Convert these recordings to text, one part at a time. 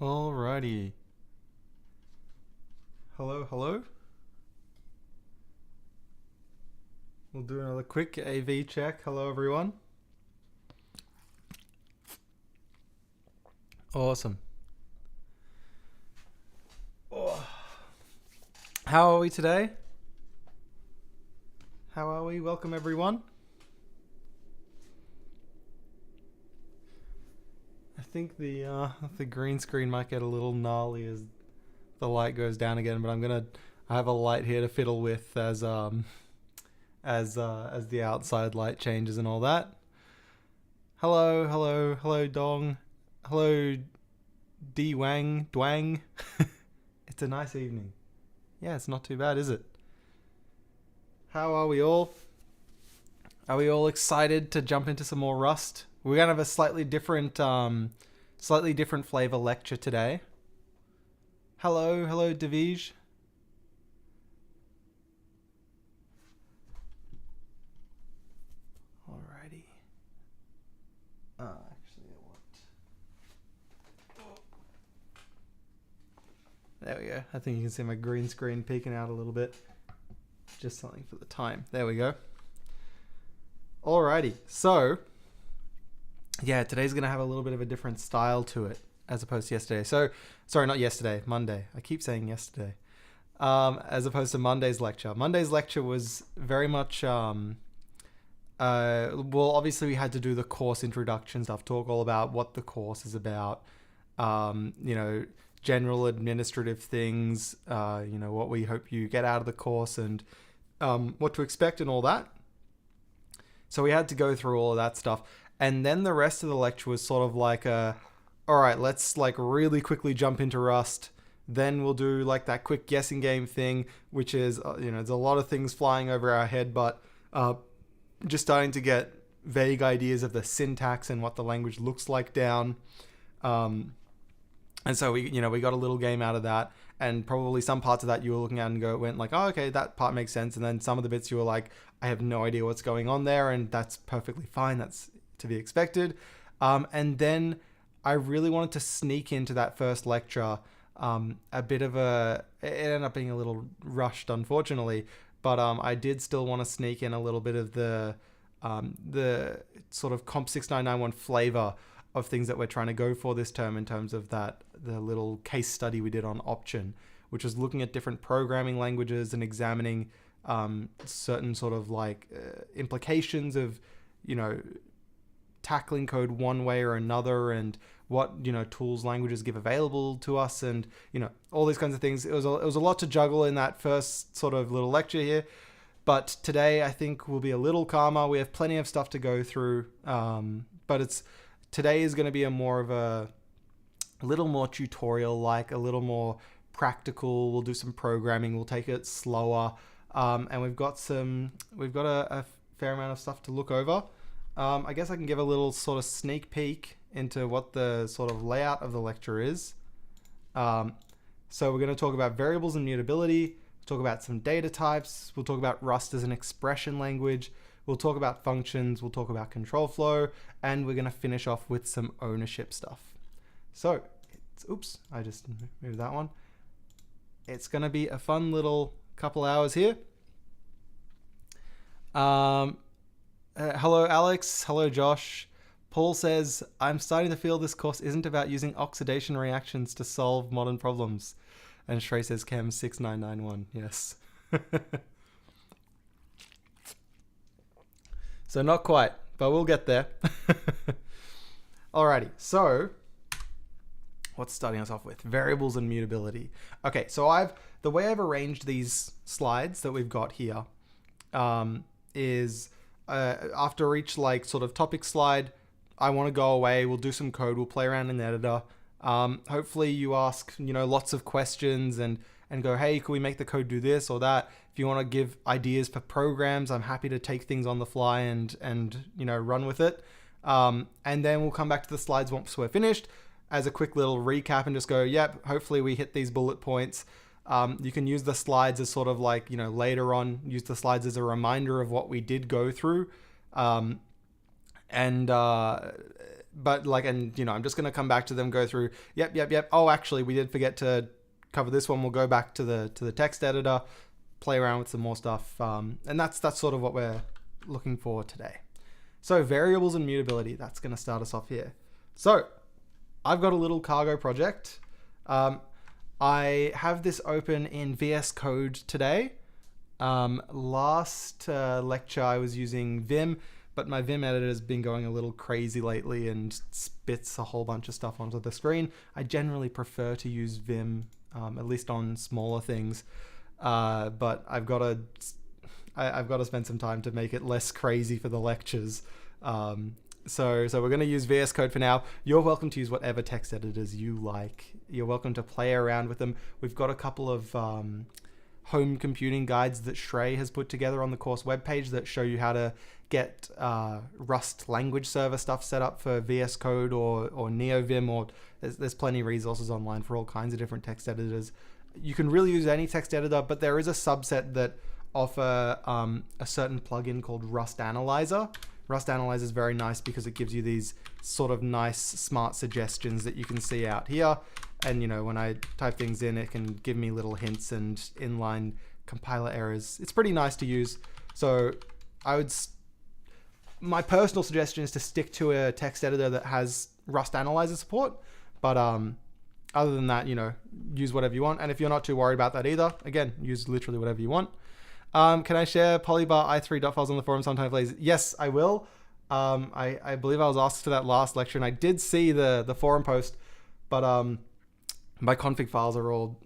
Alrighty. Hello, hello. We'll do another quick AV check. Hello, everyone. Awesome. Oh. How are we today? How are we? Welcome, everyone. I think the green screen might get a little gnarly as the light goes down again, but I have a light here to fiddle with as the outside light changes and all that. Hello, hello, hello, Dong. Hello, D Wang, Dwang. It's a nice evening. Yeah, it's not too bad, is it? How are we all? Are we all excited to jump into some more Rust? We're gonna have a slightly different flavor lecture today. Hello, hello, Davij. Alrighty. Actually, I want. There we go. I think you can see my green screen peeking out a little bit. Just something for the time. There we go. Alrighty. So, yeah, today's going to have a little bit of a different style to it as opposed to yesterday. So, sorry, not yesterday, Monday. I keep saying yesterday. As opposed to Monday's lecture. Monday's lecture was very much, well, obviously we had to do the course introduction stuff, talk all about what the course is about, general administrative things, what we hope you get out of the course and what to expect and all that. So we had to go through all of that stuff. And then the rest of the lecture was sort of like all right, let's like really quickly jump into Rust. Then we'll do like that quick guessing game thing, which is, there's a lot of things flying over our head, but just starting to get vague ideas of the syntax and what the language looks like down. And so we got a little game out of that, and probably some parts of that you were looking at and went like, oh, okay, that part makes sense. And then some of the bits you were like, I have no idea what's going on there, and that's perfectly fine. That's to be expected. And then I really wanted to sneak into that first lecture a bit of it ended up being a little rushed, unfortunately, but I did still want to sneak in a little bit of the sort of COMP6991 flavor of things that we're trying to go for this term in terms of the little case study we did on option, which was looking at different programming languages and examining certain sort of like implications of, tackling code one way or another, and what tools languages give available to us, and all these kinds of things. It was a lot to juggle in that first sort of little lecture here, but today I think we'll be a little calmer. We have plenty of stuff to go through, but today is going to be a little more tutorial, like a little more practical. We'll do some programming. We'll take it slower, and we've got a fair amount of stuff to look over. I guess I can give a little sort of sneak peek into what the sort of layout of the lecture is. So we're going to talk about variables and mutability, talk about some data types, we'll talk about Rust as an expression language, we'll talk about functions, we'll talk about control flow, and we're going to finish off with some ownership stuff. So, oops, I just moved that one. It's going to be a fun little couple hours here. Hello, Alex. Hello, Josh. Paul says, I'm starting to feel this course isn't about using oxidation reactions to solve modern problems. And Shrey says, COMP6991. Yes. So not quite, but we'll get there. Alrighty, so what's starting us off with? Variables and mutability. Okay, so the way I've arranged these slides that we've got here is after each like sort of topic slide, I want to go away, we'll do some code, we'll play around in the editor. Hopefully you ask, lots of questions and go, hey, can we make the code do this or that? If you want to give ideas for programs, I'm happy to take things on the fly and run with it. And then we'll come back to the slides once we're finished as a quick little recap and just go, yep, hopefully we hit these bullet points. You can use the slides as sort of like, later on, use the slides as a reminder of what we did go through. And but like, and I'm just going to come back to them, go through, yep. Oh, actually, we did forget to cover this one. We'll go back to the text editor, play around with some more stuff. And that's sort of what we're looking for today. So variables and mutability, that's going to start us off here. So I've got a little cargo project. I have this open in VS Code today. Last lecture I was using Vim, but my Vim editor has been going a little crazy lately and spits a whole bunch of stuff onto the screen. I generally prefer to use Vim, at least on smaller things, but I've got to spend some time to make it less crazy for the lectures. So we're going to use VS Code for now. You're welcome to use whatever text editors you like. You're welcome to play around with them. We've got a couple of home computing guides that Shrey has put together on the course webpage that show you how to get Rust language server stuff set up for VS Code or NeoVim, or there's plenty of resources online for all kinds of different text editors. You can really use any text editor, but there is a subset that offer a certain plugin called Rust Analyzer. Rust Analyzer is very nice because it gives you these sort of nice, smart suggestions that you can see out here. And, when I type things in, it can give me little hints and inline compiler errors. It's pretty nice to use. So my personal suggestion is to stick to a text editor that has Rust Analyzer support. But other than that, use whatever you want. And if you're not too worried about that either, again, use literally whatever you want. Can I share polybar i3.files on the forum sometime, please? Yes, I will. I believe I was asked for that last lecture, and I did see the forum post, but my config files are all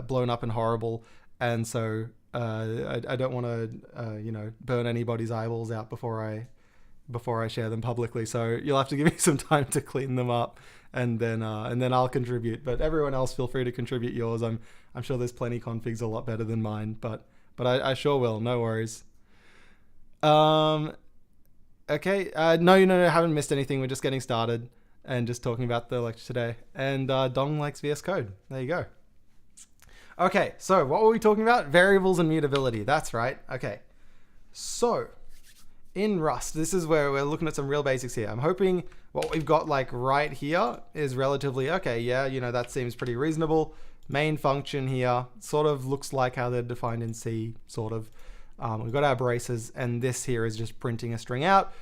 blown up and horrible, and so I don't want to burn anybody's eyeballs out before I share them publicly. So you'll have to give me some time to clean them up, and then I'll contribute. But everyone else, feel free to contribute yours. I'm sure there's plenty configs a lot better than mine, but I sure will. No worries. Okay. No, I haven't missed anything. We're just getting started and just talking about the lecture today. And Dong likes VS Code. There you go. Okay. So what were we talking about? Variables and mutability. That's right. Okay. So in Rust, this is where we're looking at some real basics here. I'm hoping what we've got like right here is relatively okay. Yeah. That seems pretty reasonable. Main function here sort of looks like how they're defined in C, sort of. We've got our braces, and this here is just printing a string out.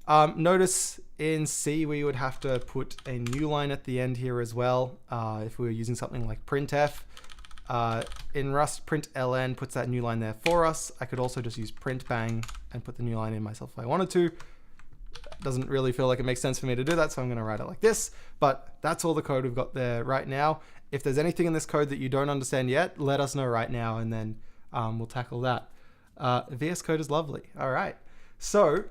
Notice in C we would have to put a new line at the end here as well if we were using something like printf. In Rust, println puts that new line there for us. I could also just use printbang and put the new line in myself if I wanted to. Doesn't really feel like it makes sense for me to do that, so I'm going to write it like this. But that's all the code we've got there right now. If there's anything in this code that you don't understand yet, let us know right now, and then we'll tackle that. VS Code is lovely. All right. So,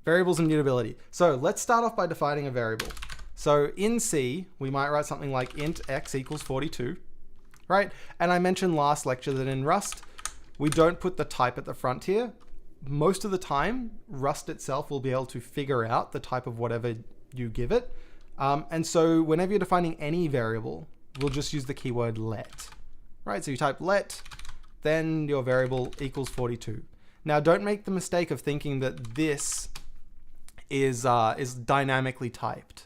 variables and mutability. So let's start off by defining a variable. So in C, we might write something like int x equals 42, right? And I mentioned last lecture that in Rust, we don't put the type at the front here. Most of the time, Rust itself will be able to figure out the type of whatever you give it. And so whenever you're defining any variable, we'll just use the keyword let, right? So you type let, then your variable equals 42. Now don't make the mistake of thinking that this is dynamically typed.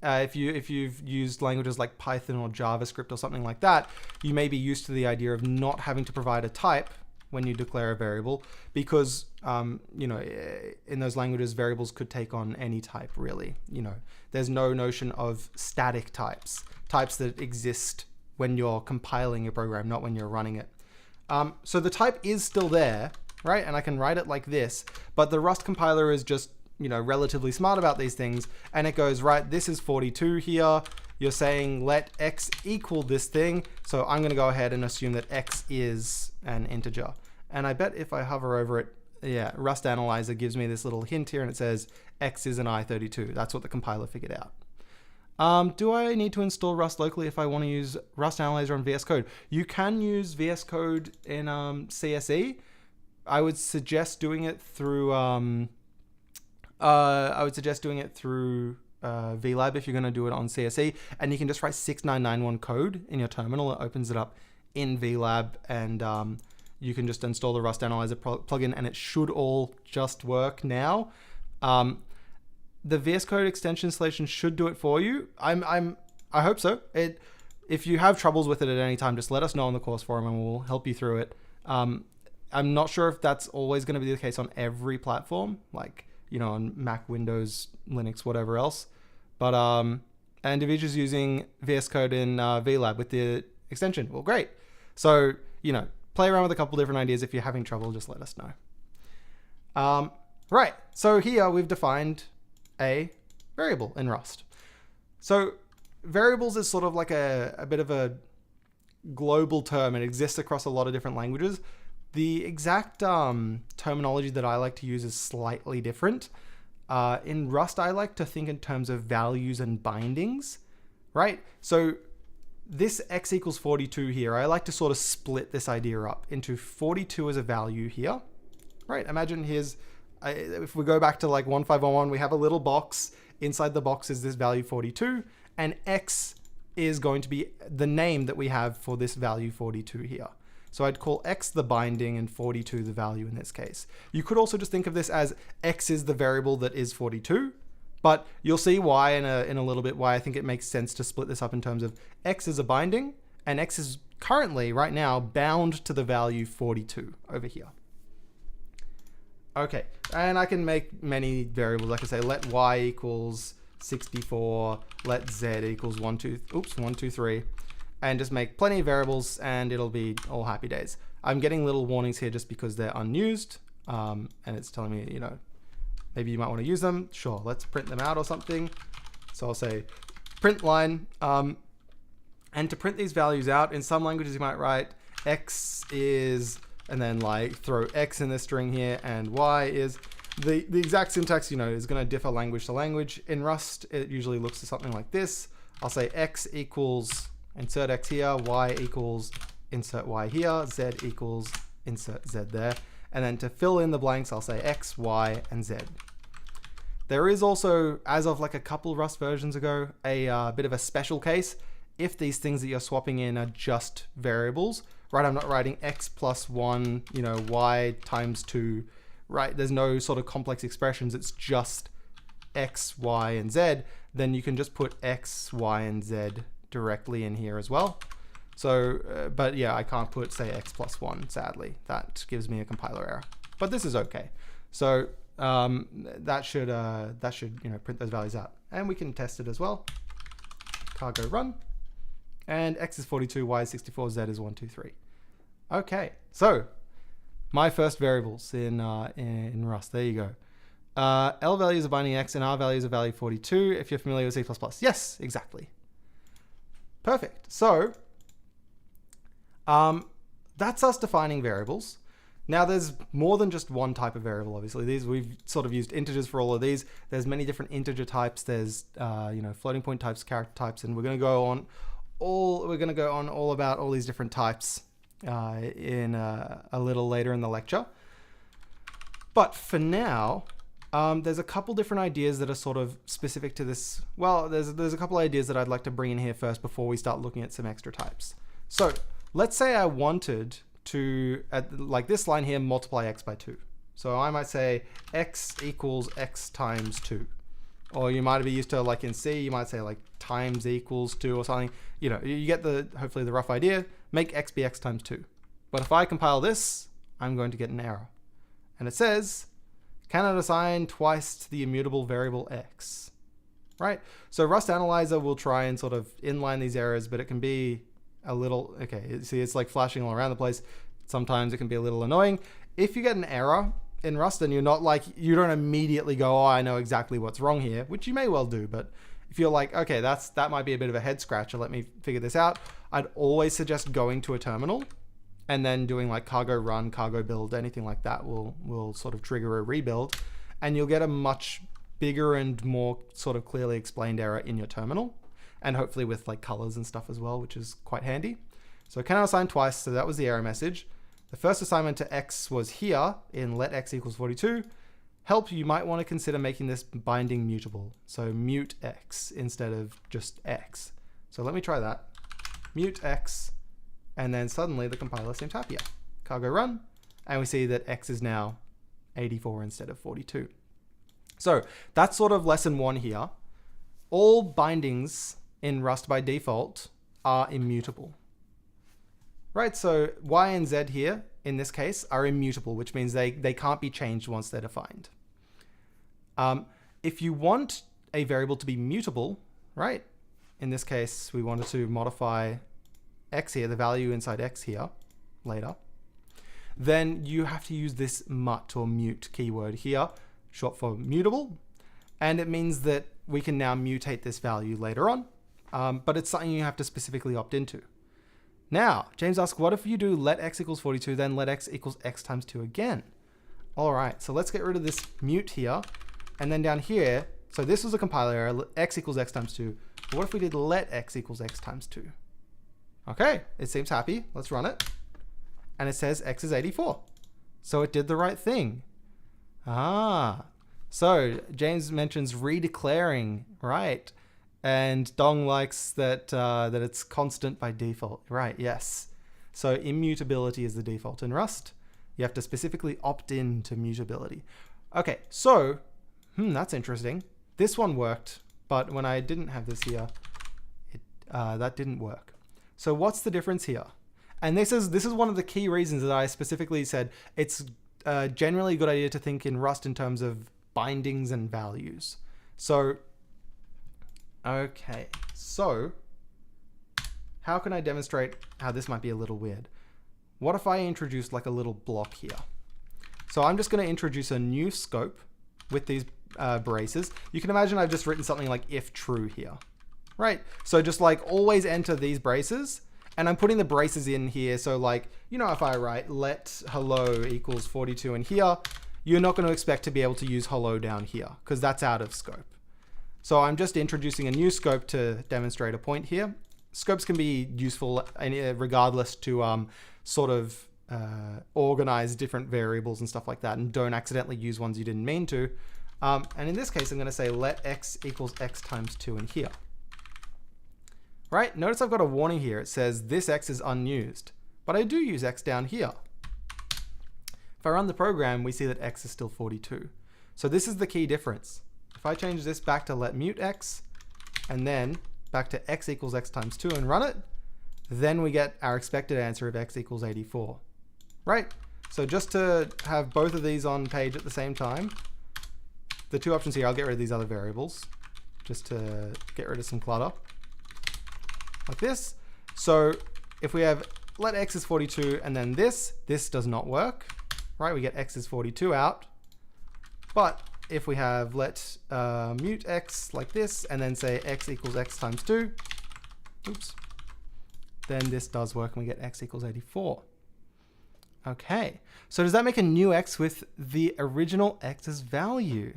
If you've used languages like Python or JavaScript or something like that, you may be used to the idea of not having to provide a type when you declare a variable, because in those languages, variables could take on any type, really. There's no notion of static types that exist when you're compiling a program, not when you're running it. So the type is still there, right? And I can write it like this, but the Rust compiler is just relatively smart about these things, and it goes, right, this is 42 here. You're saying let x equal this thing, so I'm going to go ahead and assume that x is an integer. And I bet if I hover over it, yeah, Rust Analyzer gives me this little hint here, and it says x is an i32. That's what the compiler figured out. Do I need to install Rust locally if I want to use Rust Analyzer on VS Code? You can use VS Code in CSE. I would suggest doing it through VLab if you're going to do it on CSE, and you can just write 6991 code in your terminal. It opens it up in VLab, and you can just install the Rust Analyzer plugin, and it should all just work now. The VS Code extension installation should do it for you. I hope so. If you have troubles with it at any time, just let us know on the course forum and we'll help you through it. I'm not sure if that's always going to be the case on every platform, like, you know, on Mac, Windows, Linux, whatever else. But and if you're just using VS Code in VLab with the extension, well, great. So, you know, play around with a couple different ideas. If you're having trouble, just let us know. Right. So here we've defined a variable in Rust. So variables is sort of like a bit of a global term. It exists across a lot of different languages. The exact terminology that I like to use is slightly different. In Rust, I like to think in terms of values and bindings, right? So this x equals 42 here, I like to sort of split this idea up into 42 as a value here, right? Imagine if we go back to like 1511, we have a little box. Inside the box is this value 42, and x is going to be the name that we have for this value 42 here. So I'd call x the binding and 42 the value in this case. You could also just think of this as x is the variable that is 42, but you'll see why in a little bit, why I think it makes sense to split this up in terms of x is a binding, and x is currently, right now, bound to the value 42 over here. Okay, and I can make many variables. I can say let y equals 64, let z equals 123, and just make plenty of variables, and it'll be all happy days. I'm getting little warnings here just because they're unused, and it's telling me, you know, maybe you might want to use them. Sure, let's print them out or something. So I'll say println, and to print these values out, in some languages you might write x is, and then like throw x in this string here, and y is. The exact syntax, you know, is going to differ language to language. In Rust, it usually looks to something like this. I'll say x equals insert x here, y equals insert y here, z equals insert z there. And then to fill in the blanks, I'll say x, y, and z. There is also, as of like a couple Rust versions ago, a bit of a special case. If these things that you're swapping in are just variables, right? I'm not writing x plus 1, you know, y times 2, right? There's no sort of complex expressions. It's just x, y, and z. Then you can just put x, y, and z directly in here as well. So, but yeah, I can't put, say, x plus 1, sadly. That gives me a compiler error. But this is okay. So that should you know, print those values out. And we can test it as well. Cargo run. And x is 42, y is 64, z is 123. Okay, so my first variables in Rust. There you go. L value is a binding x, and R value is a value 42. If you're familiar with C++, yes, exactly. Perfect. So that's us defining variables. Now there's more than just one type of variable. Obviously, we've sort of used integers for all of these. There's many different integer types. There's you know, floating point types, character types, and we're going to go on all about all these different types in a little later in the lecture. But for now, there's a couple different ideas that are sort of specific to this. Well, there's a couple ideas that I'd like to bring in here first before we start looking at some extra types. So let's say I wanted to, like this line here, multiply x by 2. So I might say x equals x times 2. Or you might be used to, like in C, you might say like times equals 2 or something. You know, you get hopefully the rough idea. Make x be x times 2. But if I compile this, I'm going to get an error. And it says, cannot assign twice to the immutable variable x. Right? So Rust Analyzer will try and sort of inline these errors, but it can be a little, okay, see, it's like flashing all around the place. Sometimes it can be a little annoying. If you get an error in Rust and you're not like, you don't immediately go, oh, I know exactly what's wrong here, which you may well do, but if you're like, okay, that might be a bit of a head scratcher, let me figure this out, I'd always suggest going to a terminal and then doing like cargo run, cargo build, anything like that will sort of trigger a rebuild, and you'll get a much bigger and more sort of clearly explained error in your terminal, and hopefully with like colors and stuff as well, which is quite handy. So cannot assign twice, so that was the error message. The first assignment to x was here in let x equals 42. Help, you might want to consider making this binding mutable. So mute x instead of just x. So let me try that. Mute x, and then suddenly the compiler seems happier. Cargo run, and we see that x is now 84 instead of 42. So that's sort of lesson 1 here. All bindings in Rust by default are immutable. Right, so y and z here, in this case, are immutable, which means they can't be changed once they're defined. If you want a variable to be mutable, right, in this case, we wanted to modify x here, the value inside x here, later, then you have to use this mut or mute keyword here, short for mutable, and it means that we can now mutate this value later on, but it's something you have to specifically opt into. Now, James asks, what if you do let x equals 42, then let x equals x times 2 again? All right, so let's get rid of this mute here, and then down here, so this was a compiler error, x equals x times 2. But what if we did let x equals x times 2? Okay, it seems happy. Let's run it. And it says x is 84. So it did the right thing. So James mentions redeclaring, right? And Dong likes that that it's constant by default, right? Yes. So immutability is the default in Rust. You have to specifically opt in to mutability. Okay, so that's interesting. This one worked, but when I didn't have this here, that didn't work. So what's the difference here? And this is one of the key reasons that I specifically said it's generally a good idea to think in Rust in terms of bindings and values. So, okay, so how can I demonstrate how this might be a little weird? What if I introduced like a little block here? So I'm just going to introduce a new scope with these braces. You can imagine I've just written something like if true here, right? So just like always enter these braces, and I'm putting the braces in here. So like, you know, if I write let hello equals 42 in here, you're not going to expect to be able to use hello down here because that's out of scope. So I'm just introducing a new scope to demonstrate a point here. Scopes can be useful regardless to sort of organize different variables and stuff like that, and don't accidentally use ones you didn't mean to. And in this case, I'm going to say let x equals x times 2 in here. Right? Notice I've got a warning here. It says this x is unused, but I do use x down here. If I run the program, we see that x is still 42. So this is the key difference. If I change this back to let mute x, and then back to x equals x times 2 and run it, then we get our expected answer of x equals 84. Right? So just to have both of these on page at the same time, the two options here, I'll get rid of these other variables just to get rid of some clutter. Like this. So if we have let x is 42 and then this does not work, right? We get x is 42 out. But if we have let mute x like this and then say x equals x times 2, then this does work and we get x equals 84. Okay, so does that make a new x with the original x's value?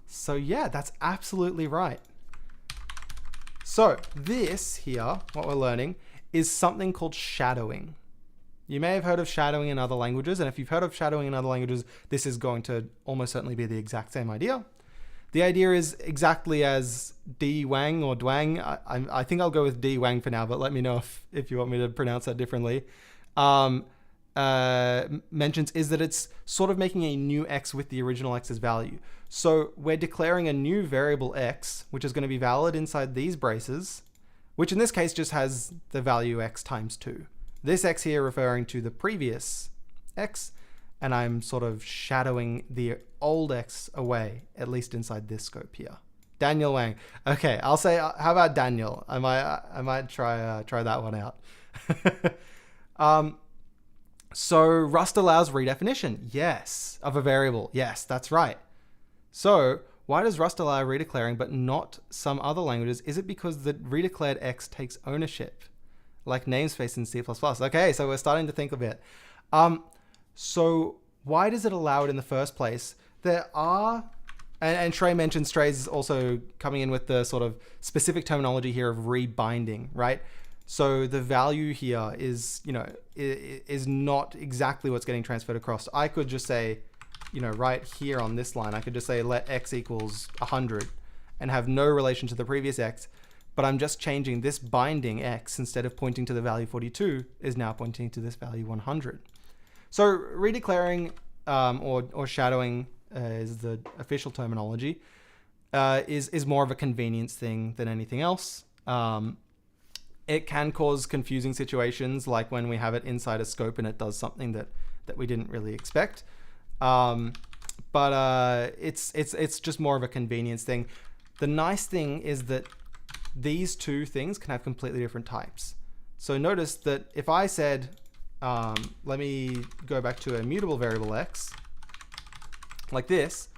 So yeah, that's absolutely right. So this here, what we're learning, is something called shadowing. You may have heard of shadowing in other languages, and if you've heard of shadowing in other languages, this is going to almost certainly be the exact same idea. The idea is exactly as D-Wang or Dwang. I think I'll go with D-Wang for now, but let me know if you want me to pronounce that differently. Mentions is that it's sort of making a new x with the original x's value. So we're declaring a new variable x, which is going to be valid inside these braces, which in this case just has the value x times 2. This x here referring to the previous x, and I'm sort of shadowing the old x away, at least inside this scope here. Daniel Wang. Okay, I'll say, how about Daniel? I might try that one out. So Rust allows redefinition, yes, of a variable. Yes, that's right. So why does Rust allow redeclaring but not some other languages? Is it because the redeclared x takes ownership, like namespace in C++? Okay, so we're starting to think a bit. So why does it allow it in the first place? There are, and Trey mentioned Trey's also coming in with the sort of specific terminology here of rebinding, right? So the value here is, you know, is not exactly what's getting transferred across. I could just say, you know, right here on this line, I could just say let x equals 100 and have no relation to the previous x, but I'm just changing this binding x instead of pointing to the value 42 is now pointing to this value 100. So redeclaring or shadowing is the official terminology, is more of a convenience thing than anything else. It can cause confusing situations, like when we have it inside a scope and it does something that we didn't really expect. But it's just more of a convenience thing. The nice thing is that these two things can have completely different types. So notice that if I said, let me go back to a mutable variable x, like this,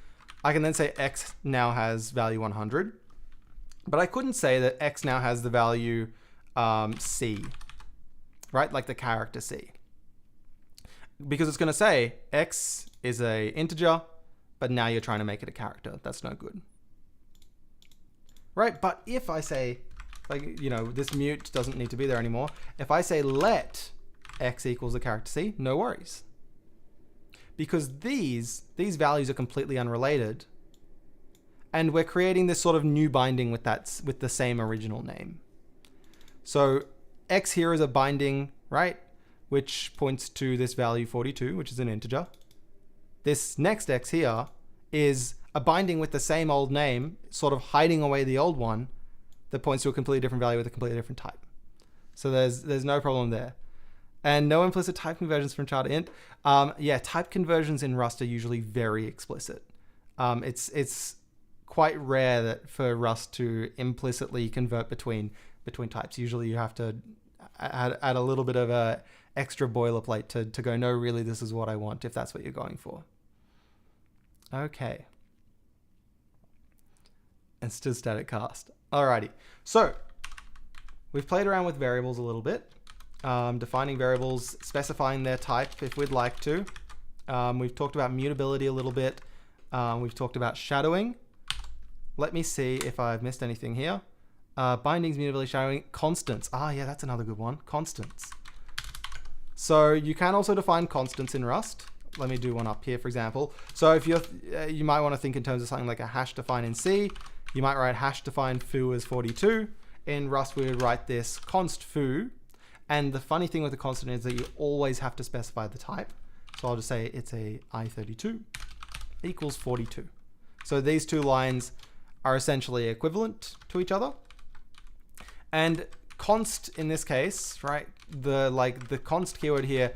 I can then say x now has value 100, but I couldn't say that x now has the value c, right? Like the character c. Because it's going to say x is a integer, but now you're trying to make it a character. That's no good. Right? But if I say, like, you know, this mute doesn't need to be there anymore. If I say let x equals a character c, no worries. Because these values are completely unrelated. And we're creating this sort of new binding with the same original name. So x here is a binding, right? Which points to this value 42, which is an integer. This next x here is a binding with the same old name, sort of hiding away the old one, that points to a completely different value with a completely different type. So there's no problem there. And no implicit type conversions from char to int. Yeah, type conversions in Rust are usually very explicit. It's quite rare that for Rust to implicitly convert between types. Usually you have to add a little bit of a extra boilerplate to go, no, really, this is what I want, if that's what you're going for. Okay. And still static cast. Alrighty. So we've played around with variables a little bit, defining variables, specifying their type if we'd like to. We've talked about mutability a little bit. We've talked about shadowing. Let me see if I've missed anything here. Bindings, mutability, shadowing, constants. Ah, yeah, that's another good one. Constants. So you can also define constants in Rust. Let me do one up here, for example. So if you might want to think in terms of something like a hash define in C. You might write hash define foo as 42. In Rust, we would write this const foo. And the funny thing with the constant is that you always have to specify the type. So I'll just say it's a i32 equals 42. So these two lines are essentially equivalent to each other. And const in this case, right, the const keyword here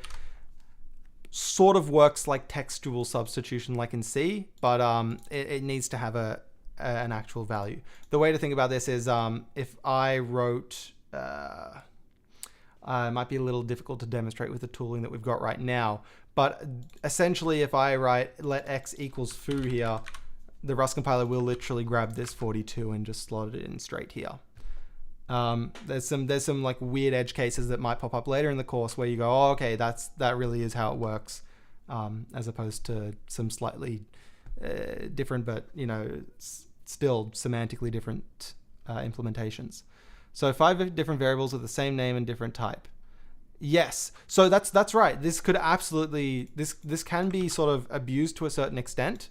sort of works like textual substitution like in C, but it needs to have an actual value. The way to think about this is if I wrote, it might be a little difficult to demonstrate with the tooling that we've got right now, but essentially if I write let x equals foo here, the Rust compiler will literally grab this 42 and just slot it in straight here. There's some like weird edge cases that might pop up later in the course where you go, oh, okay, that really is how it works, as opposed to some slightly different, but you know, still semantically different implementations. So 5 different variables with the same name and different type. Yes, so that's right. This could absolutely this can be sort of abused to a certain extent.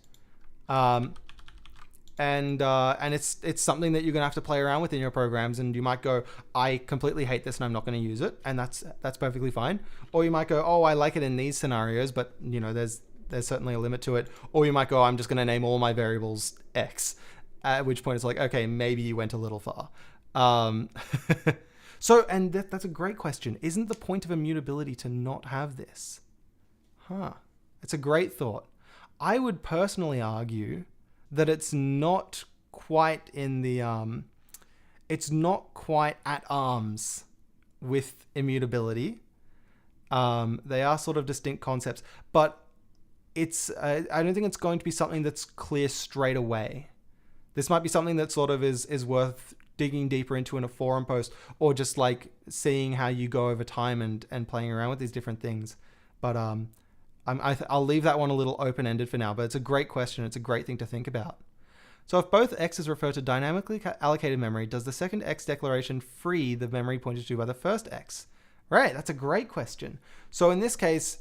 And it's something that you're gonna have to play around with in your programs, and you might go, I completely hate this and I'm not going to use it, and that's perfectly fine. Or you might go, oh, I like it in these scenarios, but you know, there's certainly a limit to it. Or you might go, I'm just going to name all my variables X, at which point it's like, okay, maybe you went a little far. So, and that's a great question. Isn't the point of immutability to not have this? It's a great thought. I would personally argue that it's not quite in the it's not quite at arms with immutability. They are sort of distinct concepts, but it's I don't think it's going to be something that's clear straight away. This might be something that sort of is worth digging deeper into in a forum post, or just like seeing how you go over time and playing around with these different things. But I'll leave that one a little open-ended for now, but it's a great question. It's a great thing to think about. So if both x's refer to dynamically allocated memory, does the second x declaration free the memory pointed to by the first x? Right, that's a great question. So in this case,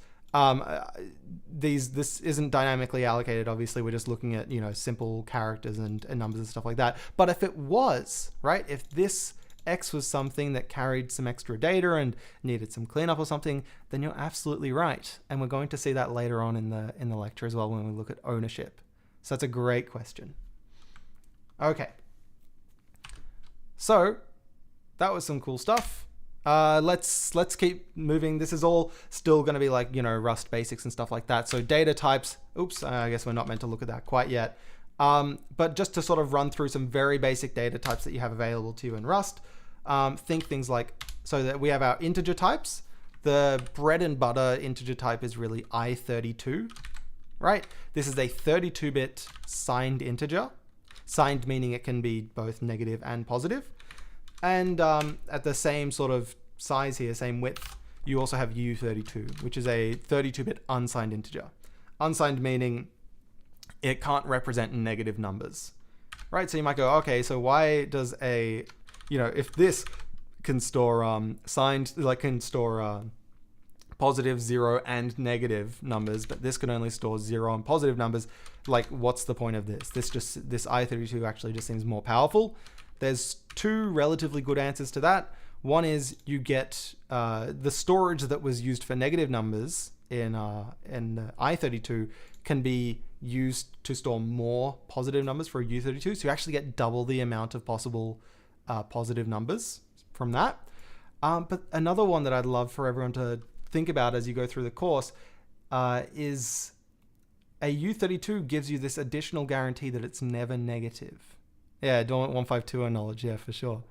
this isn't dynamically allocated. Obviously, we're just looking at, you know, simple characters and numbers and stuff like that. But if it was, right, if this X was something that carried some extra data and needed some cleanup or something, then you're absolutely right. And we're going to see that later on in the lecture as well when we look at ownership. So that's a great question. Okay. So that was some cool stuff. Let's keep moving. This is all still going to be like, Rust basics and stuff like that. So data types. Oops, I guess we're not meant to look at that quite yet. But just to sort of run through some very basic data types that you have available to you in Rust. Think things like, so that we have our integer types. The bread and butter integer type is really i32, right? This is a 32-bit signed integer. Signed meaning it can be both negative and positive. And at the same sort of size here, same width, you also have u32, which is a 32-bit unsigned integer. Unsigned meaning it can't represent negative numbers, right? So you might go, okay, so why does if this can store signed, like can store positive, 0, and negative numbers, but this can only store 0 and positive numbers, like what's the point of this? This i32 actually just seems more powerful. There's two relatively good answers to that. One is you get the storage that was used for negative numbers in i32 can be used to store more positive numbers for u32, so you actually get double the amount of possible positive numbers from that. But another one that I'd love for everyone to think about as you go through the course is a u32 gives you this additional guarantee that it's never negative. Yeah, don't want 152 knowledge, yeah, for sure.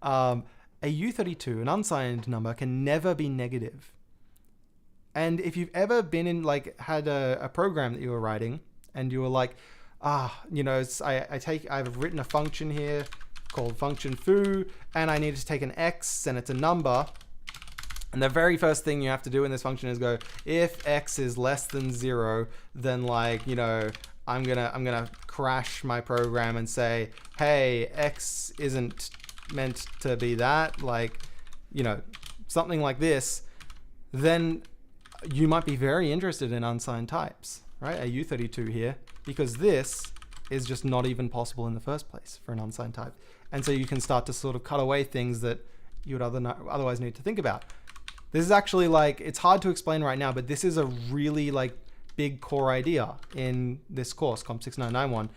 A u32, an unsigned number, can never be negative. And if you've ever been in, like, had a program that you were writing and you were like, I've written a function here called function foo, and I need to take an x and it's a number. And the very first thing you have to do in this function is go, if x is less than 0, then I'm gonna crash my program and say, hey, x isn't meant to be that, something like this. Then you might be very interested in unsigned types, right? A u32 here, because this is just not even possible in the first place for an unsigned type. And so you can start to sort of cut away things that you would otherwise need to think about. This is actually it's hard to explain right now, but this is a really big core idea in this course, COMP6991.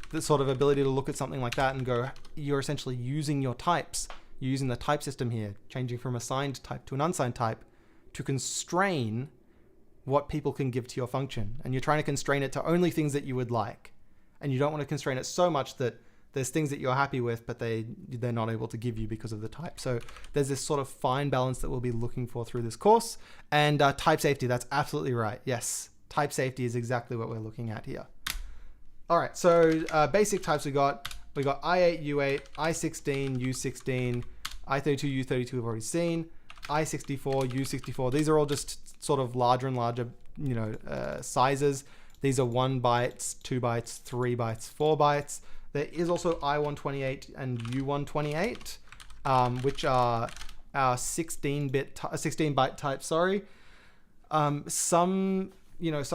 The sort of ability to look at something like that and go, you're essentially using your types. You're using the type system here, changing from a signed type to an unsigned type to constrain what people can give to your function. And you're trying to constrain it to only things that you would like. And you don't want to constrain it so much that there's things that you're happy with, but they're not able to give you because of the type. So there's this sort of fine balance that we'll be looking for through this course. And type safety, that's absolutely right. Yes, type safety is exactly what we're looking at here. All right, so basic types we got I8, U8, I16, U16, I32, U32 we've already seen, I64, U64. These are all just sort of larger and larger, sizes. These are 1 bytes, 2 bytes, 3 bytes, 4 bytes. There is also I128 and U128, which are our 16-byte types. Sorry. Some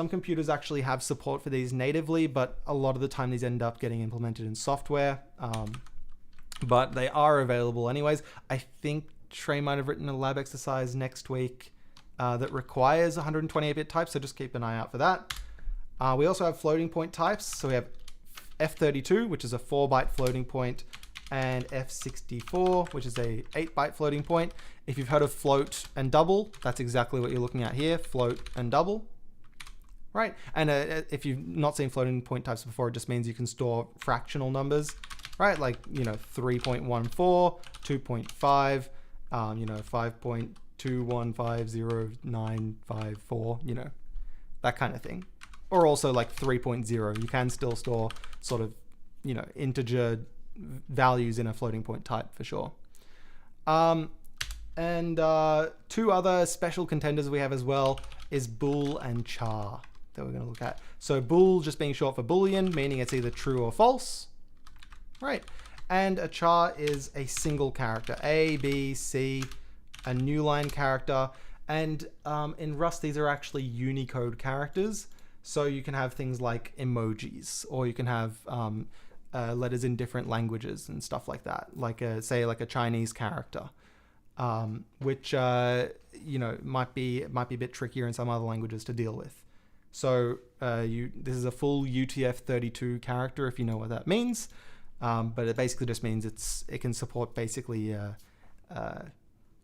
computers actually have support for these natively, but a lot of the time these end up getting implemented in software. But they are available anyways. I think Trey might have written a lab exercise next week that requires 128-bit types, so just keep an eye out for that. We also have floating point types. So we have F32, which is a 4-byte floating point, and F64, which is a 8-byte floating point. If you've heard of float and double, that's exactly what you're looking at here, float and double. Right, and if you've not seen floating point types before, it just means you can store fractional numbers, right? 3.14, 2.5, 5.2150954, that kind of thing. Or also 3.0, you can still store sort of, integer values in a floating point type for sure. And two other special contenders we have as well is bool and char that we're going to look at. So bool just being short for boolean, meaning it's either true or false, right? And a char is a single character, A, B, C, a new line character. And in Rust, these are actually Unicode characters. So you can have things like emojis, or you can have letters in different languages and stuff like that, say a Chinese character, which might be a bit trickier in some other languages to deal with. So this is a full UTF-32 character, if you know what that means. But it basically just means it can support basically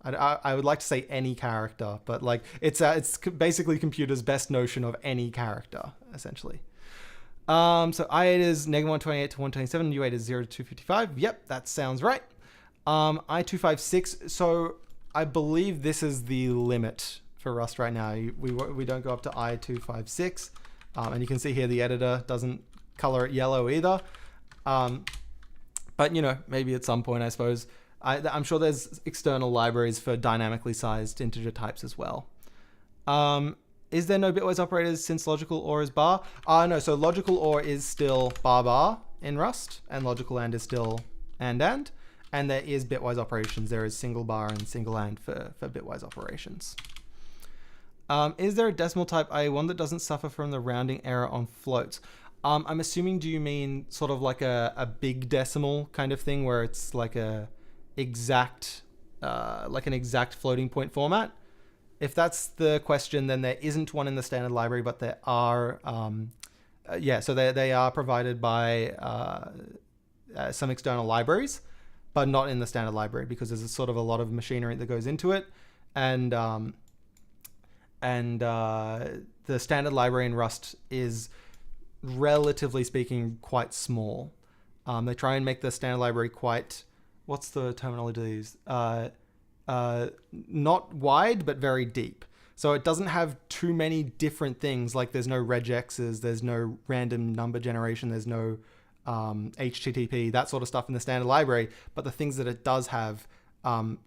I would like to say any character, but like it's basically computer's best notion of any character essentially. So I8 is -128 to 127, U8 is 0 to 255. Yep, that sounds right. I256. So I believe this is the limit for Rust right now. We don't go up to I256, and you can see here the editor doesn't color it yellow either. But you know, maybe at some point, I suppose. I'm sure there's external libraries for dynamically sized integer types as well. Is there no bitwise operators since logical OR is bar? No, so logical OR is still bar in Rust, and logical AND is still and there is bitwise operations. There is single bar and single AND for bitwise operations. Is there a decimal type IA1 that doesn't suffer from the rounding error on floats? I'm assuming, do you mean sort of like a big decimal kind of thing where it's like an exact floating point format? If that's the question, then there isn't one in the standard library, but there are, so they are provided by some external libraries, but not in the standard library because there's sort of a lot of machinery that goes into it. And the standard library in Rust is, relatively speaking, quite small. They try and make the standard library quite, what's the terminology they use? Not wide, but very deep. So it doesn't have too many different things. Like there's no regexes, there's no random number generation, there's no HTTP, that sort of stuff in the standard library. But the things that it does have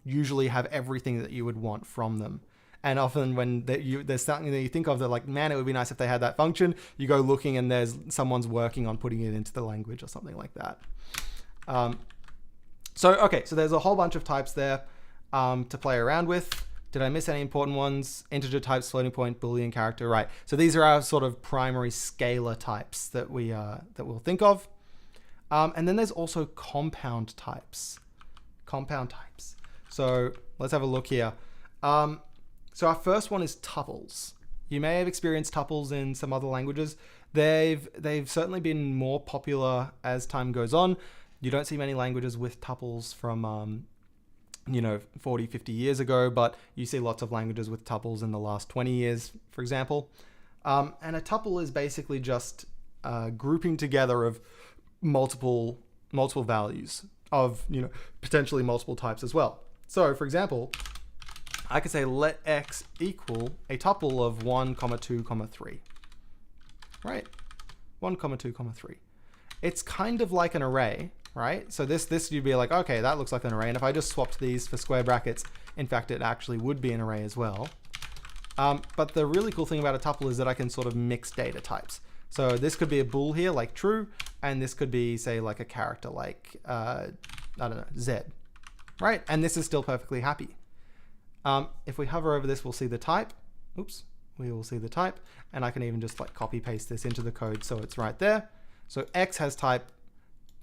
usually have everything that you would want from them. And often when there's something that you think of that like, man, it would be nice if they had that function, you go looking and someone's working on putting it into the language or something like that. So there's a whole bunch of types there to play around with. Did I miss any important ones? Integer types, floating point, Boolean character, right. So these are our sort of primary scalar types that we'll think of. And then there's also compound types. So let's have a look here. So our first one is tuples. You may have experienced tuples in some other languages. They've certainly been more popular as time goes on. You don't see many languages with tuples from 40, 50 years ago, but you see lots of languages with tuples in the last 20 years, for example. And a tuple is basically just grouping together of multiple values of potentially multiple types as well. So for example, I could say let x equal a tuple of 1, 2, 3. Right? 1, 2, 3. It's kind of like an array, right? So this you'd be like, okay, that looks like an array. And if I just swapped these for square brackets, in fact, it actually would be an array as well. But the really cool thing about a tuple is that I can sort of mix data types. So this could be a bool here, like true, and this could be, say, like a character, like, I don't know, Z, right? And this is still perfectly happy. If we hover over this, we'll see the type. Oops, we will see the type. And I can even just like copy paste this into the code so it's right there. So X has type,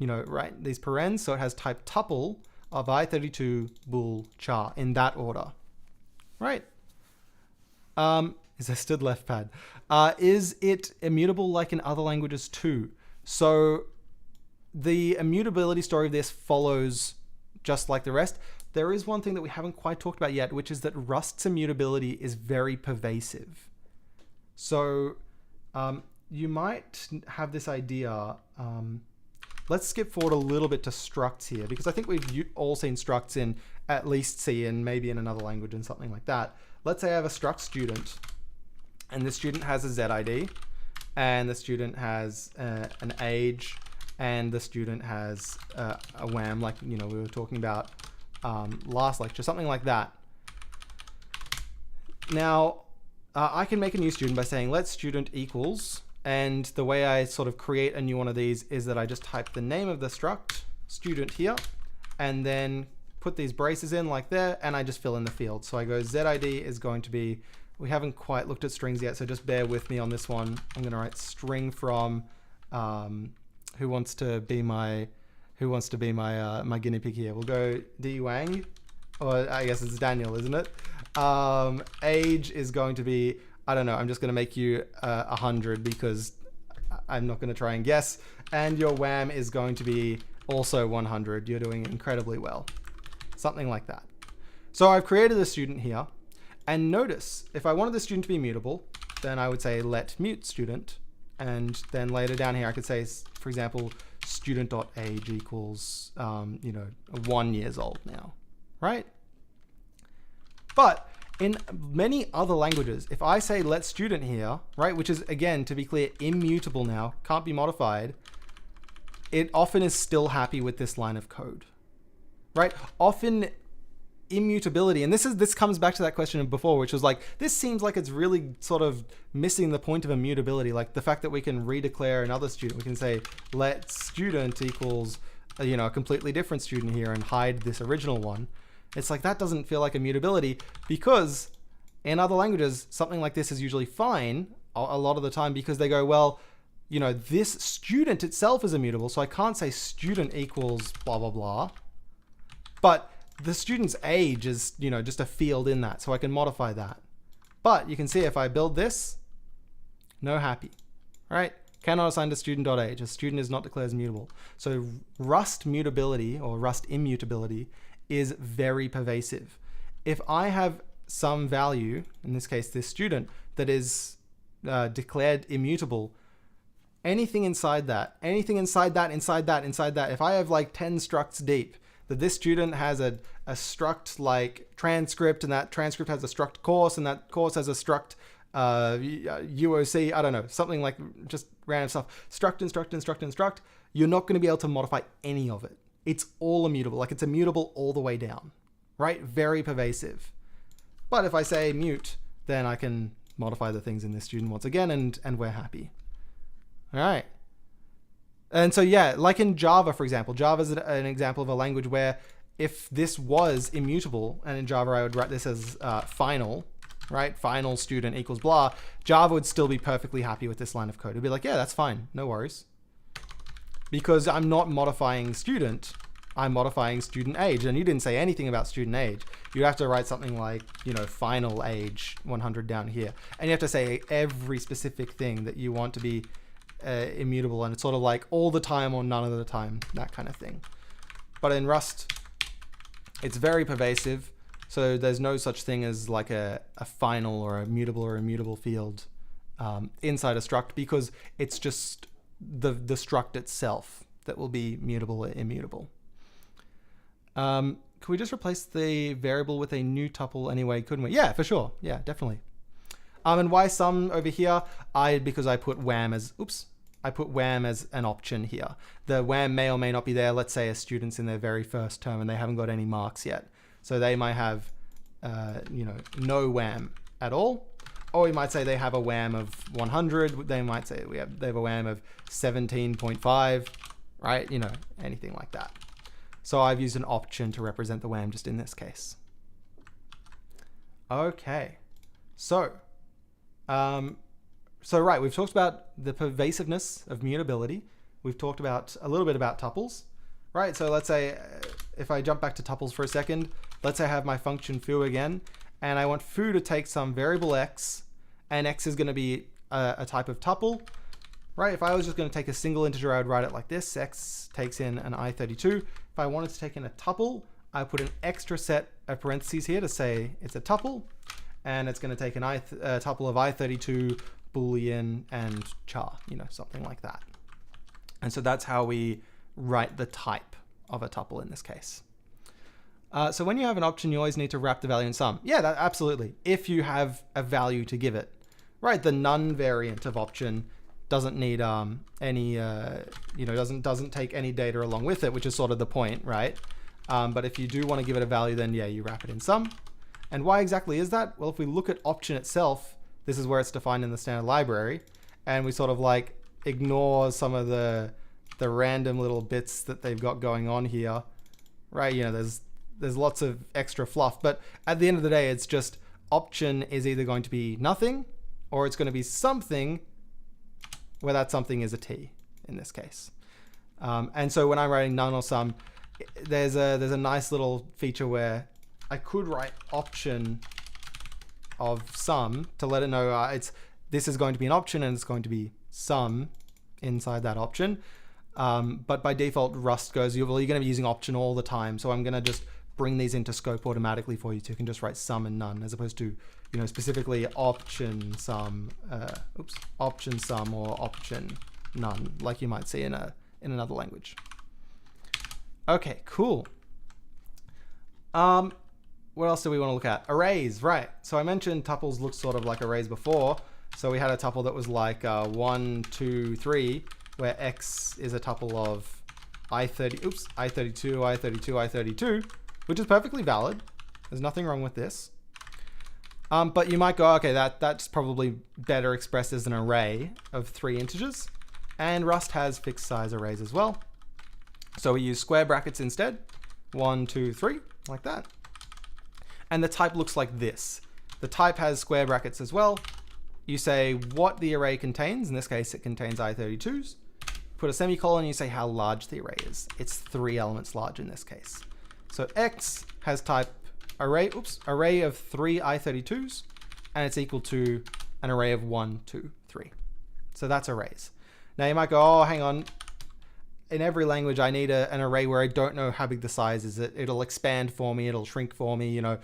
right, these parens, so it has type tuple of I32 bool char in that order, right? Is there stood left pad? Is it immutable like in other languages too? So the immutability story of this follows just like the rest. There is one thing that we haven't quite talked about yet, which is that Rust's immutability is very pervasive. So you might have this idea. Let's skip forward a little bit to structs here, because I think we've all seen structs in at least C and maybe in another language and something like that. Let's say I have a struct student, and the student has a ZID, and the student has an age, and the student has a WAM, like we were talking about last lecture, something like that. Now, I can make a new student by saying let student equals, and the way I sort of create a new one of these is that I just type the name of the struct student here, and then put these braces in like there, and I just fill in the field. So I go ZID is going to be, we haven't quite looked at strings yet, so just bear with me on this one. I'm going to write string from who wants to be my my guinea pig here. We'll go D Wang, or I guess it's Daniel, isn't it? Age is going to be I don't know, I'm just going to make you 100 because I'm not going to try and guess. And your wham is going to be also 100. You're doing incredibly well. Something like that. So I've created a student here. And notice, if I wanted the student to be mutable, then I would say let mute student. And then later down here, I could say, for example, student.age equals, 1 years old now, right? But in many other languages, if I say let student here, right, which is, again, to be clear, immutable now, can't be modified, it often is still happy with this line of code, right? Often immutability, and this comes back to that question of before, which was like, this seems like it's really sort of missing the point of immutability, like the fact that we can redeclare another student. We can say let student equals, a completely different student here and hide this original one. It's like, that doesn't feel like immutability, because in other languages, something like this is usually fine a lot of the time, because they go, well, this student itself is immutable, so I can't say student equals blah, blah, blah. But the student's age is, just a field in that, so I can modify that. But you can see if I build this, no happy, right? Cannot assign to student.age. A student is not declared as mutable. So Rust mutability or Rust immutability is very pervasive. If I have some value, in this case this student, that is declared immutable, anything inside that, if I have like 10 structs deep, that this student has a struct like transcript, and that transcript has a struct course, and that course has a struct UOC, I don't know, something like just random stuff, struct, you're not going to be able to modify any of it. It's all immutable, like it's immutable all the way down, right? Very pervasive. But if I say mute, then I can modify the things in this student once again, and we're happy. All right. And so, yeah, like in Java, for example, Java is an example of a language where if this was immutable, and in Java I would write this as final, right? Final student equals blah. Java would still be perfectly happy with this line of code. It'd be like, yeah, that's fine. No worries. Because I'm not modifying student, I'm modifying student age. And you didn't say anything about student age. You'd have to write something like, final age 100 down here. And you have to say every specific thing that you want to be immutable. And it's sort of like all the time or none of the time, that kind of thing. But in Rust, it's very pervasive. So there's no such thing as like a final or a mutable field inside a struct, because it's just the struct itself that will be mutable or immutable. Can we just replace the variable with a new tuple anyway, couldn't we? Yeah, for sure. Yeah, definitely. And why some over here? Because I put wham as, I put wham as an option here. The wham may or may not be there. Let's say a student's in their very first term and they haven't got any marks yet. So they might have, no wham at all. Or we might say they have a wham of 100. They might say they have a wham of 17.5, right? Anything like that. So I've used an option to represent the wham just in this case. Okay. So, right, we've talked about the pervasiveness of mutability. We've talked about a little bit about tuples, right? So let's say if I jump back to tuples for a second, let's say I have my function foo again, and I want foo to take some variable x, and x is going to be a type of tuple, right? If I was just going to take a single integer, I would write it like this. X takes in an i32. If I wanted to take in a tuple, I put an extra set of parentheses here to say it's a tuple, and it's going to take an tuple of i32, boolean, and char, something like that. And so that's how we write the type of a tuple in this case. So when you have an option, you always need to wrap the value in sum. Yeah, absolutely. If you have a value to give it, right? The none variant of option doesn't need any, doesn't take any data along with it, which is sort of the point, right? But if you do want to give it a value, then yeah, you wrap it in sum. And why exactly is that? Well, if we look at option itself, this is where it's defined in the standard library, and we sort of like ignore some of the random little bits that they've got going on here, right? There's lots of extra fluff, but at the end of the day, it's just option is either going to be nothing or it's going to be something where that something is a t in this case. And so when I'm writing none or sum, there's a nice little feature where I could write option of sum to let it know this is going to be an option and it's going to be sum inside that option. But by default, Rust goes, you're going to be using option all the time. So I'm going to just bring these into scope automatically for you. So you can just write sum and none, as opposed to, specifically option sum, option sum or option none, like you might see in another language. Okay, cool. What else do we want to look at? Arrays, right. So I mentioned tuples look sort of like arrays before. So we had a tuple that was like 1, 2, 3, where x is a tuple of i32, i32, i32, which is perfectly valid. There's nothing wrong with this. But you might go, okay, that's probably better expressed as an array of 3 integers. And Rust has fixed size arrays as well. So we use square brackets instead. 1, 2, 3, like that. And the type looks like this. The type has square brackets as well. You say what the array contains. In this case, it contains i32s. Put a semicolon, you say how large the array is. It's 3 elements large in this case. So x has type array of 3 i32s, and it's equal to an array of 1, 2, 3. So that's arrays. Now you might go, oh, hang on. In every language, I need an array where I don't know how big the size is. It'll expand for me. It'll shrink for me. When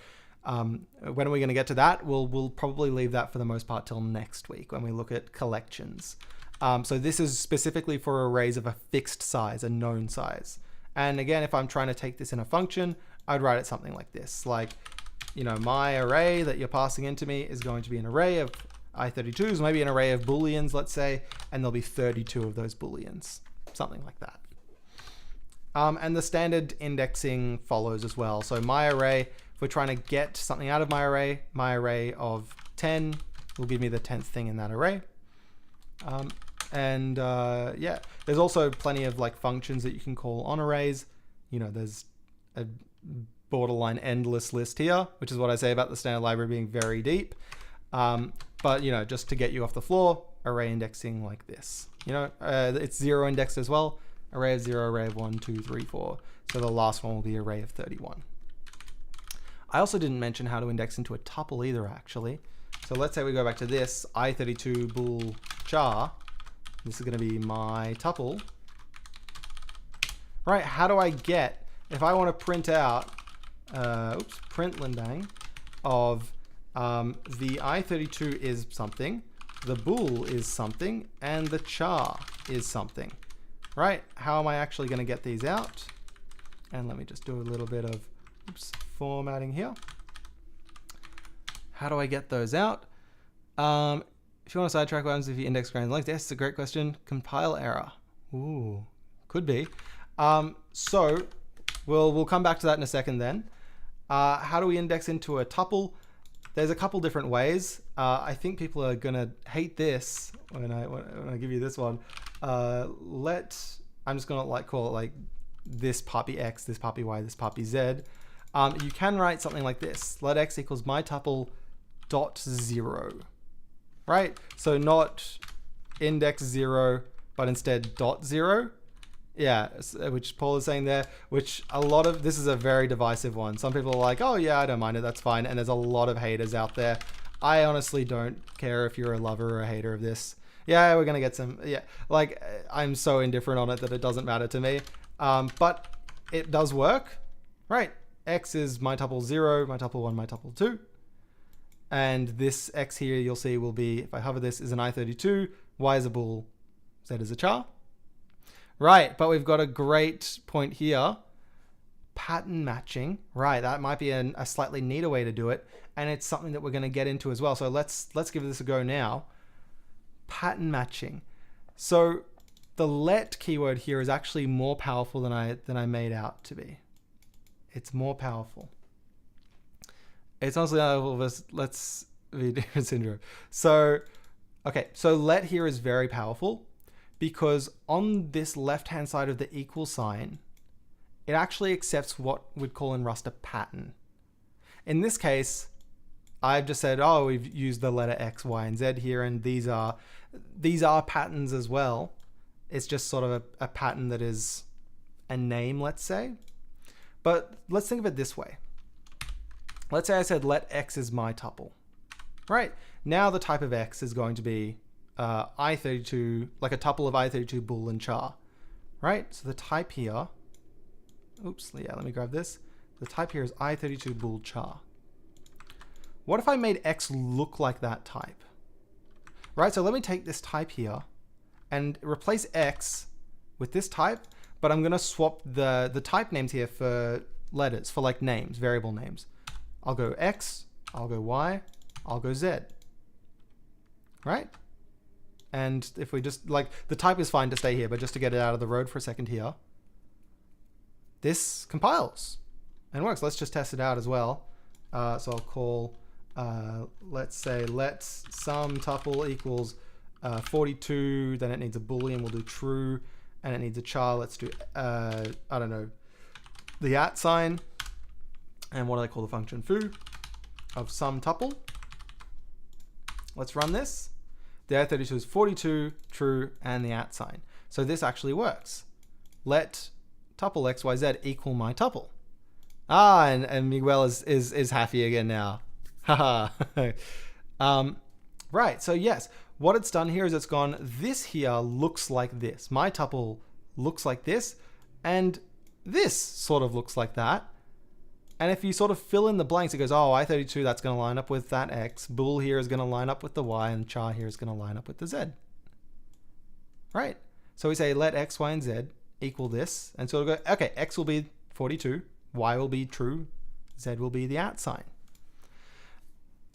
are we going to get to that? We'll probably leave that for the most part till next week when we look at collections. So this is specifically for arrays of a fixed size, a known size. And again, if I'm trying to take this in a function, I'd write it something like this. Like, my array that you're passing into me is going to be an array of i32s, maybe an array of booleans, let's say, and there'll be 32 of those booleans. Something like that. And the standard indexing follows as well. So my array, if we're trying to get something out of my array of 10 will give me the 10th thing in that array. Yeah, there's also plenty of like functions that you can call on arrays. There's a borderline endless list here, which is what I say about the standard library being very deep. But just to get you off the floor, array indexing like this. It's 0 indexed as well. Array of 0, array of 1, 2, 3, 4. So the last one will be array of 31. I also didn't mention how to index into a tuple either, actually. So let's say we go back to this, i32 bool char. This is going to be my tuple. Right, how do I get, if I want to print out, println bang, of the i32 is something, the bool is something, and the char is something. Right, how am I actually going to get these out? And let me just do a little bit of formatting here. How do I get those out? If you want to sidetrack what happens if you index grand length, yes, it's a great question. Compile error. Ooh, could be. So we'll come back to that in a second then. How do we index into a tuple? There's a couple different ways. I think people are gonna hate this when I give you this one. I'm just gonna call it like this poppy x, this poppy y, this poppy z. You can write something like this: let x equals my tuple dot 0. Right? So not index 0, but instead dot 0. Yeah, which Paul is saying there, which this is a very divisive one. Some people are like, oh yeah, I don't mind it, that's fine. And there's a lot of haters out there. I honestly don't care if you're a lover or a hater of this. Yeah, we're going to get some, yeah. Like, I'm so indifferent on it that it doesn't matter to me. But it does work, right? X is my tuple 0, my tuple 1, my tuple 2. And this X here, you'll see, will be, if I hover this, is an i32, Y is a bool, Z is a char. Right, but we've got a great point here. Pattern matching. Right, that might be a slightly neater way to do it. And it's something that we're going to get into as well. So let's give this a go now. Pattern matching. So the let keyword here is actually more powerful than I made out to be. It's more powerful. It's honestly let's be different syndrome. So, okay, so let here is very powerful because on this left-hand side of the equal sign, it actually accepts what we'd call in Rust a pattern. In this case, I've just said, oh, we've used the letter X, Y, and Z here, and these are patterns as well. It's just sort of a pattern that is a name, let's say. But let's think of it this way. Let's say I said let X is my tuple. right? Now the type of X is going to be I32, like a tuple of I32 boolean char, right? So the type here, oops, yeah, let me grab this. The type here is I32 bool char. What if I made X look like that type? Right, so let me take this type here and replace X with this type, but I'm gonna swap the type names here for letters, for like names, variable names. I'll go X, I'll go Y, I'll go Z, right? And if we just, like, the type is fine to stay here, but just to get it out of the road for a second here, this compiles and works. Let's just test it out as well. So I'll call, let's say, let some tuple equals 42, then it needs a boolean, we'll do true, and it needs a char, let's do, I don't know, the @ sign, and what do I call the function? Foo of some tuple. Let's run this. The I32 is 42, true, and the @ sign. So this actually works. Let tuple xyz equal my tuple. Ah, and Miguel is happy again now. Haha. Right, so yes, what it's done here is it's gone, this here looks like this. My tuple looks like this, and this sort of looks like that. And if you sort of fill in the blanks, it goes, oh, I32, that's going to line up with that X. Bool here is going to line up with the Y, and char here is going to line up with the Z. Right? So we say let X, Y, and Z equal this. And so it'll go, okay, X will be 42, Y will be true, Z will be the @ sign.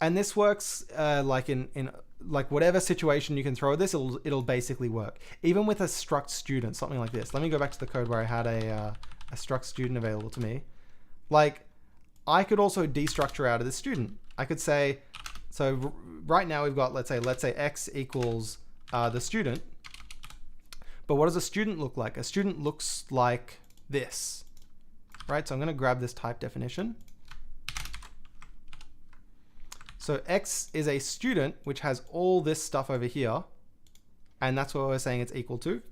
And this works like in like whatever situation you can throw this, it'll basically work. Even with a struct student, something like this. Let me go back to the code where I had a struct student available to me. Like, I could also destructure out of the student. I could say, so right now we've got, let's say X equals the student. But what does a student look like? A student looks like this, right? So I'm going to grab this type definition. So X is a student, which has all this stuff over here. And that's what we're saying it's equal to.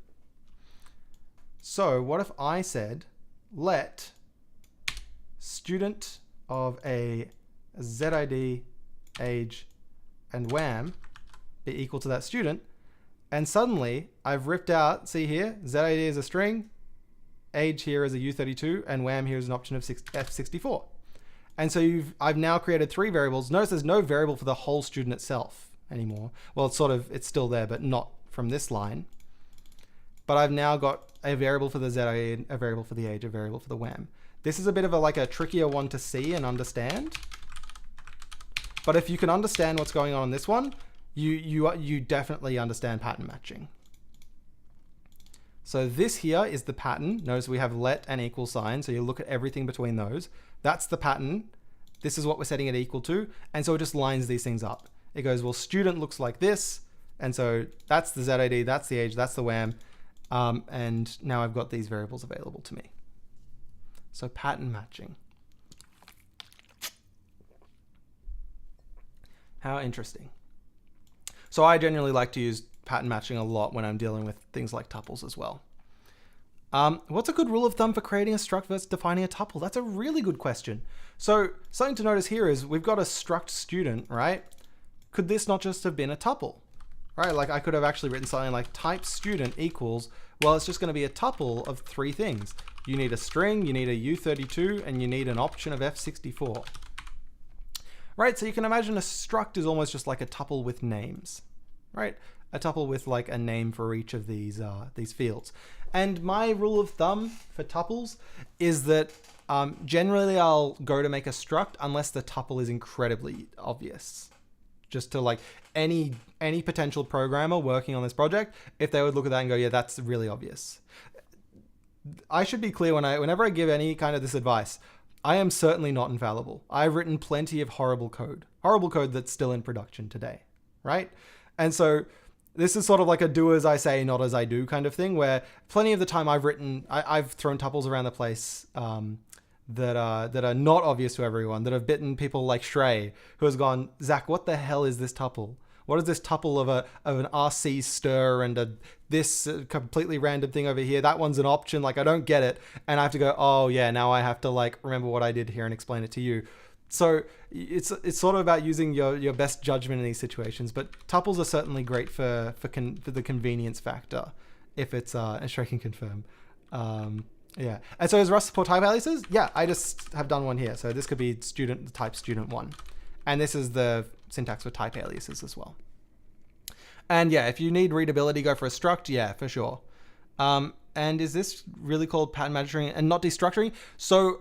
So what if I said, let student of a ZID, age, and wham be equal to that student. And suddenly I've ripped out, see here, ZID is a string, age here is a U32, and wham here is an option of F64. And so I've now created 3 variables. Notice there's no variable for the whole student itself anymore. Well, it's still there, but not from this line. But I've now got a variable for the ZID, a variable for the age, a variable for the wham. This is a bit of a trickier one to see and understand. But if you can understand what's going on in this one, you definitely understand pattern matching. So this here is the pattern. Notice we have let and equal sign. So you look at everything between those. That's the pattern. This is what we're setting it equal to. And so it just lines these things up. It goes, well, student looks like this. And so that's the ZID, that's the age, that's the wham. And now I've got these variables available to me. So pattern matching. How interesting. So I generally like to use pattern matching a lot when I'm dealing with things like tuples as well. What's a good rule of thumb for creating a struct versus defining a tuple? That's a really good question. So something to notice here is we've got a struct student, right? Could this not just have been a tuple? Right, like I could have actually written something like type student equals, well, it's just going to be a tuple of 3 things. You need a string, you need a U32, and you need an option of F64. Right, so you can imagine a struct is almost just like a tuple with names, right? A tuple with like a name for each of these fields. And my rule of thumb for tuples is that generally I'll go to make a struct unless the tuple is incredibly obvious. Just to like any potential programmer working on this project, if they would look at that and go, yeah, that's really obvious. I should be clear whenever I give any kind of this advice, I am certainly not infallible. I've written plenty of horrible code that's still in production today, right? And so this is sort of like a do as I say, not as I do kind of thing, where plenty of the time I've thrown tuples around the place that are not obvious to everyone, that have bitten people like Shrey, who has gone, Zach, what the hell is this tuple? What is this tuple of an RC stir and this completely random thing over here? That one's an option. Like, I don't get it. And I have to go, oh yeah, now I have to like remember what I did here and explain it to you. So it's sort of about using your best judgment in these situations, but tuples are certainly great for the convenience factor if it's and Shrek can confirm. Yeah. And so does Rust support type aliases? Yeah, I just have done one here. So this could be type student1. And this is the syntax for type aliases as well. And yeah, if you need readability, go for a struct. Yeah, for sure. And is this really called pattern matching and not destructuring? So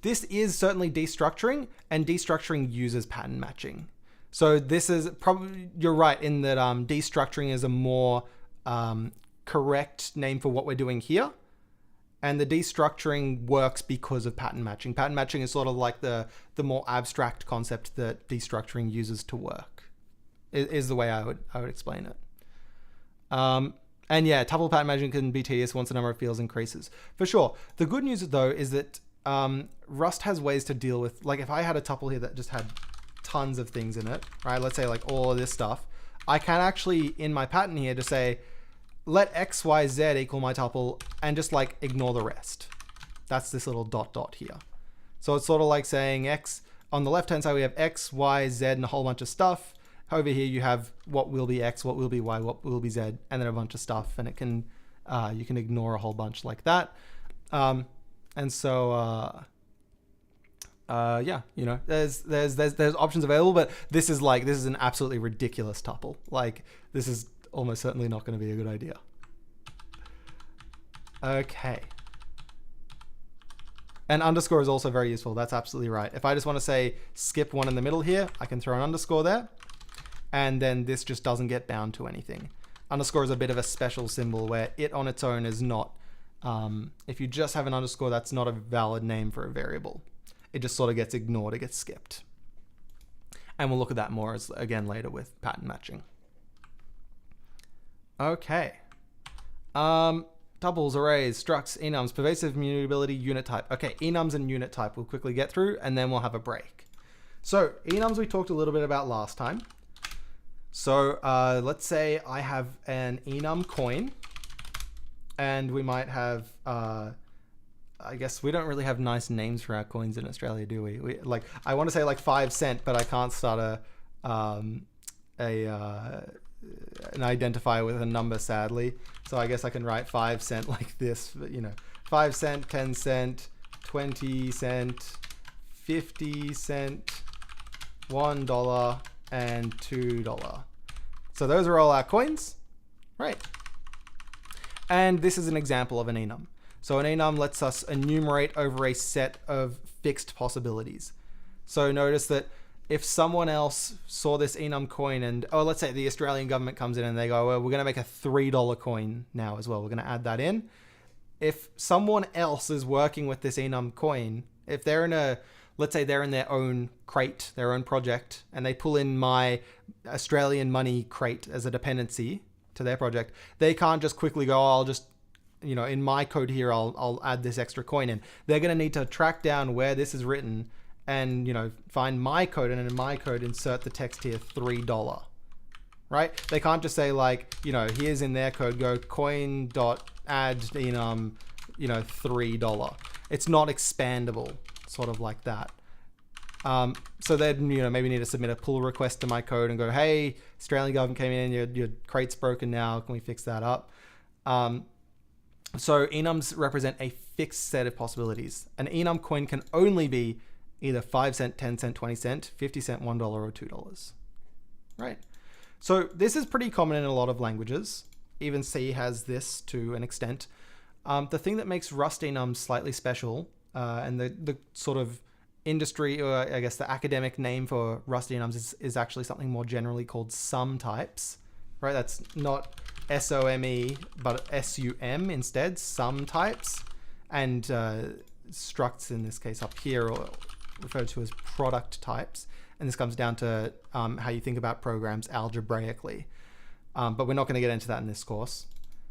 this is certainly destructuring, and destructuring uses pattern matching. So this is probably, you're right in that destructuring is a more correct name for what we're doing here. And the destructuring works because of pattern matching. Pattern matching is sort of like the more abstract concept that destructuring uses to work, is the way I would explain it. And yeah, tuple pattern matching can be tedious once the number of fields increases. For sure. The good news though is that Rust has ways to deal with, like if I had a tuple here that just had tons of things in it, right? Let's say like all of this stuff. I can actually, in my pattern here, to say, let x, y, z equal my tuple and just like ignore the rest. That's this little dot dot here. So it's sort of like saying x, on the left-hand side, we have x, y, z, and a whole bunch of stuff. Over here, you have what will be x, what will be y, what will be z, and then a bunch of stuff. And it can, you can ignore a whole bunch like that. And so, yeah, you know, there's options available, but this is an absolutely ridiculous tuple. Like this is almost certainly not going to be a good idea. Okay. And underscore is also very useful. That's absolutely right. If I just want to say skip one in the middle here, I can throw an underscore there, and then this just doesn't get bound to anything. Underscore is a bit of a special symbol where it on its own is not. If you just have an underscore, that's not a valid name for a variable. It just sort of gets ignored, it gets skipped. And we'll look at that more again later with pattern matching. Okay. Tuples, arrays, structs, enums, pervasive, mutability, unit type. Okay, enums and unit type we'll quickly get through, and then we'll have a break. So enums we talked a little bit about last time. So let's say I have an enum coin, and we might have, I guess we don't really have nice names for our coins in Australia, do we? Like, I want to say like 5 cent, but I can't start an identifier with a number, sadly. So I guess I can write 5 cent like this, but, you know, 5 cent, 10 cent, 20 cent, 50 cent, $1, and $2. So those are all our coins, right? And this is an example of an enum. So an enum lets us enumerate over a set of fixed possibilities. So notice that if someone else saw this enum coin and, oh, let's say the Australian government comes in and they go, well, we're going to make a $3 coin now as well. We're going to add that in. If someone else is working with this enum coin, if they're in a, let's say they're in their own crate, their own project, and they pull in my Australian money crate as a dependency to their project, they can't just quickly go, oh, I'll just, you know, in my code here, I'll add this extra coin in. They're going to need to track down where this is written and, you know, find my code, and in my code, insert the text here, $3, right? They can't just say like, you know, here's in their code, go coin.add enum, you know, $3. It's not expandable, sort of like that. So they'd, you know, maybe need to submit a pull request to my code and go, hey, Australian government came in, your crate's broken now, can we fix that up? So enums represent a fixed set of possibilities. An enum coin can only be either 5 cent, 10 cent, 20 cent, 50 cent, $1, or $2. Right? So this is pretty common in a lot of languages. Even C has this to an extent. The thing that makes Rust enums slightly special, and the sort of industry, or I guess the academic name for Rust enums is actually something more generally called sum types. Right? That's not SOME, but SUM instead, sum types. And structs in this case up here, or referred to as product types. And this comes down to how you think about programs algebraically. But we're not going to get into that in this course.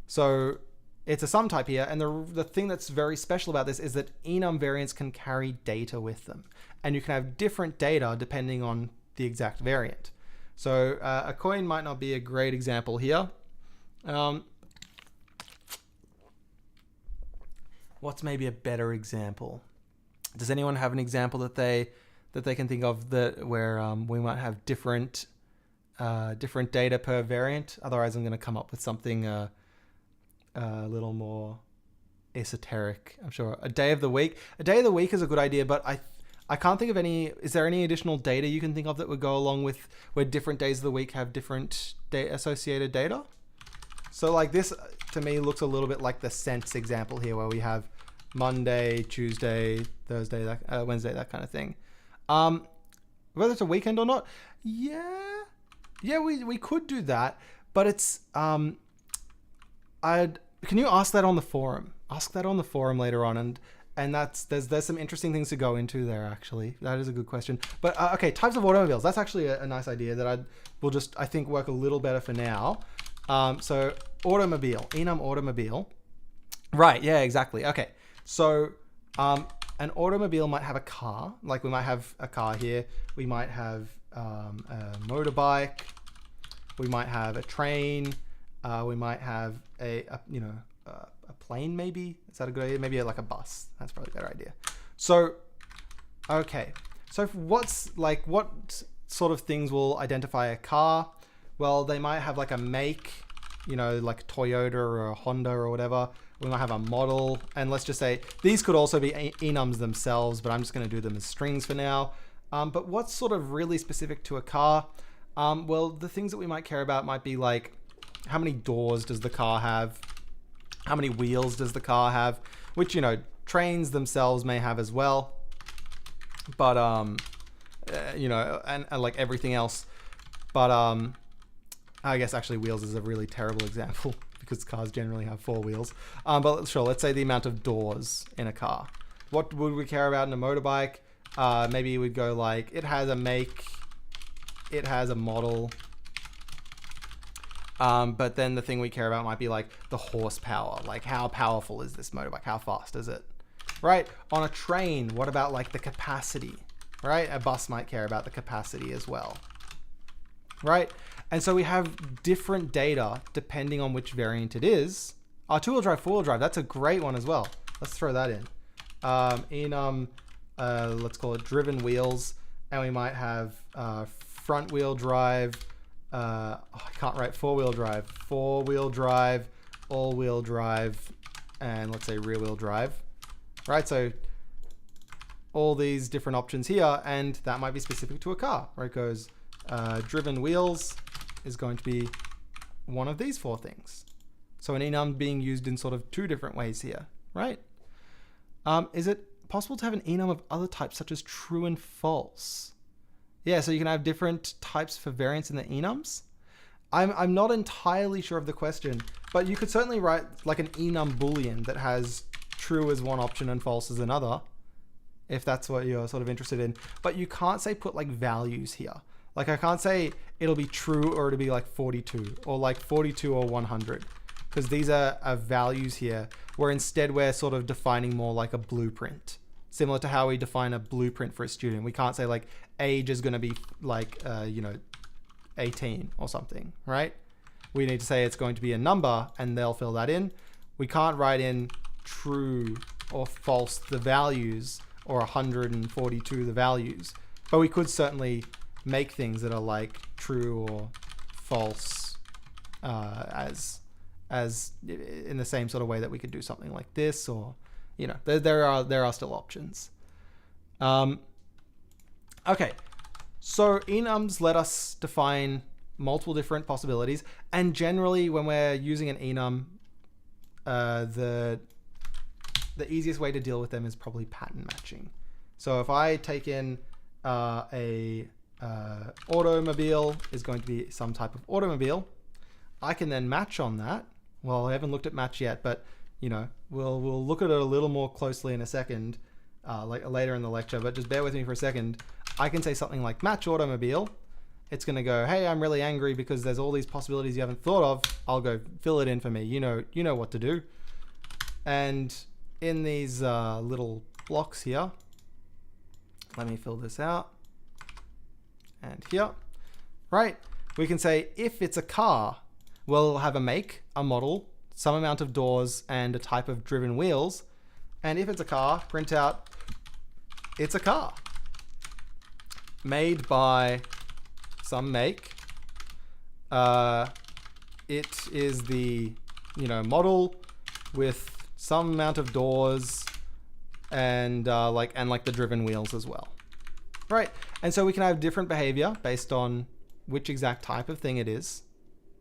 So it's a sum type here. And the thing that's very special about this is that enum variants can carry data with them. And you can have different data depending on the exact variant. So a coin might not be a great example here. What's maybe a better example? Does anyone have an example that they that they can think of that where we might have different data per variant. Otherwise, I'm going to come up with something a little more esoteric. I'm sure a day of the week. A day of the week is a good idea, but I can't think of any. Is there any additional data you can think of that would go along with where different days of the week have different associated data? So like this to me looks a little bit like the sense example here, where we have Monday, Tuesday, Thursday, Wednesday, that kind of thing. Whether it's a weekend or not, yeah, we could do that, but it's can you ask that on the forum? Ask that on the forum later on, and there's some interesting things to go into there. Actually, that is a good question. But okay, types of automobiles. That's actually a nice idea that I think work a little better for now. So automobile, enum automobile. Right. Yeah. Exactly. Okay. So an automobile might have a car. Like we might have a car here. We might have a motorbike. We might have a train. We might have a plane, maybe. Is that a good idea? Maybe like a bus. That's probably a better idea. So, okay. So what sort of things will identify a car? Well, they might have like a make, like Toyota or a Honda or whatever. We might have a model. And let's just say these could also be enums themselves, but I'm just going to do them as strings for now. But what's sort of really specific to a car? Well, the things that we might care about might be like, how many doors does the car have? How many wheels does the car have? Which, trains themselves may have as well. But, and like everything else. But I guess actually wheels is a really terrible example because cars generally have 4 wheels. But sure, let's say the amount of doors in a car. What would we care about in a motorbike? Maybe we'd go like, it has a make, it has a model. But then the thing we care about might be like the horsepower, like how powerful is this motorbike? How fast is it? Right? On a train, what about like the capacity? Right? A bus might care about the capacity as well. Right? And so we have different data depending on which variant it is. Two-wheel drive, four-wheel drive, that's a great one as well. Let's throw that in. Let's call it driven wheels. And we might have front-wheel drive, I can't write four-wheel drive, all-wheel drive, and let's say rear-wheel drive, right? So all these different options here, and that might be specific to a car, where it goes driven wheels is going to be one of these 4 things. So an enum being used in sort of 2 different ways here, right? Is it possible to have an enum of other types, such as true and false? Yeah, so you can have different types for variants in the enums. I'm not entirely sure of the question, but you could certainly write like an enum boolean that has true as one option and false as another, if that's what you're sort of interested in. But you can't say put like values here. Like I can't say it'll be true or it'll be like 42 or like 42 or 100, because these are values here, where instead we're sort of defining more like a blueprint. Similar to how we define a blueprint for a student. We can't say like age is going to be like, 18 or something, right? We need to say it's going to be a number and they'll fill that in. We can't write in true or false the values, or 142 the values. But we could certainly make things that are like true or false as in the same sort of way that we could do something like this, or there are still options. Okay, so enums let us define multiple different possibilities, and generally when we're using an enum, the easiest way to deal with them is probably pattern matching. So if I take in a automobile is going to be some type of automobile, I can then match on that. Well, I haven't looked at match yet, but we'll look at it a little more closely in a second, like later in the lecture, but just bear with me for a second. I can say something like match automobile. It's going to go, hey, I'm really angry because there's all these possibilities you haven't thought of. I'll go fill it in for me. You know what to do. And in these little blocks here, let me fill this out. And here, right? We can say if it's a car, we'll have a make, a model, some amount of doors, and a type of driven wheels. And if it's a car, print out it's a car. made by some make. It is the, model with some amount of doors and like the driven wheels as well. Right. And so we can have different behavior based on which exact type of thing it is,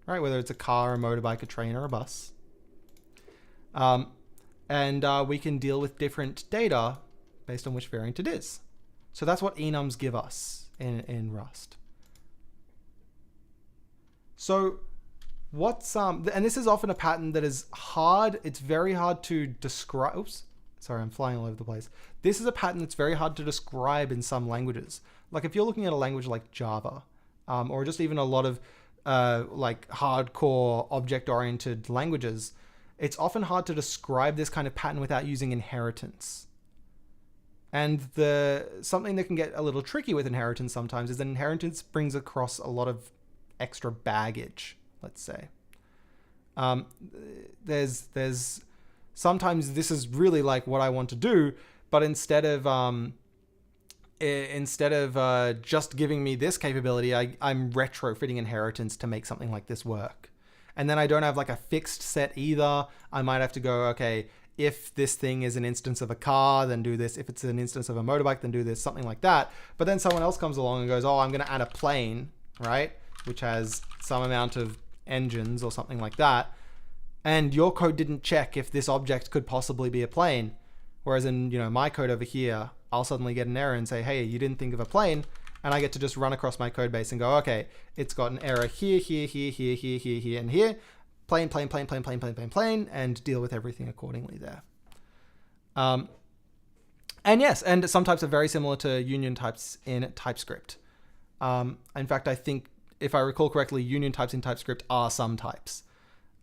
right? Whether it's a car, a motorbike, a train, or a bus. And we can deal with different data based on which variant it is. So that's what enums give us in Rust. So what's and this is often a pattern that is hard. It's very hard to describe. Oops, sorry, I'm flying all over the place. This is a pattern that's very hard to describe in some languages. Like if you're looking at a language like Java, or just even a lot of like hardcore object-oriented languages, it's often hard to describe this kind of pattern without using inheritance. And something that can get a little tricky with inheritance sometimes is that inheritance brings across a lot of extra baggage, let's say. There's sometimes this is really like what I want to do, but instead of just giving me this capability, I'm retrofitting inheritance to make something like this work. And then I don't have like a fixed set either. I might have to go, okay, if this thing is an instance of a car, then do this. If it's an instance of a motorbike, then do this, something like that. But then someone else comes along and goes, oh, I'm going to add a plane, right? Which has some amount of engines or something like that. And your code didn't check if this object could possibly be a plane. Whereas in, my code over here, I'll suddenly get an error and say, hey, you didn't think of a plane. And I get to just run across my code base and go, okay, it's got an error here, here, here, here, here, here, here, and here. Plane, plane, plane, plane, plane, plane, plane, plane, and deal with everything accordingly there. And yes, and some types are very similar to union types in TypeScript. In fact, I think, if I recall correctly, union types in TypeScript are some types.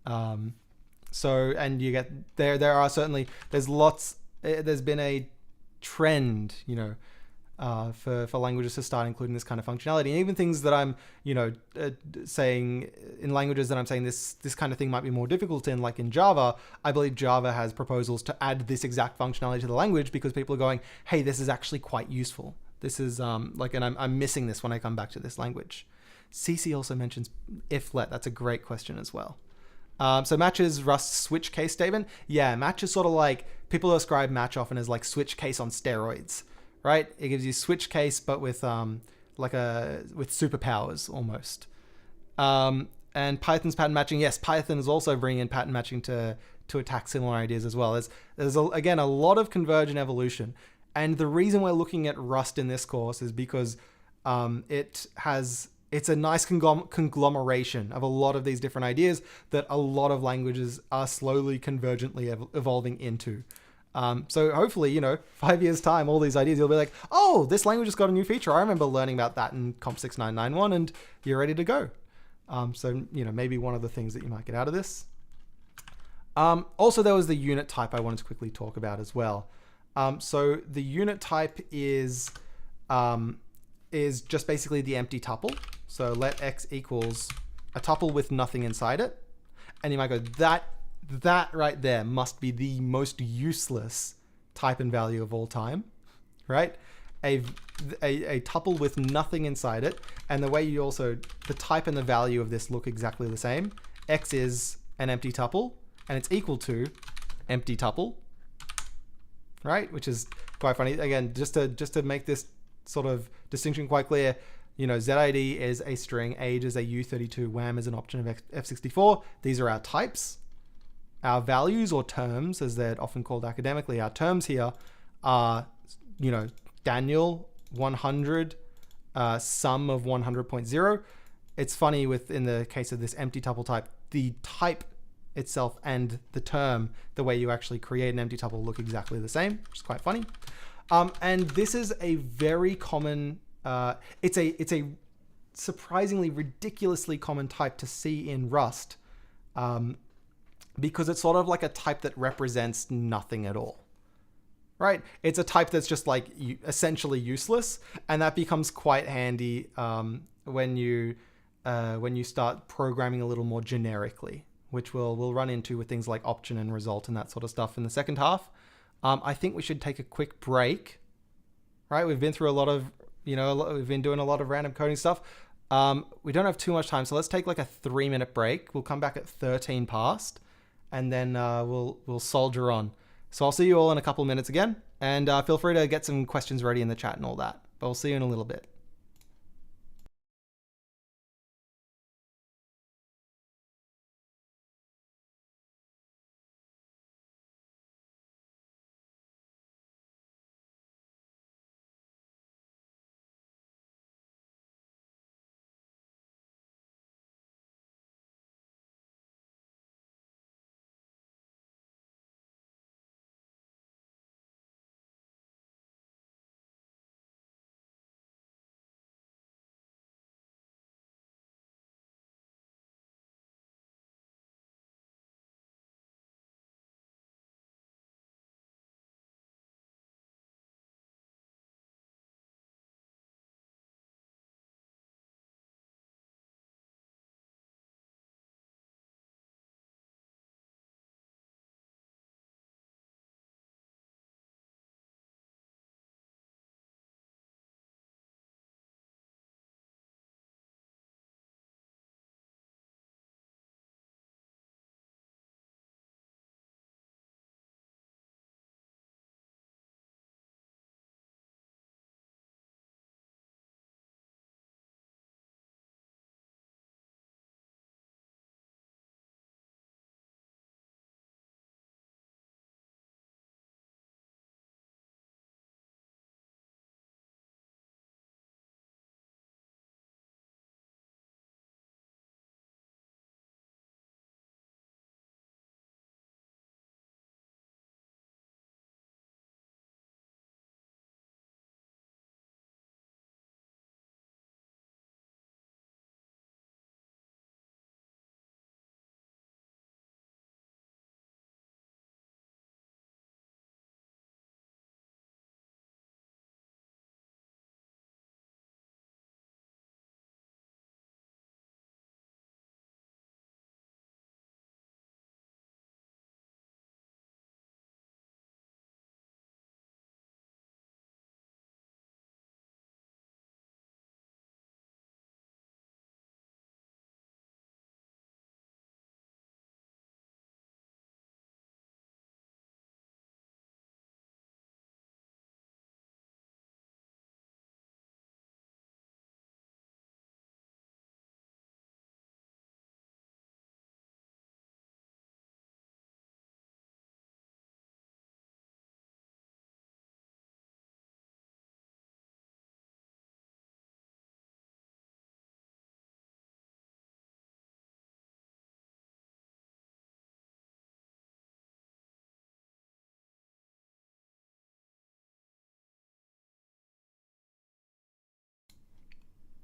So, and you get, there are certainly, there's been a trend, for languages to start including this kind of functionality. And even things that I'm, saying in languages that I'm saying this kind of thing might be more difficult in, like in Java, I believe Java has proposals to add this exact functionality to the language because people are going, hey, this is actually quite useful. This is and I'm missing this when I come back to this language. CC also mentions if-let. That's a great question as well. So match is Rust's switch case statement. Yeah, match is sort of like, people describe match often as like switch case on steroids, right? It gives you switch case, but with with superpowers almost. And Python's pattern matching. Yes, Python is also bringing in pattern matching to attack similar ideas as well. There's again, a lot of convergent evolution. And the reason we're looking at Rust in this course is because it's a nice conglomeration of a lot of these different ideas that a lot of languages are slowly convergently evolving into. So hopefully, 5 years time, all these ideas, you'll be like, oh, this language has got a new feature. I remember learning about that in COMP6991, and you're ready to go. So, maybe one of the things that you might get out of this. Also, there was the unit type I wanted to quickly talk about as well. So the unit type is just basically the empty tuple. So let x equals a tuple with nothing inside it. And you might go, that right there must be the most useless type and value of all time, right? A tuple with nothing inside it. And the way the type and the value of this look exactly the same. X is an empty tuple, and it's equal to empty tuple, right? Which is quite funny. Again, just to make this sort of distinction quite clear, ZID is a string, age is a U32, wham is an option of F64. These are our types. Our values, or terms, as they're often called academically, our terms here are, Daniel 100, sum of 100.0. It's funny in the case of this empty tuple type, the type itself and the term, the way you actually create an empty tuple, look exactly the same, which is quite funny. And this is a very common, it's a surprisingly ridiculously common type to see in Rust, because it's sort of like a type that represents nothing at all, right? It's a type that's just like essentially useless, and that becomes quite handy when you start programming a little more generically, which we'll run into with things like option and result and that sort of stuff in the second half. I think we should take a quick break, right? We've been through a lot of we've been doing a lot of random coding stuff. We don't have too much time, so let's take like a 3-minute break. We'll come back at 13 past, and then we'll soldier on. So I'll see you all in a couple of minutes again, and feel free to get some questions ready in the chat and all that. But we'll see you in a little bit.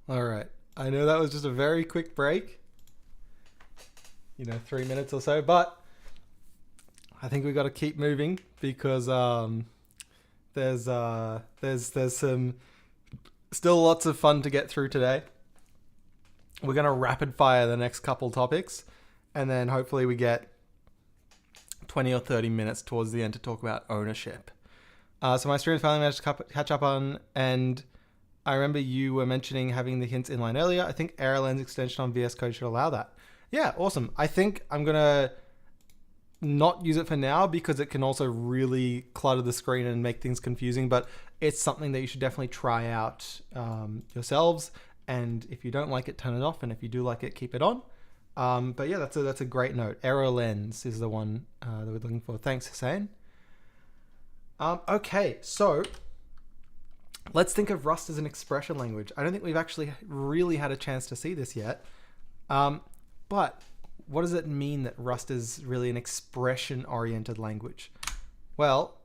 All right. I know that was just a very quick break, 3 minutes or so, but I think we got to keep moving because there's some still lots of fun to get through today. We're going to rapid fire the next couple topics, and then hopefully we get 20 or 30 minutes towards the end to talk about ownership. So my stream finally managed to catch up on, and I remember you were mentioning having the hints inline earlier. I think error lens extension on VS Code should allow that. Yeah, awesome. I think I'm going to not use it for now because it can also really clutter the screen and make things confusing, but it's something that you should definitely try out yourselves. And if you don't like it, turn it off. And if you do like it, keep it on. But yeah, that's a great note. Error lens is the one that we're looking for. Thanks, Hussein. Okay, so let's think of Rust as an expression language. I don't think we've actually really had a chance to see this yet. But what does it mean that Rust is really an expression-oriented language? Well,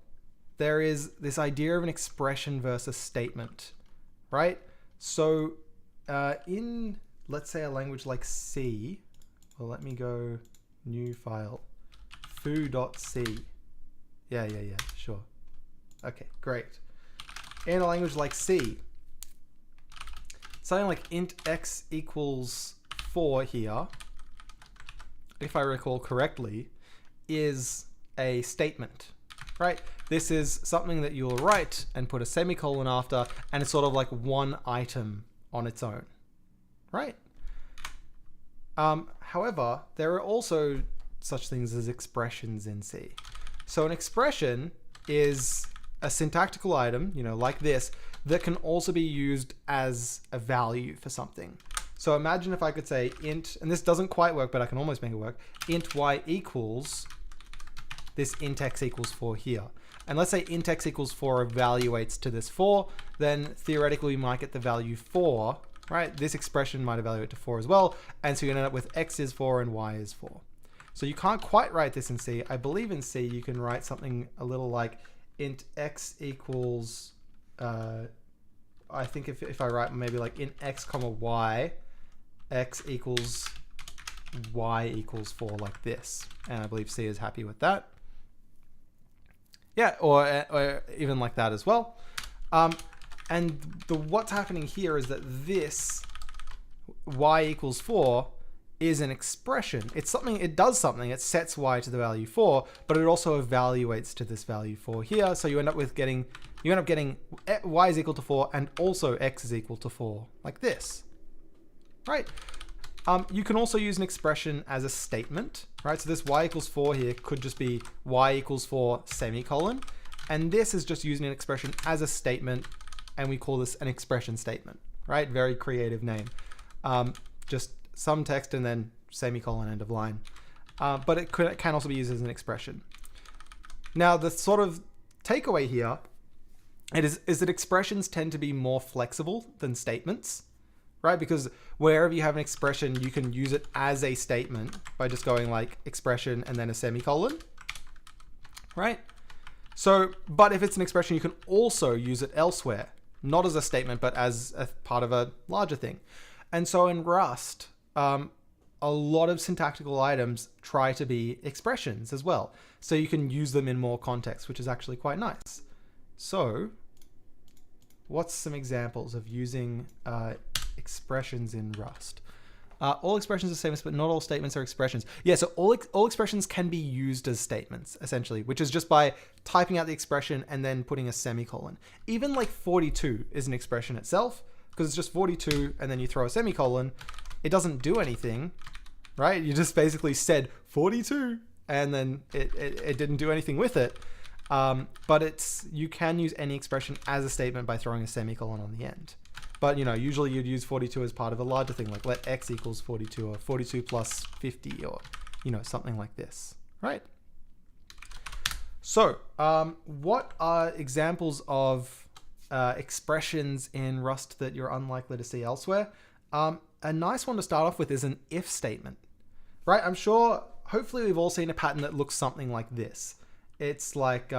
there is this idea of an expression versus statement, right? So in, let's say, a language like C, well, let me go new file, foo.c. Yeah, sure. Okay, great. In a language like C, something like int x equals 4 here, if I recall correctly, is a statement, right? This is something that you'll write and put a semicolon after, and it's sort of like one item on its own, right? However, there are also such things as expressions in C. So an expression is a syntactical item, like this, that can also be used as a value for something. So imagine if I could say int, and this doesn't quite work, but I can almost make it work, int y equals this int x equals 4 here. And let's say int x equals 4 evaluates to this 4, then theoretically you might get the value 4, right? This expression might evaluate to 4 as well, and so you end up with x is 4 and y is 4. So you can't quite write this in C. I believe in C you can write something a little like int x equals, I think if I write maybe like int x comma y, x equals y equals 4 like this. And I believe C is happy with that. Yeah, or even like that as well. And what's happening here is that this y equals 4 is an expression. It's something, it does something, it sets y to the value 4, but it also evaluates to this value 4 here. So you end up getting y is equal to 4 and also x is equal to 4, like this, right? You can also use an expression as a statement, right? So this y equals 4 here could just be y equals 4 semicolon. And this is just using an expression as a statement, and we call this an expression statement, right? Very creative name. Just some text and then semicolon, end of line. But it can also be used as an expression. Now, the sort of takeaway here is that expressions tend to be more flexible than statements, right? Because wherever you have an expression, you can use it as a statement by just going like expression and then a semicolon, right? So, but if it's an expression, you can also use it elsewhere, not as a statement, but as a part of a larger thing. And so in Rust, a lot of syntactical items try to be expressions as well. So you can use them in more context, which is actually quite nice. So what's some examples of using expressions in Rust? All expressions are statements, but not all statements are expressions. Yeah, so all expressions can be used as statements, essentially, which is just by typing out the expression and then putting a semicolon. Even like 42 is an expression itself, because it's just 42 and then you throw a semicolon. It doesn't do anything, right? You just basically said 42 and then it didn't do anything with it. But you can use any expression as a statement by throwing a semicolon on the end. But usually you'd use 42 as part of a larger thing, like let x equals 42 or 42 plus 50 or something like this, right? So what are examples of expressions in Rust that you're unlikely to see elsewhere? A nice one to start off with is an if statement, right? I'm sure, hopefully we've all seen a pattern that looks something like this. It's like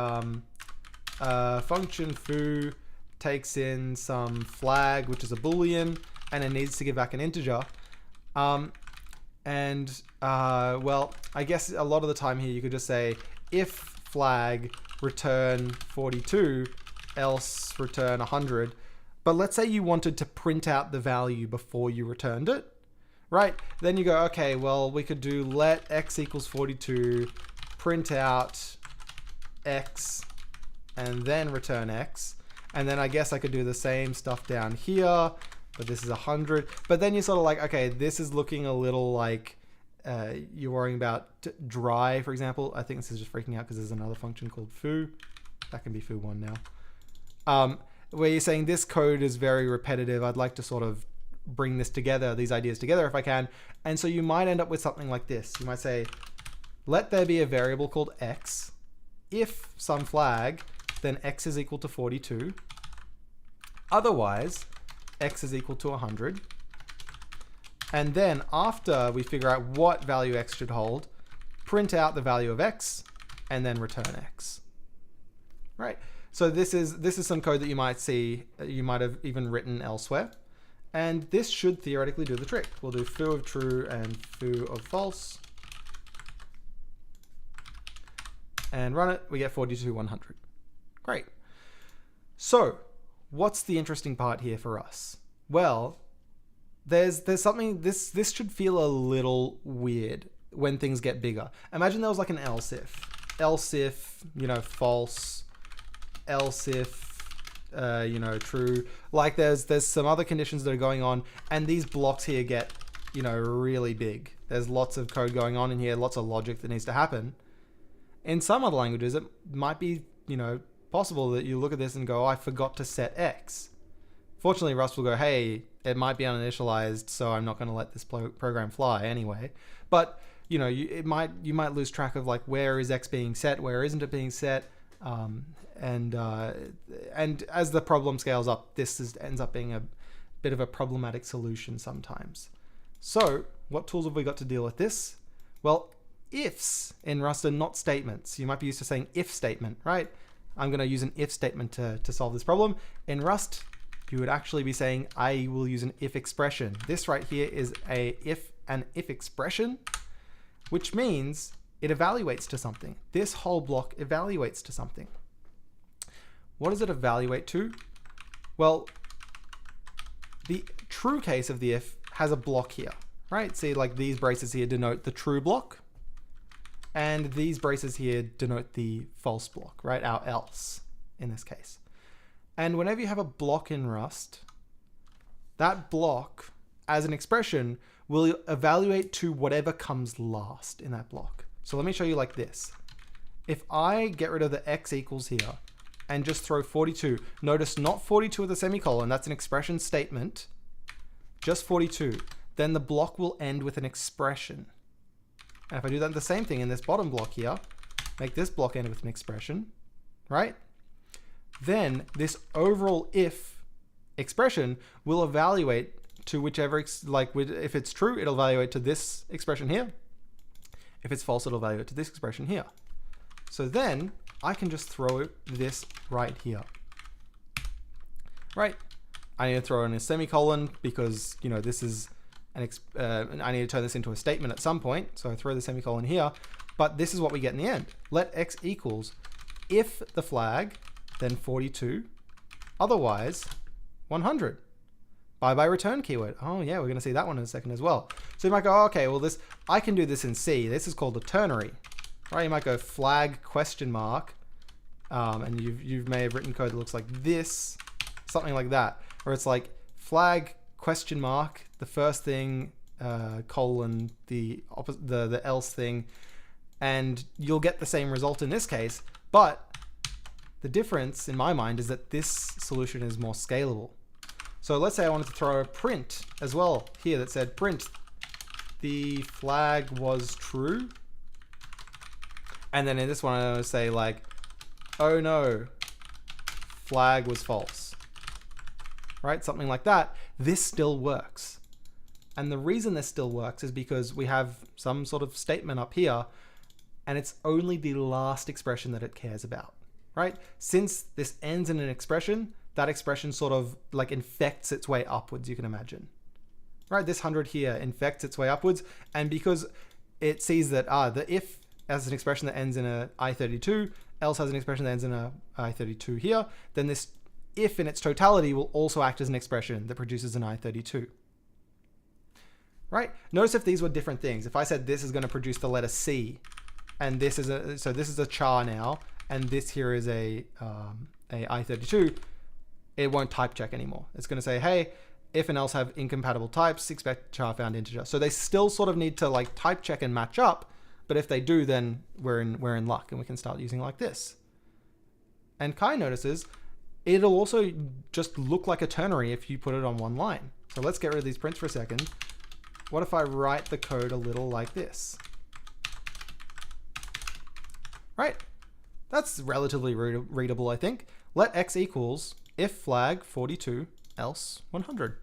function foo takes in some flag, which is a Boolean, and it needs to give back an integer. Well, I guess a lot of the time here you could just say if flag return 42, else return 100. But let's say you wanted to print out the value before you returned it, right? Then you go, okay, well, we could do let x equals 42, print out x, and then return x. And then I guess I could do the same stuff down here, but this is 100. But then you're sort of like, okay, this is looking a little like you're worrying about dry, for example. I think this is just freaking out because there's another function called foo. That can be foo1 now. Where you're saying this code is very repetitive. I'd like to sort of bring this together, these ideas together if I can. And so you might end up with something like this. You might say, let there be a variable called x. If some flag, then x is equal to 42. Otherwise, x is equal to 100. And then after we figure out what value x should hold, print out the value of x and then return x. Right? So this is some code that you might see, you might have even written elsewhere. And this should theoretically do the trick. We'll do foo of true and foo of false. And run it, we get 42, 100. Great. So what's the interesting part here for us? Well, there's something, this should feel a little weird when things get bigger. Imagine there was like an else if, false, else if, true. Like there's some other conditions that are going on, and these blocks here get, really big. There's lots of code going on in here, lots of logic that needs to happen. In some other languages, it might be, possible that you look at this and go, oh, I forgot to set X. Fortunately, Rust will go, hey, it might be uninitialized, so I'm not going to let this program fly anyway. But, you might lose track of like, where is X being set, where isn't it being set? And as the problem scales up, this ends up being a bit of a problematic solution sometimes. So what tools have we got to deal with this? Well, ifs in Rust are not statements. You might be used to saying if statement, right? I'm going to use an if statement to solve this problem. In Rust, you would actually be saying, I will use an if expression. This right here is an if expression, which means it evaluates to something. This whole block evaluates to something. What does it evaluate to? Well, the true case of the if has a block here, right? See, like these braces here denote the true block, and these braces here denote the false block, right? Our else in this case. And whenever you have a block in Rust, that block as an expression will evaluate to whatever comes last in that block. So let me show you like this. If I get rid of the x equals here and just throw 42, notice not 42 with a semicolon, that's an expression statement, just 42, then the block will end with an expression. And if I do that the same thing in this bottom block here, make this block end with an expression, right? Then this overall if expression will evaluate to whichever, if it's true, it'll evaluate to this expression here. If it's false, it'll evaluate to this expression here. So then I can just throw this right here, right? I need to throw in a semicolon because, this is I need to turn this into a statement at some point. So I throw the semicolon here, but this is what we get in the end. Let x equals if the flag, then 42, otherwise 100. Bye-bye return keyword. Oh yeah, we're going to see that one in a second as well. So you might go, oh, okay, well I can do this in C. This is called a ternary, right? You might go flag question mark, and you may have written code that looks like this, something like that, or it's like flag question mark, the first thing, colon, the else thing, and you'll get the same result in this case, but the difference in my mind is that this solution is more scalable. So let's say I wanted to throw a print as well here that said print the flag was true, and then in this one I want to say like, oh no, flag was false, right? Something like that. This still works. And the reason this still works is because we have some sort of statement up here, and it's only the last expression that it cares about, right? Since this ends in an expression, that expression sort of like infects its way upwards, you can imagine, right? This 100 here infects its way upwards, and because it sees that the if has an expression that ends in a I32, else has an expression that ends in a I32 here, then this if in its totality will also act as an expression that produces an I32. Right? Notice if these were different things. If I said this is going to produce the letter C, and this is a char now, and this here is a I32, it won't type check anymore. It's going to say, hey, if and else have incompatible types, expect char found integer. So they still sort of need to like type check and match up, but if they do, then we're in luck, and we can start using like this. And Kai notices it'll also just look like a ternary if you put it on one line. So let's get rid of these prints for a second. What if I write the code a little like this? Right, that's relatively readable, I think. Let x equals if flag 42, else 100.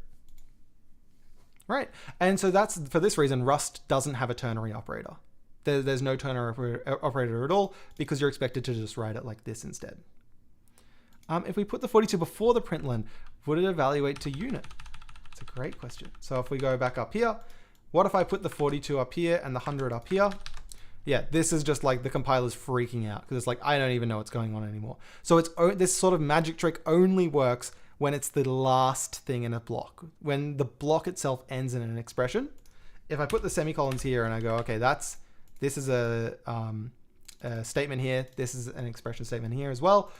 Right, and so that's for this reason Rust doesn't have a ternary operator. There's no ternary operator at all because you're expected to just write it like this instead. If we put the 42 before the println, would it evaluate to unit? It's a great question. So if we go back up here, what if I put the 42 up here and the 100 up here? Yeah, this is just like the compiler's freaking out because it's like, I don't even know what's going on anymore. So this sort of magic trick only works when it's the last thing in a block, when the block itself ends in an expression. If I put the semicolons here and I go, okay, this is a statement here, this is an expression statement here as well,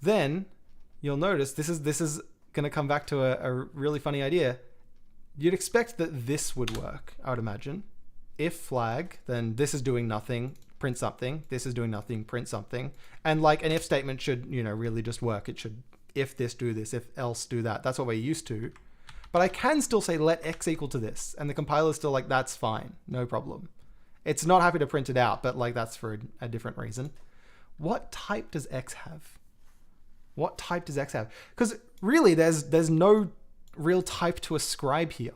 then you'll notice this is going to come back to a really funny idea. You'd expect that this would work, I would imagine. If flag, then this is doing nothing, print something. This is doing nothing, print something. And like an if statement should, really just work. It should, if this, do this, if else, do that. That's what we're used to. But I can still say let x equal to this. And the compiler's still like, that's fine, no problem. It's not happy to print it out, but like that's for a different reason. What type does x have? What type does x have? Because really, there's no real type to ascribe here,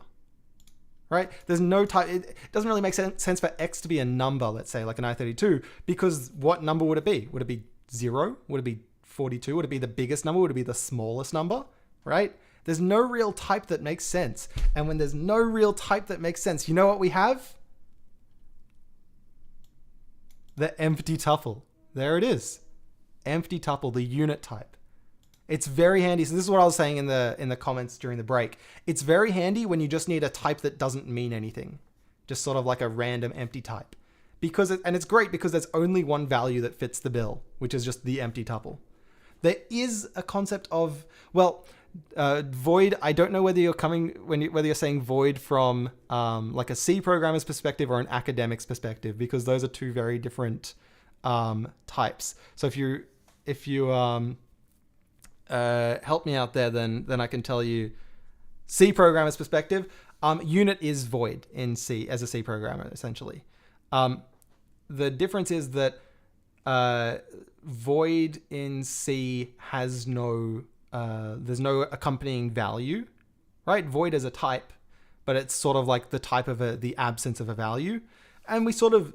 right? There's no type. It doesn't really make sense for x to be a number, let's say, like an I32, because what number would it be? Would it be 0? Would it be 42? Would it be the biggest number? Would it be the smallest number, right? There's no real type that makes sense. And when there's no real type that makes sense, you know what we have? The empty tuple. There it is. Empty tuple, the unit type. It's very handy. So this is what I was saying in the comments during the break. It's very handy when you just need a type that doesn't mean anything. Just sort of like a random empty type. And it's great because there's only one value that fits the bill, which is just the empty tuple. There is a concept of, void. I don't know whether whether you're saying void from like a C programmer's perspective or an academic's perspective, because those are two very different types. So if you help me out there, then I can tell you C programmer's perspective. Unit is void in C as a C programmer, essentially. The difference is that void in C has there's no accompanying value, right? Void is a type, but it's sort of like the type of the absence of a value. And we sort of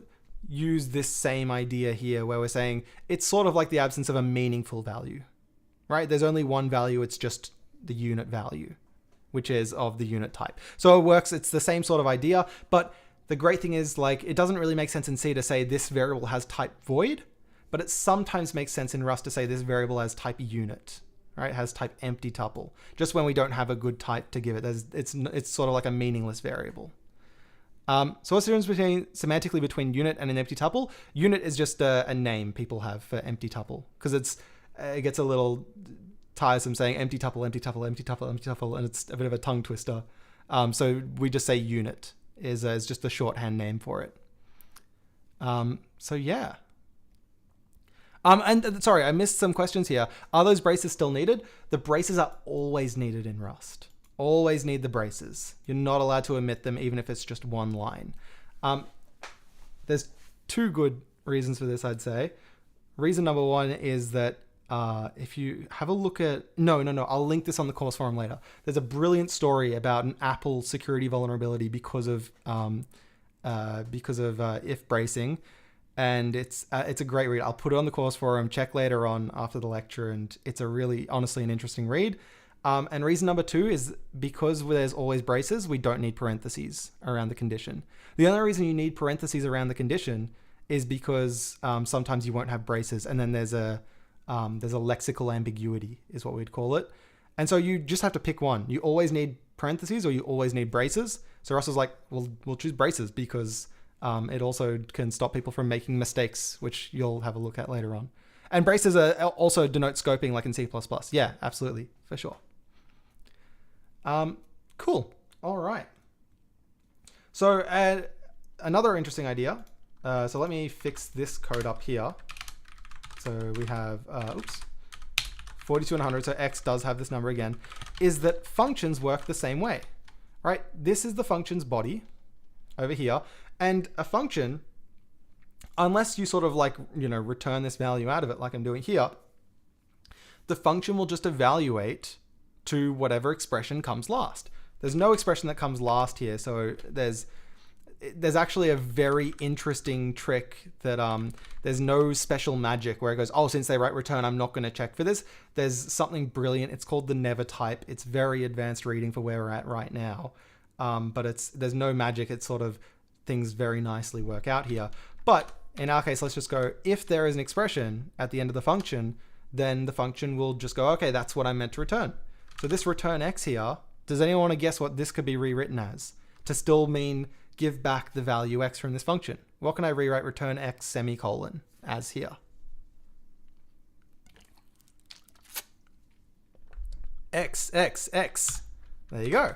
use this same idea here where we're saying it's sort of like the absence of a meaningful value, right? There's only one value. It's just the unit value, which is of the unit type. So it works. It's the same sort of idea, but the great thing is like, it doesn't really make sense in C to say this variable has type void, but it sometimes makes sense in Rust to say this variable has type unit, right? It has type empty tuple, just when we don't have a good type to give it. It's sort of like a meaningless variable. So what's the difference semantically between unit and an empty tuple? Unit is just a name people have for empty tuple, because it gets a little tiresome saying empty tuple, empty tuple, empty tuple, empty tuple, and it's a bit of a tongue twister. So we just say unit is just the shorthand name for it. So yeah. And sorry, I missed some questions here. Are those braces still needed? The braces are always needed in Rust. Always need the braces. You're not allowed to omit them, even if it's just one line. There's two good reasons for this, I'd say. Reason number one is that if you have a look at... No, I'll link this on the course forum later. There's a brilliant story about an Apple security vulnerability because of if bracing. And it's a great read. I'll put it on the course forum, check later on after the lecture, and it's a really, honestly, an interesting read. And reason number two is because there's always braces, we don't need parentheses around the condition. The only reason you need parentheses around the condition is because sometimes you won't have braces, and then there's a lexical ambiguity, is what we'd call it. And so you just have to pick one. You always need parentheses or you always need braces. So Russ was like, we'll choose braces because it also can stop people from making mistakes, which you'll have a look at later on. And braces also denote scoping like in C++. Yeah, absolutely, for sure. Cool. All right. So another interesting idea. So let me fix this code up here. So we have, 42 and 100, so x does have this number again, is that functions work the same way, right? This is the function's body over here. And a function, unless you sort of like, return this value out of it like I'm doing here, the function will just evaluate to whatever expression comes last. There's no expression that comes last here. So there's actually a very interesting trick that there's no special magic where it goes, oh, since they write return, I'm not going to check for this. There's something brilliant. It's called the never type. It's very advanced reading for where we're at right now. But there's no magic. It's sort of things very nicely work out here. But in our case, let's just go, if there is an expression at the end of the function, then the function will just go, okay, that's what I meant to return. So this return x here, does anyone want to guess what this could be rewritten as to still mean give back the value x from this function? What can I rewrite return x semicolon as here? x, x, x. There you go.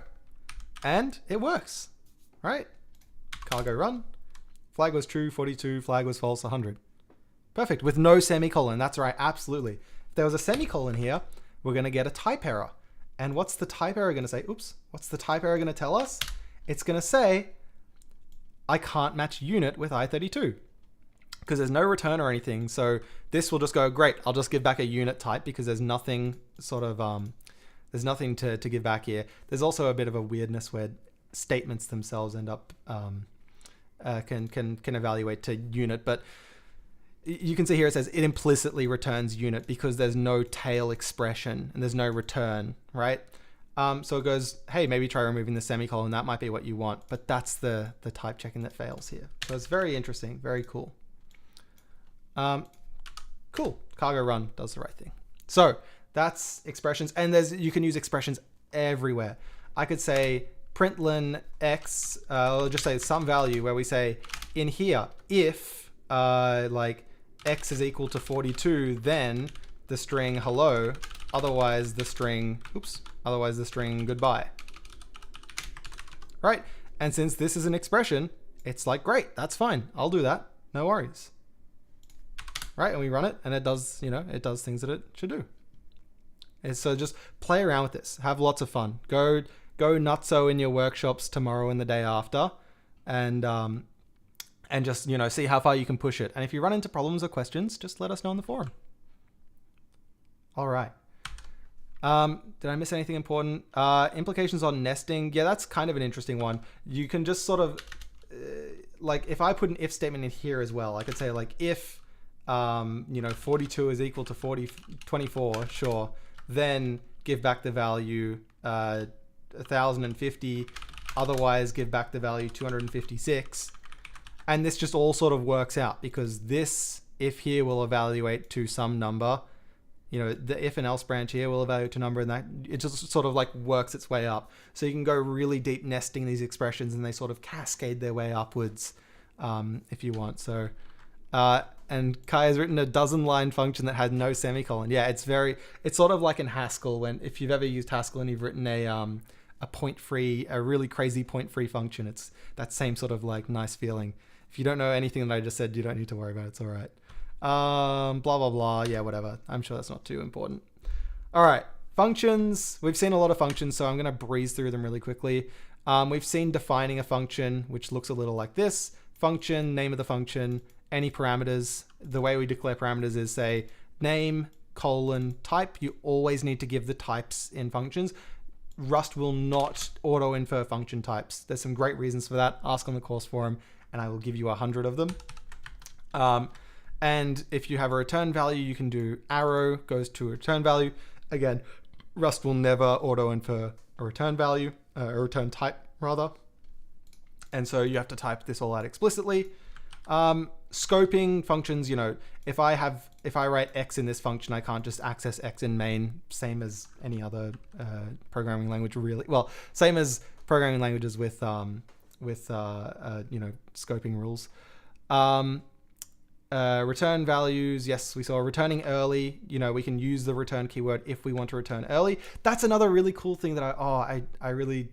And it works, right? Cargo run. Flag was true, 42. Flag was false, 100. Perfect, with no semicolon. That's right, absolutely. If there was a semicolon here, we're going to get a type error. And what's the type error going to say? Oops, what's the type error going to tell us? It's going to say, I can't match unit with I32 because there's no return or anything. So this will just go, great, I'll just give back a unit type because there's nothing sort of, there's nothing to give back here. There's also a bit of a weirdness where statements themselves end up, can evaluate to unit, but you can see here it says it implicitly returns unit because there's no tail expression and there's no return, right? So it goes, hey, maybe try removing the semicolon. That might be what you want, but that's the type checking that fails here. So it's very interesting, very cool. Cool, cargo run does the right thing. So that's expressions, and you can use expressions everywhere. I could say println x, I'll just say some value where we say in here, if like x is equal to 42, then the string hello, otherwise the string, otherwise the string goodbye. Right? And since this is an expression, it's like, great, that's fine. I'll do that. No worries. Right? And we run it and it does, it does things that it should do. And so just play around with this. Have lots of fun. Go nutso in your workshops tomorrow and the day after. And just, see how far you can push it. And if you run into problems or questions, just let us know in the forum. All right. Did I miss anything important? Implications on nesting. Yeah, that's kind of an interesting one. You can just sort of, like if I put an if statement in here as well, I could say like if, 42 is equal to 24, sure. Then give back the value 1050. Otherwise, give back the value 256. And this just all sort of works out because this if here will evaluate to some number. The if and else branch here will evaluate to number, and that it just sort of like works its way up. So you can go really deep nesting these expressions and they sort of cascade their way upwards if you want. So, and Kai has written a 12-line function that had no semicolon. Yeah, it's sort of like in Haskell if you've ever used Haskell and you've written a point-free, a really crazy point-free function. It's that same sort of like nice feeling. If you don't know anything that I just said, you don't need to worry about it. It's all right. Blah, blah, blah. Yeah, whatever. I'm sure that's not too important. All right. Functions. We've seen a lot of functions, so I'm going to breeze through them really quickly. We've seen defining a function, which looks a little like this. Function, name of the function, any parameters. The way we declare parameters is say name, type. You always need to give the types in functions. Rust will not auto-infer function types. There's some great reasons for that. Ask on the course forum, and I will give you 100 of them. And if you have a return value, you can do arrow goes to a return value. Again, Rust will never auto-infer a return value, a return type rather. And so you have to type this all out explicitly. Scoping functions, if I write X in this function, I can't just access X in main, same as any other programming language really. Well, same as programming languages with scoping rules. Return values, yes, we saw returning early. We can use the return keyword if we want to return early. That's another really cool thing that I really,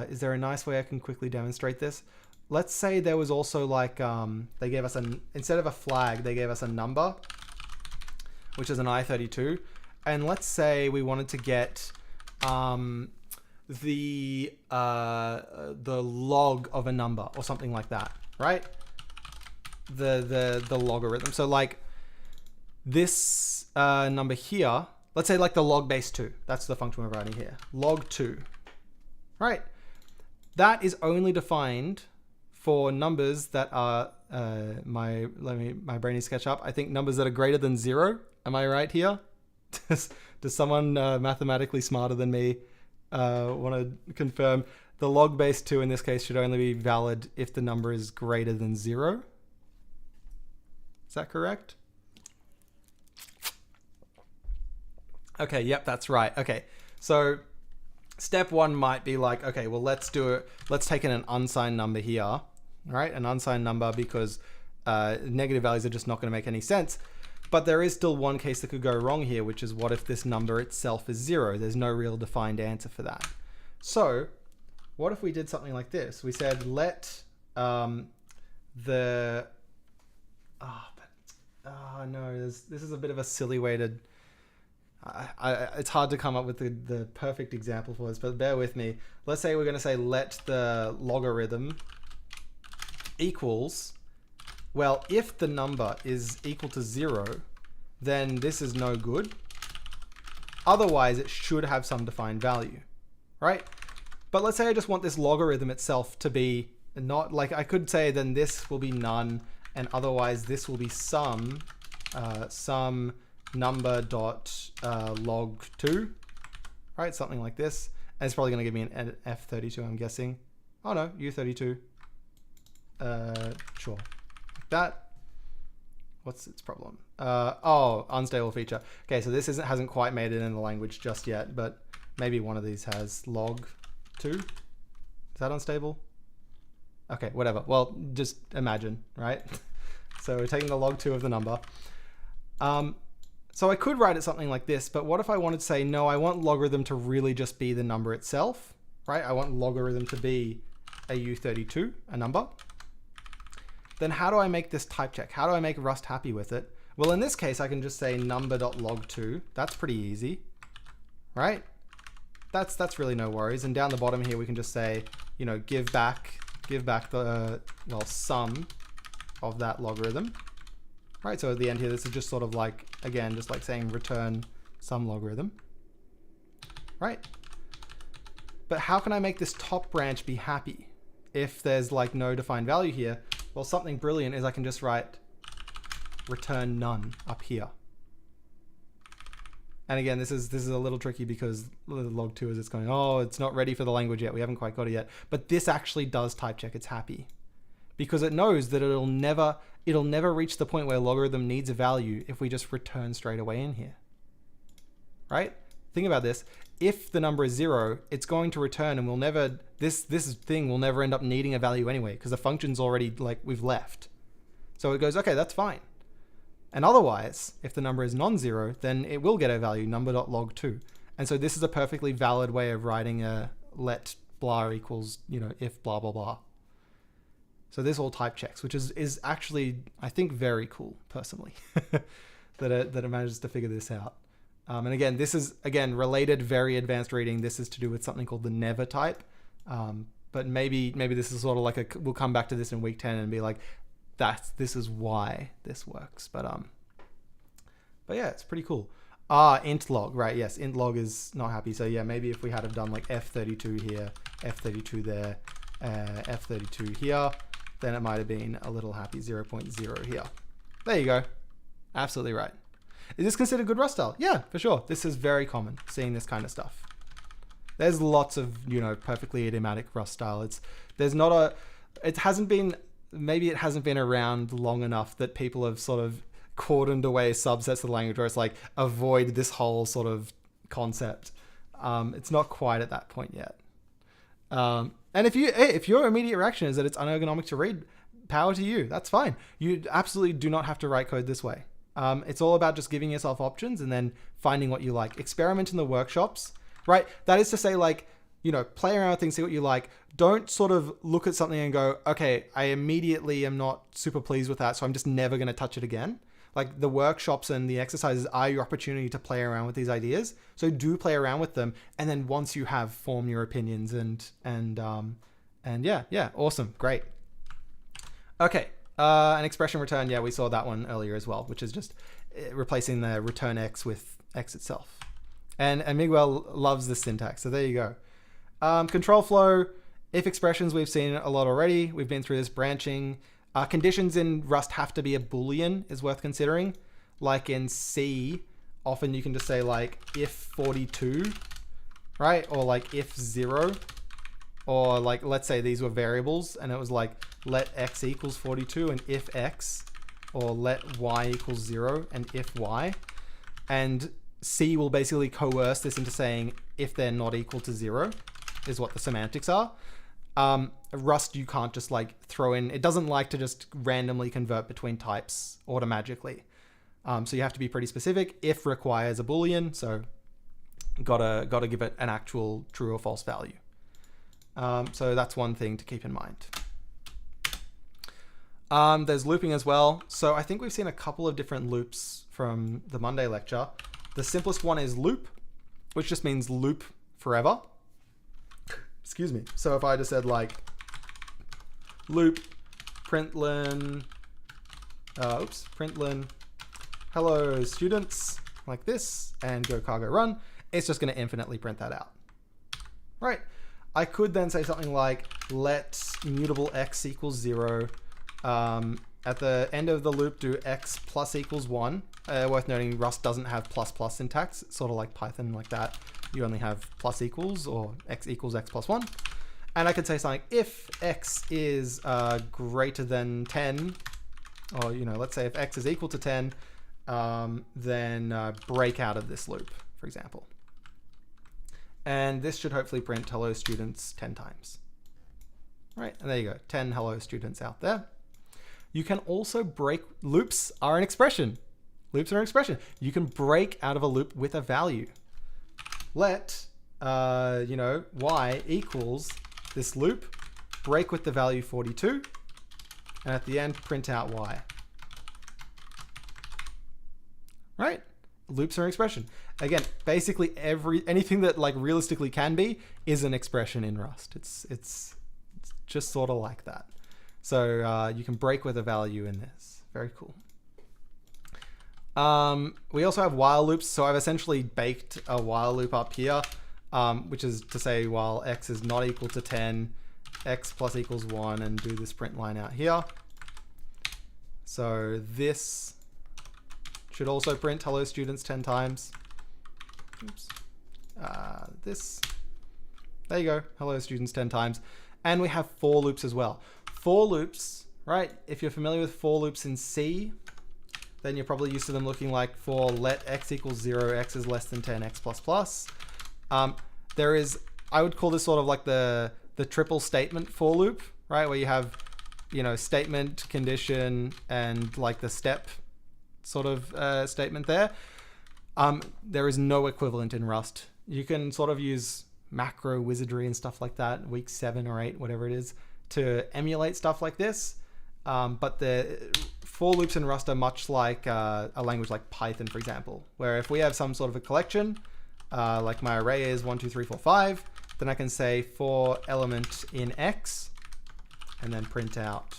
is there a nice way I can quickly demonstrate this? Let's say there was also like, they gave us instead of a flag, they gave us a number, which is an I32. And let's say we wanted to get the log of a number or something like that, right? The logarithm. So like this number here, let's say like the log base 2. That's the function we're writing here. Log 2, right? That is only defined for numbers that are my brain needs to catch up. I think numbers that are greater than 0. Am I right here? Does someone mathematically smarter than me want to confirm? The log base 2 in this case should only be valid if the number is greater than 0. Is that correct? Okay, yep, that's right. Okay, so step 1 might be like, okay, well, let's take in an unsigned number here, right? An unsigned number because negative values are just not going to make any sense. But there is still one case that could go wrong here, which is what if this number itself is 0? There's no real defined answer for that. So what if we did something like this? We said let no, this is a bit of a silly way to... it's hard to come up with the perfect example for this, but bear with me. Let's say we're going to say let the logarithm equals, well, if the number is equal to 0, then this is no good. Otherwise, it should have some defined value, right? But let's say I just want this logarithm itself to be not, like I could say then this will be none, and otherwise this will be some number dot log 2, right? Something like this. And it's probably going to give me an F32, I'm guessing. Oh no, U32. Sure. Like that. What's its problem? Oh, unstable feature. Okay, so this hasn't quite made it in the language just yet, but maybe one of these has log 2. Is that unstable? Okay, whatever. Well, just imagine, right? So we're taking the log 2 of the number. So I could write it something like this, but what if I wanted to say, no, I want logarithm to really just be the number itself, right? I want logarithm to be a U32, a number. Then how do I make this type check? How do I make Rust happy with it? Well, in this case, I can just say number.log2. That's pretty easy, right? That's really no worries. And down the bottom here, we can just say, you know, give back the, well, sum of that logarithm. Right, so at the end here, this is just sort of like, again, just like saying return some logarithm. Right? But how can I make this top branch be happy if there's like no defined value here? Well, something brilliant is I can just write return none up here. And again, this is a little tricky because log 2 is it's going, oh, it's not ready for the language yet. We haven't quite got it yet. But this actually does type check it's happy, because it knows that it'll never reach the point where logarithm needs a value if we just return straight away in here, right? Think about this. If the number is 0, it's going to return, and we'll never, this thing will never end up needing a value anyway, because the function's already, like, we've left. So it goes, okay, that's fine. And otherwise, if the number is non-zero, then it will get a value, number.log2. And so this is a perfectly valid way of writing a let blah equals, you know, if blah, blah, blah. So this all type checks, which is actually, I think, very cool, personally, that it manages to figure this out. And again, this is, again, related, very advanced reading. This is to do with something called the never type. But maybe this is sort of like we'll come back to this in week 10 and be like, this is why this works. But yeah, it's pretty cool. Int log, right? Yes, int log is not happy. So yeah, maybe if we had have done like F32 here, F32 there, F32 here, then it might have been a little happy 0.0 here. There you go. Absolutely right. Is this considered good Rust style? Yeah, for sure. This is very common, seeing this kind of stuff. There's lots of, you know, perfectly idiomatic Rust style. It hasn't been around long enough that people have sort of cordoned away subsets of the language where it's like, avoid this whole sort of concept. It's not quite at that point yet. And if your immediate reaction is that it's unergonomic to read, power to you. That's fine. You absolutely do not have to write code this way. It's all about just giving yourself options and then finding what you like. Experiment in the workshops, right? That is to say, like, you know, play around with things, see what you like. Don't sort of look at something and go, okay, I immediately am not super pleased with that, so I'm just never going to touch it again. Like, the workshops and the exercises are your opportunity to play around with these ideas. So do play around with them, and then once you have, form your opinions and yeah, awesome, great. Okay, an expression return. Yeah, we saw that one earlier as well, which is just replacing the return x with x itself. And Miguel loves this syntax, so there you go. Control flow, if expressions, we've seen a lot already. We've been through this branching. Conditions in Rust have to be a Boolean, is worth considering. Like in C, often you can just say like if 42, right? Or like if 0. Or like, let's say these were variables and it was like let x equals 42 and if x, or let y equals 0 and if y. And C will basically coerce this into saying if they're not equal to 0 is what the semantics are. Rust, you can't just like throw in, it doesn't like to just randomly convert between types automagically. So you have to be pretty specific. If requires a Boolean, so gotta give it an actual true or false value. So that's one thing to keep in mind. There's looping as well. So I think we've seen a couple of different loops from the Monday lecture. The simplest one is loop, which just means loop forever. Excuse me. So if I just said like loop println, println hello students, like this, and go cargo run, it's just going to infinitely print that out. Right. I could then say something like let immutable x equals 0. At the end of the loop, do x plus equals 1. Worth noting, Rust doesn't have plus plus syntax. It's sort of like Python like that. You only have plus equals or x equals x plus 1. And I could say something, if x is greater than 10, or let's say if x is equal to 10, then break out of this loop, for example. And this should hopefully print hello students 10 times. Right, and there you go, 10 hello students out there. You can also break, loops are an expression. Loops are an expression. You can break out of a loop with a value. Let, y equals this loop, break with the value 42, and at the end, print out y. Right? Loops are an expression. Again, basically anything that like realistically can be is an expression in Rust. It's just sort of like that. So you can break with a value in this. Very cool. We also have while loops. So I've essentially baked a while loop up here, which is to say while x is not equal to 10, x plus equals 1, and do this print line out here. So this should also print hello students 10 times. Oops. There you go, hello students 10 times. And we have for loops as well. For loops, right? If you're familiar with for loops in C, then you're probably used to them looking like for let x equals 0, x is less than 10, x plus plus. There is, I would call this sort of like the triple statement for loop, right? Where you have, statement, condition, and like the step sort of statement there. There is no equivalent in Rust. You can sort of use macro wizardry and stuff like that, week 7 or 8, whatever it is, to emulate stuff like this. But the for loops in Rust are much like a language like Python, for example, where if we have some sort of a collection, like my array is 1, 2, 3, 4, 5, then I can say for element in X, and then print out,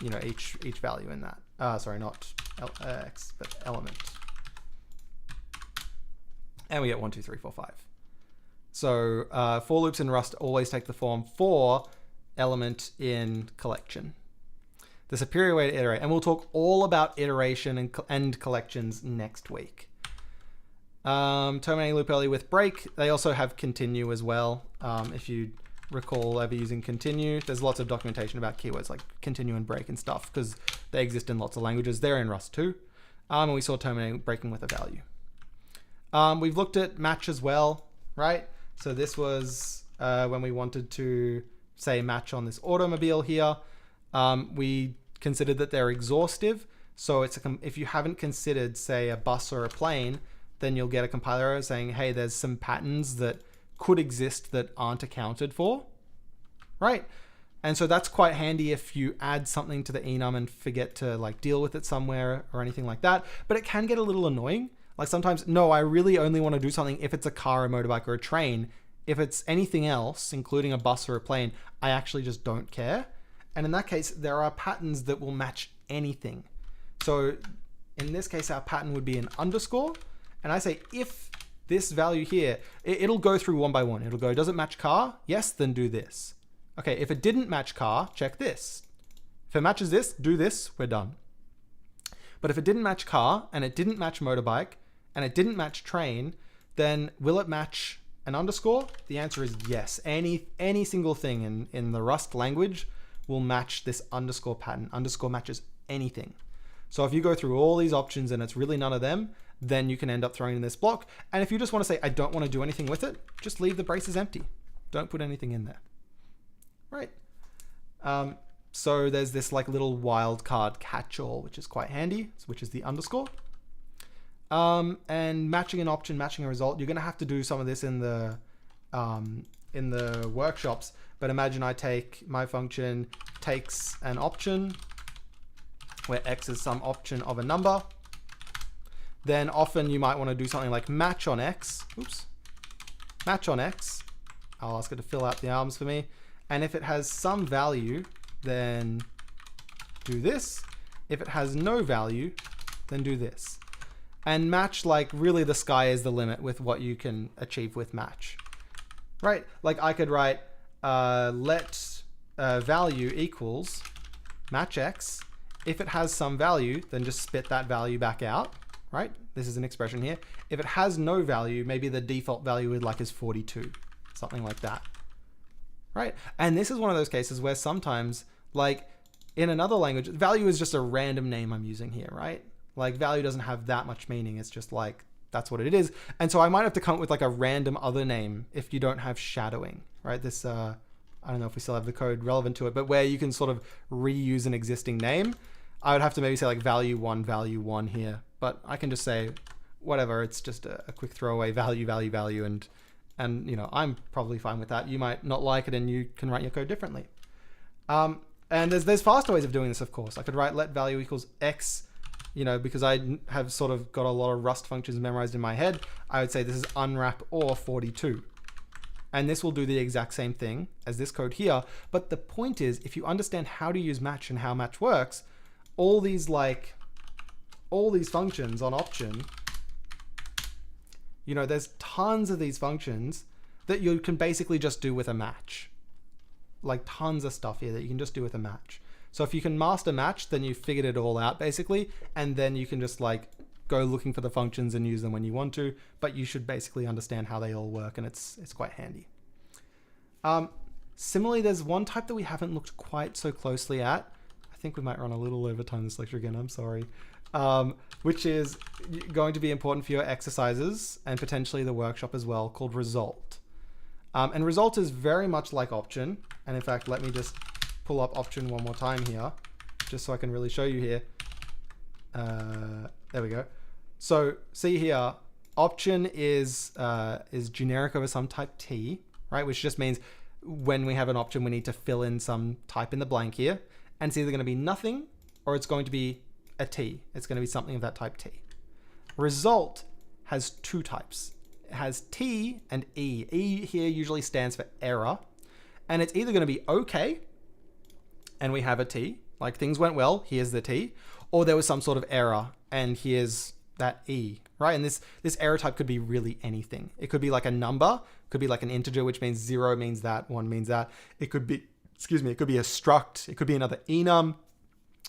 each value in that. Sorry, not X, but element. And we get 1, 2, 3, 4, 5. So for loops in Rust always take the form for element in collection. The superior way to iterate, and we'll talk all about iteration and collections next week. Terminating loop early with break. They also have continue as well. If you recall ever using continue, there's lots of documentation about keywords like continue and break and stuff because they exist in lots of languages. They're in Rust too. And we saw terminating breaking with a value. We've looked at match as well, right? So this was when we wanted to say match on this automobile here. We considered that they're exhaustive. So it's if you haven't considered, say, a bus or a plane, then you'll get a compiler error saying, hey, there's some patterns that could exist that aren't accounted for, right? And so that's quite handy if you add something to the enum and forget to like deal with it somewhere or anything like that. But it can get a little annoying. Like sometimes, no, I really only want to do something if it's a car, a motorbike, or a train. If it's anything else, including a bus or a plane, I actually just don't care. And in that case, there are patterns that will match anything. So in this case, our pattern would be an underscore. And I say, if this value here, it'll go through one by one. It'll go, does it match car? Yes, then do this. Okay, if it didn't match car, check this. If it matches this, do this, we're done. But if it didn't match car, and it didn't match motorbike, and it didn't match train, then will it match an underscore? The answer is yes. Any single thing in the Rust language will match this underscore pattern. Underscore matches anything. So if you go through all these options and it's really none of them, then you can end up throwing in this block. And if you just want to say, I don't want to do anything with it, just leave the braces empty. Don't put anything in there. Right. So there's this like little wildcard catch-all, which is quite handy, which is the underscore. And matching an option, matching a result, you're going to have to do some of this in the workshops. But imagine I take my function takes an option where x is some option of a number. Then often you might want to do something like match on x. Oops. Match on x. I'll ask it to fill out the arms for me. And if it has some value, then do this. If it has no value, then do this. And match, like, really the sky is the limit with what you can achieve with match. Right? Like I could write let value equals match x. If it has some value, then just spit that value back out. Right? This is an expression here. If it has no value, maybe the default value is 42. Something like that. Right? And this is one of those cases where sometimes, like in another language, value is just a random name I'm using here, right? Like value doesn't have that much meaning. It's just like, that's what it is. And so I might have to come up with like a random other name if you don't have shadowing, right? This, I don't know if we still have the code relevant to it, but where you can sort of reuse an existing name, I would have to maybe say like value one here, but I can just say whatever. It's just a quick throwaway value, and you know, I'm probably fine with that. You might not like it and you can write your code differently. And there's faster ways of doing this, of course. I could write let value equals x, you know, because I have sort of got a lot of Rust functions memorized in my head. I would say this is unwrap or 42. And this will do the exact same thing as this code here. But the point is, if you understand how to use match and how match works, all these functions on option, you know, there's tons of these functions that you can basically just do with a match. Like tons of stuff here that you can just do with a match. So if you can master match, then you've figured it all out basically, and then you can just like go looking for the functions and use them when you want to, but you should basically understand how they all work, and it's quite handy. Similarly, there's one type that we haven't looked quite so closely at. I think we might run a little over time this lecture again, I'm sorry. Which is going to be important for your exercises and potentially the workshop as well, called result. And result is very much like option. And in fact, let me just pull up option one more time here, just so I can really show you here. There we go. So see here, option is generic over some type t, right? Which just means when we have an option, we need to fill in some type in the blank here. And it's either going to be nothing or it's going to be a t. It's going to be something of that type t. Result has two types. It has t and e. E here usually stands for error. And it's either going to be okay, and we have a t, like things went well, here's the t, or there was some sort of error, and here's that e, right? And this error type could be really anything. It could be like a number, could be like an integer, which means 0 means that, 1 means that. It could be, it could be a struct, it could be another enum,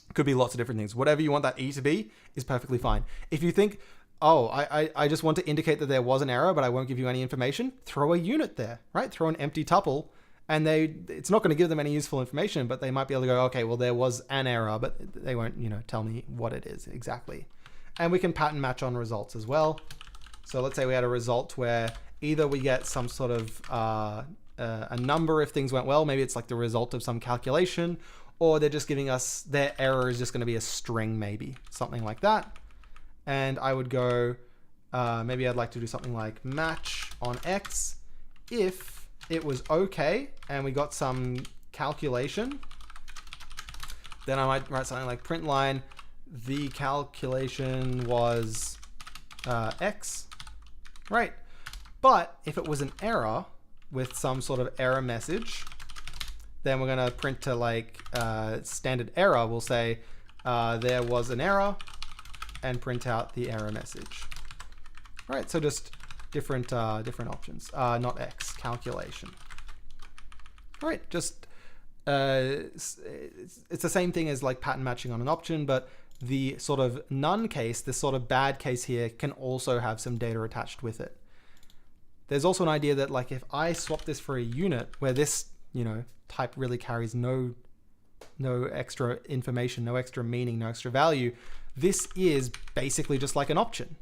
it could be lots of different things. Whatever you want that e to be is perfectly fine. If you think, oh, I just want to indicate that there was an error, but I won't give you any information, throw a unit there, right? Throw an empty tuple, and it's not going to give them any useful information, but they might be able to go, okay, well, there was an error, but they won't, you know, tell me what it is exactly. And we can pattern match on results as well. So let's say we had a result where either we get some sort of a number if things went well, maybe it's like the result of some calculation, or they're just giving us, their error is just going to be a string, maybe, something like that. And I would go, maybe I'd like to do something like match on x if it was okay and we got some calculation. Then I might write something like println, the calculation was x, right? But if it was an error with some sort of error message, then we're going to print to like standard error. We'll say there was an error and print out the error message. All right, so just different options, not x, calculation. All right, just it's the same thing as like pattern matching on an option, but the sort of none case, this sort of bad case here, can also have some data attached with it. There's also an idea that like if I swap this for a unit where this, you know, type really carries no extra information, no extra meaning, no extra value, this is basically just like an option,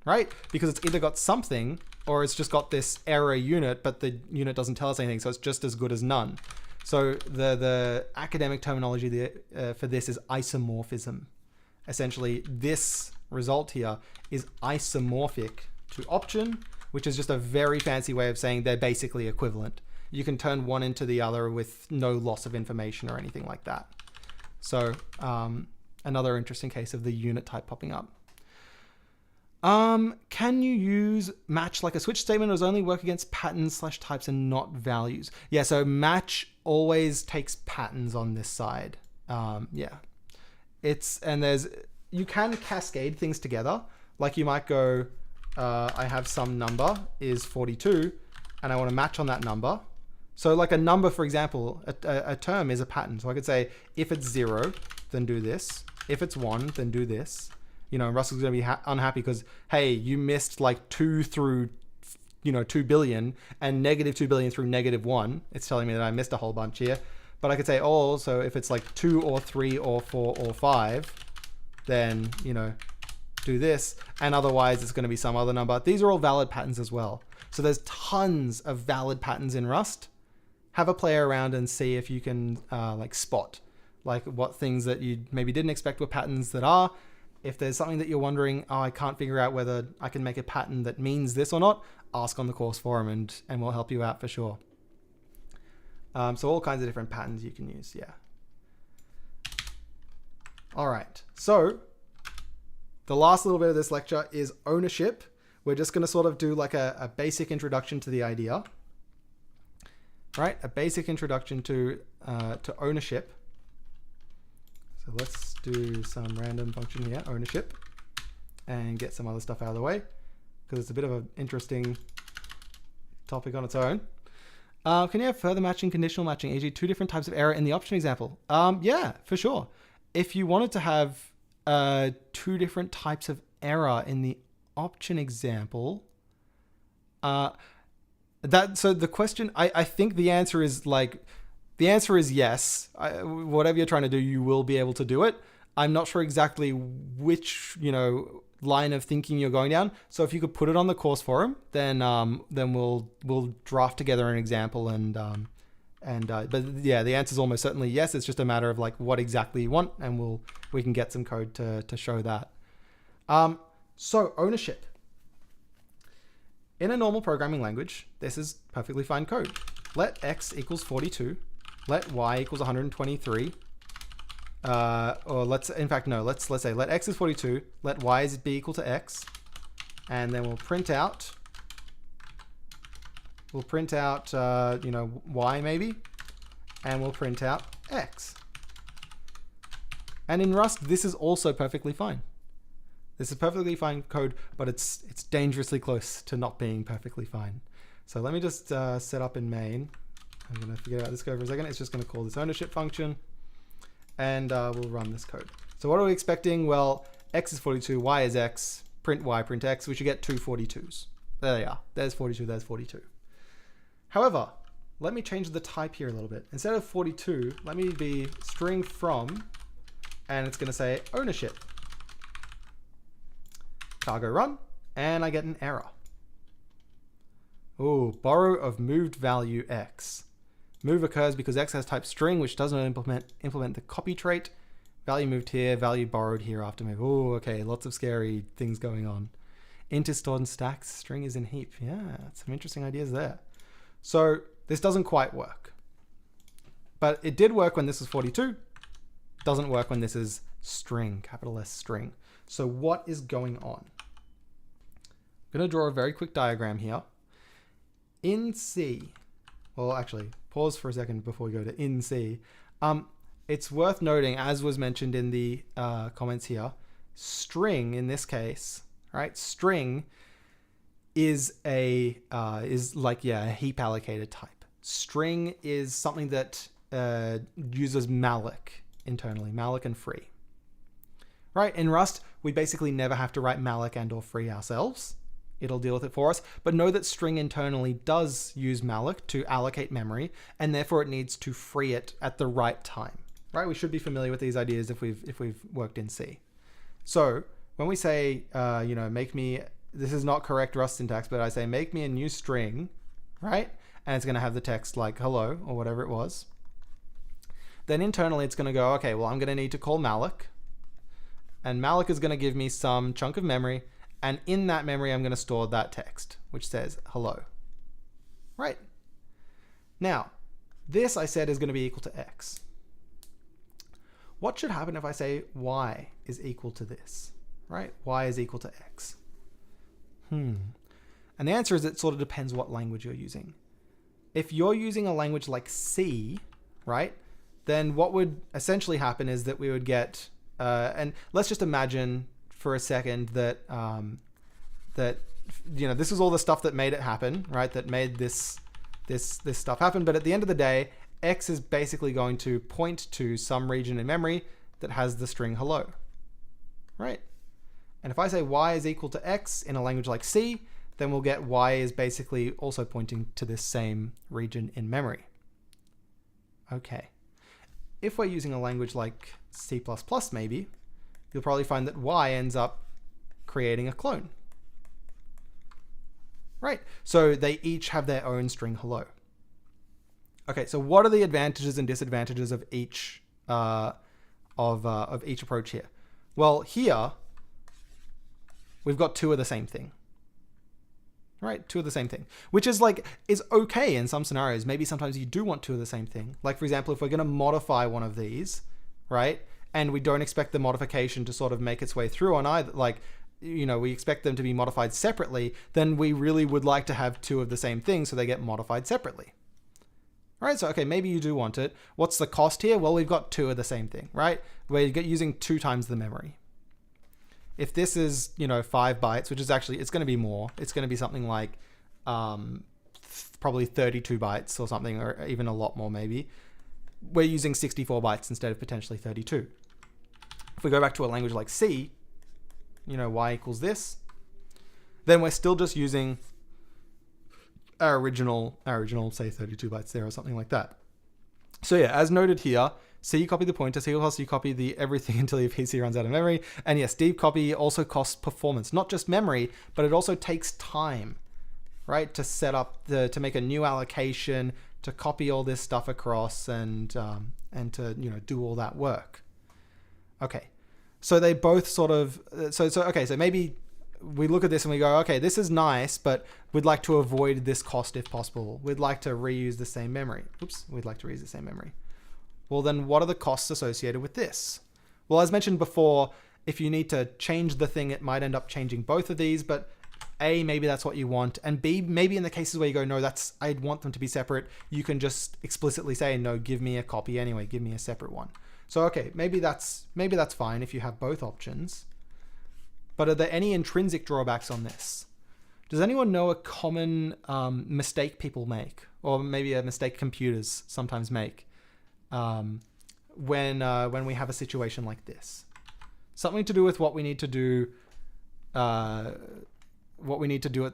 right? Because it's either got something or it's just got this error unit, but the unit doesn't tell us anything, so it's just as good as none. So the academic terminology for this is isomorphism. Essentially, this result here is isomorphic to option, which is just a very fancy way of saying they're basically equivalent. You can turn one into the other with no loss of information or anything like that. So another interesting case of the unit type popping up. Can you use match like a switch statement, or does it only work against patterns / types and not values? Yeah, so match always takes patterns on this side. Yeah. You can cascade things together. Like you might go, I have some number is 42 and I want to match on that number. So like a number, for example, a term is a pattern. So I could say, if it's 0, then do this. If it's 1, then do this. You know, and Russell's going to be unhappy because, hey, you missed like 2 through, 2 billion and -2 billion through -1. It's telling me that I missed a whole bunch here. But I could say, oh, so if it's like 2 or 3 or 4 or 5, then, do this. And otherwise, it's going to be some other number. These are all valid patterns as well. So there's tons of valid patterns in Rust. Have a play around and see if you can spot like what things that you maybe didn't expect were patterns that are. If there's something that you're wondering, oh, I can't figure out whether I can make a pattern that means this or not, ask on the course forum and we'll help you out for sure. So all kinds of different patterns you can use, yeah. All right, so the last little bit of this lecture is ownership. We're just gonna sort of do like a basic introduction to the idea, right? A basic introduction to ownership. So let's do some random function here, ownership, and get some other stuff out of the way because it's a bit of an interesting topic on its own. Can you have further matching, conditional matching, e.g. 2 different types of error in the option example? Yeah, for sure. If you wanted to have 2 different types of error in the option example, so the question, I think the answer is yes. Whatever you're trying to do, you will be able to do it. I'm not sure exactly which, line of thinking you're going down. So if you could put it on the course forum, then we'll draft together an example but yeah, the answer is almost certainly yes. It's just a matter of like what exactly you want, and we can get some code to show that. So ownership. In a normal programming language, this is perfectly fine code. Let x equals 42. Let y equals 123. Or let's say let x is 42. Let y is be equal to x, and then we'll print out. Y maybe, and we'll print out x. And in Rust, this is also perfectly fine. This is perfectly fine code, but it's dangerously close to not being perfectly fine. So let me just set up in main. I'm going to forget about this code for a second. It's just going to call this ownership function, and we'll run this code. So what are we expecting? Well, x is 42, y is x, print y, print x. We should get 2 42s. There they are. There's 42, there's 42. However, let me change the type here a little bit. Instead of 42, let me be string from, and it's going to say ownership. Cargo run, and I get an error. Oh, borrow of moved value x. Move occurs because x has type string, which doesn't implement the copy trait. Value moved here, value borrowed here after move. Oh, okay, lots of scary things going on. Int is stored in stacks, string is in heap. Yeah, some interesting ideas there. So this doesn't quite work. But it did work when this was 42. Doesn't work when this is string, capital S string. So what is going on? I'm going to draw a very quick diagram here. In C, well, actually, pause for a second before we go to in C. It's worth noting, as was mentioned in the comments here, string in this case, right? String is a heap allocated type. String is something that uses malloc internally, malloc and free. Right? In Rust, we basically never have to write malloc and or free ourselves. It'll deal with it for us. But know that string internally does use malloc to allocate memory, and therefore it needs to free it at the right time. Right? We should be familiar with these ideas if we've worked in C. So when we say, make me, this is not correct Rust syntax, but I say make me a new string, right? And it's going to have the text like hello or whatever it was. then internally it's going to go, okay, well, I'm going to need to call malloc, and malloc is going to give me some chunk of memory, and in that memory I'm going to store that text, which says hello. Right? Now, this I said is going to be equal to x. What should happen if I say y is equal to this? Right? Y is equal to x. And the answer is it sort of depends what language you're using. If you're using a language like C, right, then what would essentially happen is that we would get, and let's just imagine for a second that, this is all the stuff that made it happen, right, that made this stuff happen. But at the end of the day, x is basically going to point to some region in memory that has the string hello, right? And if I say y is equal to x in a language like C, then we'll get y is basically also pointing to this same region in memory. Okay. If we're using a language like C++ maybe, you'll probably find that y ends up creating a clone. Right. So they each have their own string hello. Okay, so what are the advantages and disadvantages of each each approach here? Well, here we've got two of the same thing. Right, two of the same thing, which is okay in some scenarios. Maybe sometimes you do want two of the same thing. Like, for example, if we're going to modify one of these, right, and we don't expect the modification to sort of make its way through on either, we expect them to be modified separately, then we really would like to have two of the same thing so they get modified separately. All right, so okay, maybe you do want it. What's the cost here? Well, we've got two of the same thing, right? We're using 2 times the memory. If this is, 5 bytes, which is actually, it's going to be more. It's going to be something like probably 32 bytes or something, or even a lot more maybe. We're using 64 bytes instead of potentially 32. If we go back to a language like C, y equals this, then we're still just using our original, say 32 bytes there or something like that. So yeah, as noted here, C, you copy the pointer, C++, you copy the everything until your PC runs out of memory. And yes, deep copy also costs performance, not just memory, but it also takes time, right? To set up to make a new allocation, to copy all this stuff across and to, do all that work. Okay. So they both sort of, so maybe we look at this and we go, okay, this is nice, but we'd like to avoid this cost if possible. We'd like to reuse the same memory. We'd like to reuse the same memory. Well, then what are the costs associated with this? Well, as mentioned before, if you need to change the thing, it might end up changing both of these, but A, maybe that's what you want, and B, maybe in the cases where you go, no, I'd want them to be separate, you can just explicitly say, no, give me a copy anyway, give me a separate one. So, okay, maybe that's fine if you have both options. But are there any intrinsic drawbacks on this? Does anyone know a common mistake people make, or maybe a mistake computers sometimes make when we have a situation like this? Something to do with what we need to do, at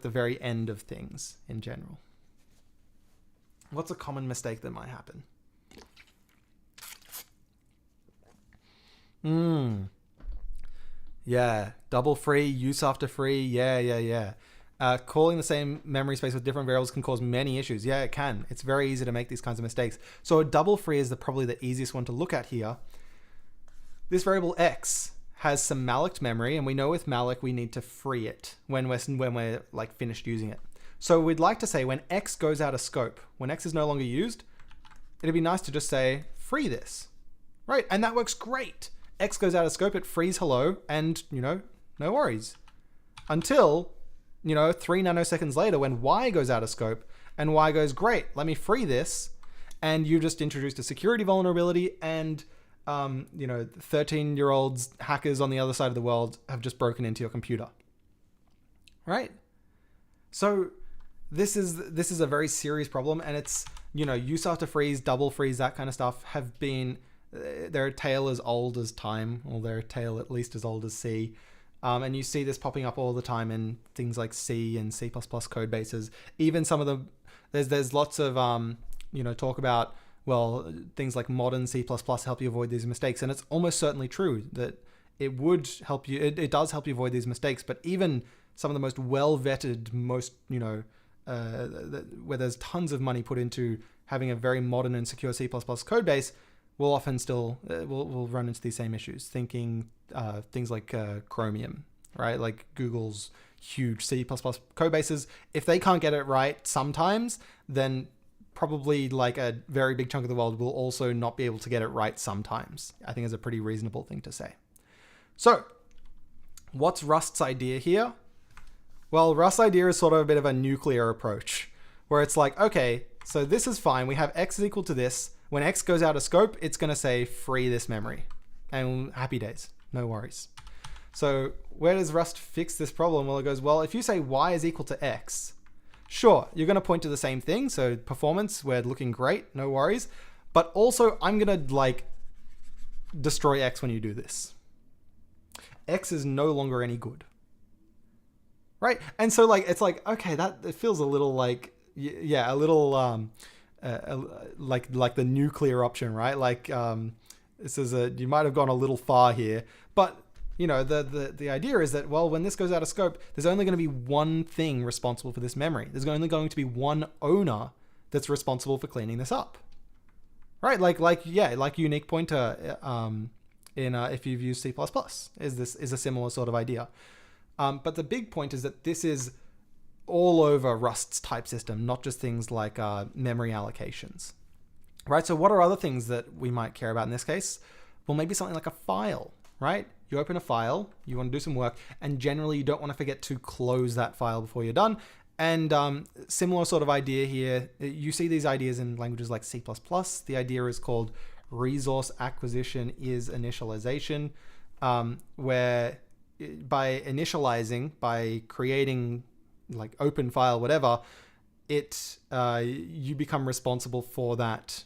the very end of things in general. What's a common mistake that might happen? Yeah, double free, use after free, yeah. Calling the same memory space with different variables can cause many issues. Yeah, it can. It's very easy to make these kinds of mistakes. So a double free is probably the easiest one to look at here. This variable x has some malloc memory, and we know with malloc we need to free it when we're finished using it. So we'd like to say when x goes out of scope, when x is no longer used, it'd be nice to just say free this, right? And that works great. X goes out of scope, it frees hello, and no worries. Until 3 nanoseconds later when y goes out of scope and y goes, great, let me free this, and you just introduced a security vulnerability, and 13-year-olds hackers on the other side of the world have just broken into your computer. Right? So this is a very serious problem, and it's, use after freeze, double freeze, that kind of stuff have been, they're a tale as old as time, or they're a tale at least as old as C. And you see this popping up all the time in things like C and C++ code bases. Even some of the, there's lots of, talk about, well, things like modern C++ help you avoid these mistakes. And it's almost certainly true that it would help you, it does help you avoid these mistakes. But even some of the most well-vetted, where there's tons of money put into having a very modern and secure C++ code base, we'll often still, we'll run into these same issues, thinking things like Chromium, right? Like Google's huge C++ code bases. If they can't get it right sometimes, then probably like a very big chunk of the world will also not be able to get it right sometimes. I think is a pretty reasonable thing to say. So what's Rust's idea here? Well, Rust's idea is sort of a bit of a nuclear approach where it's like, okay, so this is fine. We have X is equal to this. When X goes out of scope, it's going to say free this memory and happy days, no worries. So where does Rust fix this problem? Well, it goes, well, if you say Y is equal to X, sure, you're going to point to the same thing. So performance, we're looking great, no worries. But also I'm going to like destroy X when you do this. X is no longer any good. Right? And so like, it's like, okay, that it feels a little like, yeah, a little like the nuclear option, right? Like this is you might have gone a little far here, but you know, the idea is that, well, when this goes out of scope, there's only going to be one thing responsible for this memory. There's only going to be one owner that's responsible for cleaning this up, right? Like unique pointer in if you've used C++, is a similar sort of idea. But the big point is that this is all over Rust's type system, not just things like memory allocations, right? So what are other things that we might care about in this case? Well, maybe something like a file, right? You open a file, you want to do some work, and generally you don't want to forget to close that file before you're done. And similar sort of idea here. You see these ideas in languages like C++. The idea is called resource acquisition is initialization, where by initializing, by creating like open file, whatever, you become responsible for that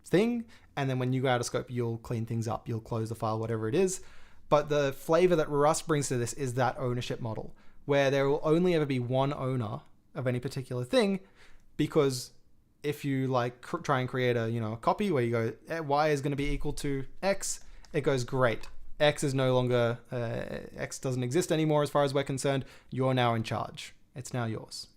thing. And then when you go out of scope, you'll clean things up. You'll close the file, whatever it is. But the flavor that Rust brings to this is that ownership model, where there will only ever be one owner of any particular thing, because if you like try and create a copy where you go Y is going to be equal to X, it goes great. X is no longer X doesn't exist anymore as far as we're concerned. You're now in charge. It's now yours.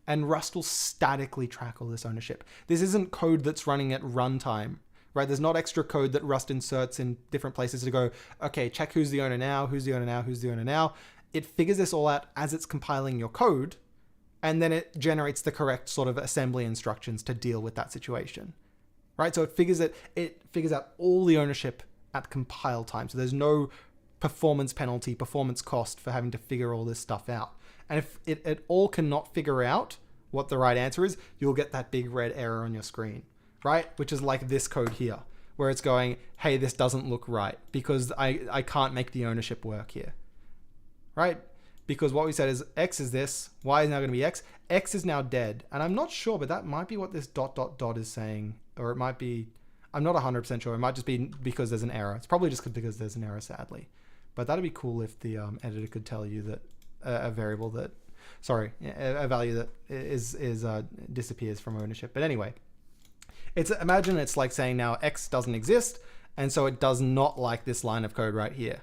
And Rust will statically track all this ownership. This isn't code that's running at runtime. Right, there's not extra code that Rust inserts in different places to go, okay, check who's the owner now, who's the owner now, who's the owner now. It figures this all out as it's compiling your code, and then it generates the correct sort of assembly instructions to deal with that situation. Right, so it figures out all the ownership at compile time. So there's no performance penalty, performance cost for having to figure all this stuff out. And if it all cannot figure out what the right answer is, you'll get that big red error on your screen. Right? Which is like this code here, where it's going, hey, this doesn't look right because I can't make the ownership work here. Right? Because what we said is X is this, Y is now going to be X. X is now dead. And I'm not sure, but that might be what this ... is saying. Or it might be, I'm not 100% sure. It might just be because there's an error. It's probably just because there's an error, sadly. But that'd be cool if the editor could tell you that a value that is disappears from ownership. But anyway. Imagine it's like saying now X doesn't exist, and so it does not like this line of code right here,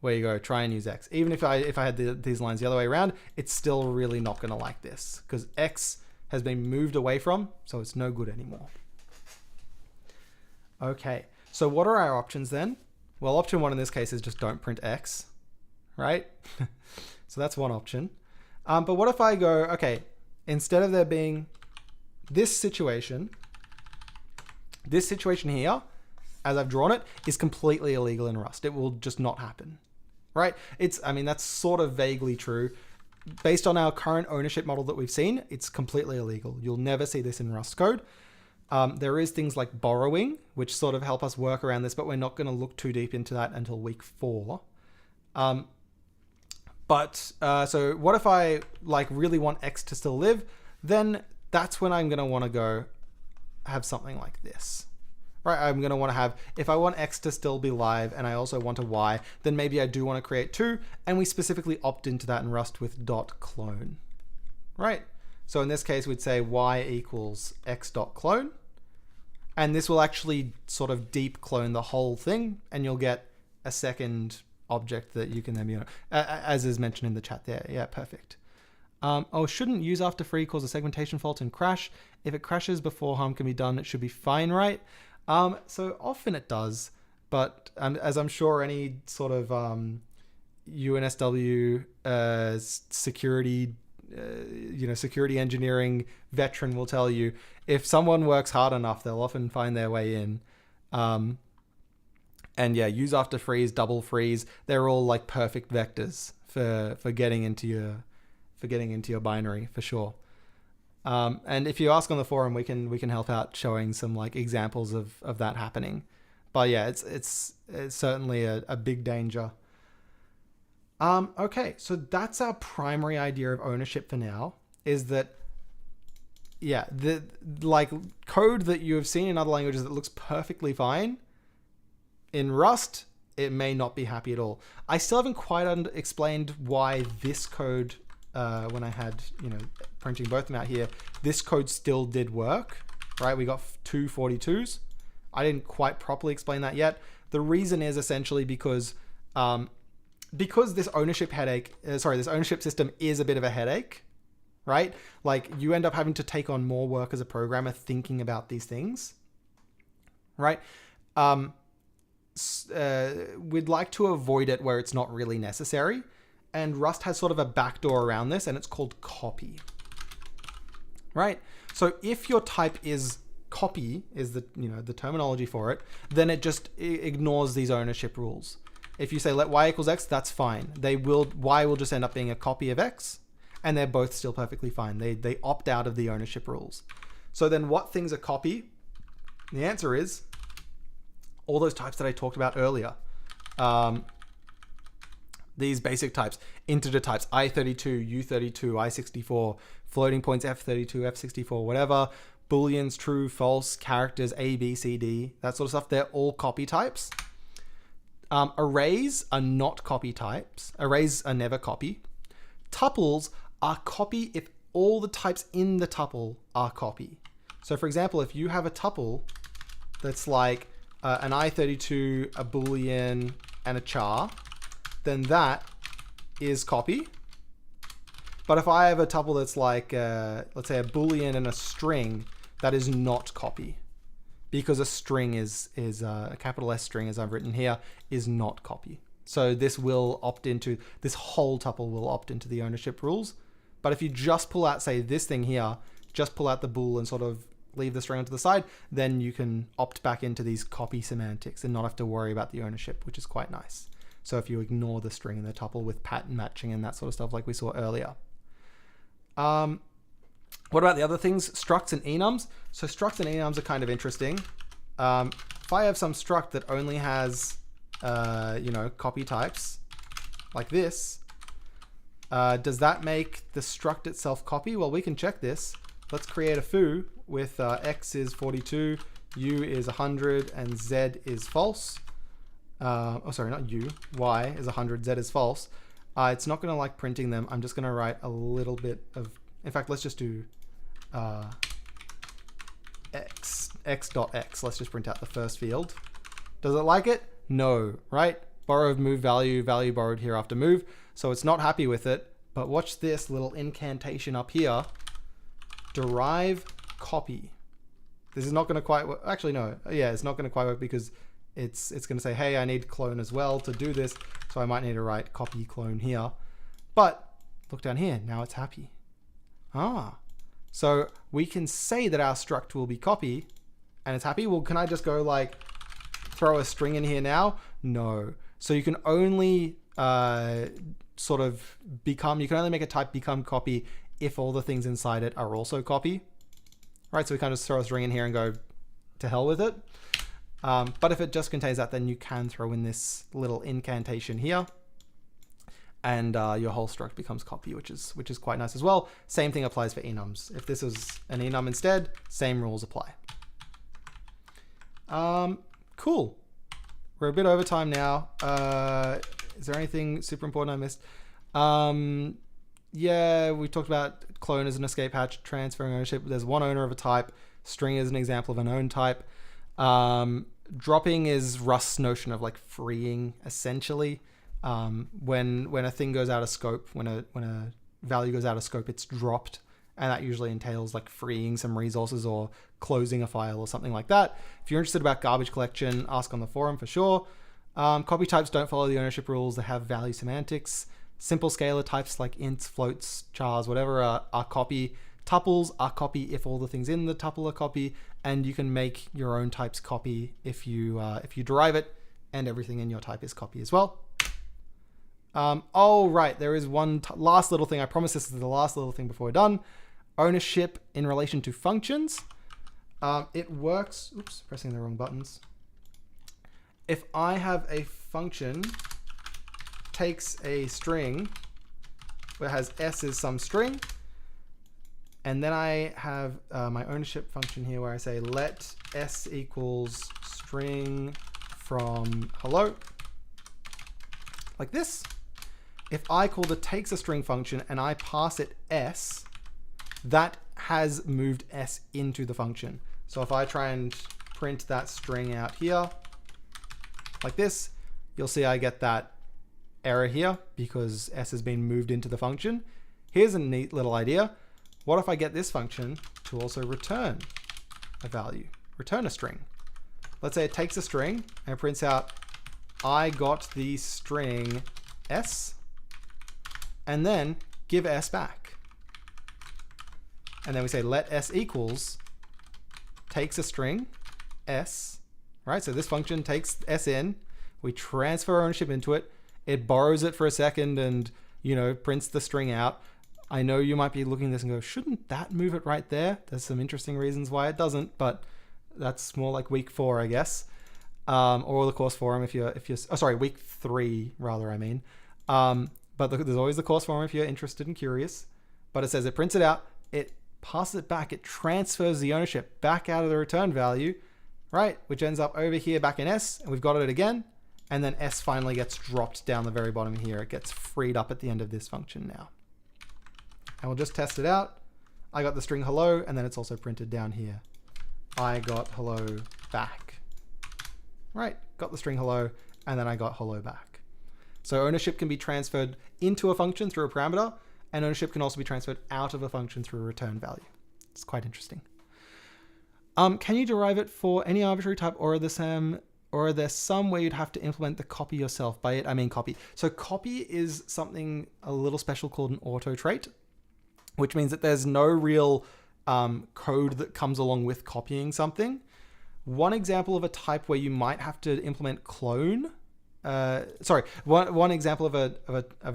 where you go try and use X. Even if I had these lines the other way around, it's still really not going to like this because X has been moved away from, so it's no good anymore. Okay, so what are our options then? Well, option one in this case is just don't print X, right? So that's one option. But what if I go, okay, instead of there being this situation here, as I've drawn it, is completely illegal in Rust. It will just not happen, right? That's sort of vaguely true. Based on our current ownership model that we've seen, it's completely illegal. You'll never see this in Rust code. There is things like borrowing, which sort of help us work around this, but we're not going to look too deep into that until week 4. So what if I really want X to still live? Then that's when I'm going to want to go have something like this, right? I'm going to want to have, if I want X to still be live and I also want a Y, then maybe I do want to create 2, and we specifically opt into that in Rust with .clone, right? So in this case, we'd say Y equals X.clone, and this will actually sort of deep clone the whole thing, and you'll get a second object that you can then, as is mentioned in the chat there. Yeah, perfect. Shouldn't use after free cause a segmentation fault and crash. If it crashes before harm can be done, it should be fine, right? So often it does, but as I'm sure any sort of UNSW security, security engineering veteran will tell you, if someone works hard enough, they'll often find their way in. And yeah, use after freeze, double freeze, they're all like perfect vectors for getting into your binary for sure. And if you ask on the forum, we can help out showing some like examples of that happening. But yeah, it's certainly a big danger. Okay, so that's our primary idea of ownership for now, is that, yeah, the like code that you have seen in other languages that looks perfectly fine, in Rust, it may not be happy at all. I still haven't quite explained why this code, when I had, printing both of them out here, this code still did work, right? We got two 42s. I didn't quite properly explain that yet. The reason is essentially because this ownership system is a bit of a headache, right? Like you end up having to take on more work as a programmer thinking about these things, right? We'd like to avoid it where it's not really necessary. And Rust has sort of a backdoor around this, and it's called copy, right? So if your type is copy, is the terminology for it, then it just ignores these ownership rules. If you say let y equals x, that's fine. Y will just end up being a copy of x, and they're both still perfectly fine. They opt out of the ownership rules. So then what things are copy? The answer is all those types that I talked about earlier. These basic types, integer types, i32, u32, i64, floating points, f32, f64, whatever, booleans, true, false, characters, a, b, c, d, that sort of stuff. They're all copy types. Arrays are not copy types. Arrays are never copy. Tuples are copy if all the types in the tuple are copy. So for example, if you have a tuple that's like an i32, a boolean, and a char, then that is copy. But if I have a tuple that's like, let's say a boolean and a string, that is not copy. Because a string is a capital S string, as I've written here, is not copy. So this will opt into, this whole tuple will opt into the ownership rules. But if you just pull out, say, this thing here, just pull out the bool and sort of leave the string onto the side, then you can opt back into these copy semantics and not have to worry about the ownership, which is quite nice. So if you ignore the string and the tuple with pattern matching and that sort of stuff like we saw earlier. What about the other things? Structs and enums. So structs and enums are kind of interesting. If I have some struct that only has, copy types like this, does that make the struct itself copy? Well, we can check this. Let's create a foo with x is 42, u is 100, and z is false. Not u, y is 100, z is false. It's not going to like printing them. I'm just going to write a little bit of, in fact, let's just do x.x. Let's just print out the first field. Does it like it? No, right? Borrowed move value, value borrowed here after move. So it's not happy with it. But watch this little incantation up here. Derive copy. This is not going to quite work. Actually, no. Yeah, it's not going to quite work because it's going to say, hey, I need clone as well to do this. So I might need to write copy clone here. But look down here. Now it's happy. So we can say that our struct will be copy and it's happy. Well, can I just go like throw a string in here now? No. So you can only you can only make a type become copy if all the things inside it are also copy. Right, so we kind of throw a string in here and go to hell with it. But if it just contains that, then you can throw in this little incantation here. And your whole struct becomes copy, which is quite nice as well. Same thing applies for enums. If this was an enum instead, same rules apply. Cool. We're a bit over time now. Is there anything super important I missed? Yeah, we talked about clone as an escape hatch, transferring ownership. There's one owner of a type. String is an example of an owned type. Dropping is Rust's notion of like freeing, essentially. When a thing goes out of scope, when a value goes out of scope, it's dropped, and that usually entails like freeing some resources or closing a file or something like that. If you're interested about garbage collection, ask on the forum for sure. Copy types don't follow the ownership rules. They have value semantics. Simple scalar types like ints, floats, chars, whatever are copy. Tuples are copy if all the things in the tuple are copy, and you can make your own types copy if you derive it, and everything in your type is copy as well. Oh, right, there is one last little thing. I promise this is the last little thing before we're done. Ownership in relation to functions. It works, oops, pressing the wrong buttons. If I have a function takes a string where it has s is some string, and then I have my ownership function here where I say let s equals string from hello, like this. If I call the takes a string function and I pass it s, that has moved s into the function. So if I try and print that string out here, like this, you'll see I get that error here because s has been moved into the function. Here's a neat little idea. What if I get this function to also return a value, return a string? Let's say it takes a string and prints out, I got the string s, and then give s back. And then we say let s equals takes a string s, right? So this function takes s in, we transfer ownership into it, it borrows it for a second and, you know, prints the string out. I know you might be looking at this and go, shouldn't that move it right there? There's some interesting reasons why it doesn't, but that's more like week 4, I guess. Or the course forum if you're, oh, sorry, week 3 rather, I mean. But there's always the course forum if you're interested and curious. But it says it prints it out, it passes it back, it transfers the ownership back out of the return value, right? Which ends up over here back in s, and we've got it again. And then s finally gets dropped down the very bottom here. It gets freed up at the end of this function now. And we'll just test it out. I got the string hello, and then it's also printed down here. I got hello back. Right, got the string hello, and then I got hello back. So ownership can be transferred into a function through a parameter, and ownership can also be transferred out of a function through a return value. It's quite interesting. Can you derive it for any arbitrary type or are there some way you'd have to implement the copy yourself? By it, I mean copy. So copy is something a little special called an auto trait, which means that there's no real code that comes along with copying something. One example of a type where you might have to implement clone, one example of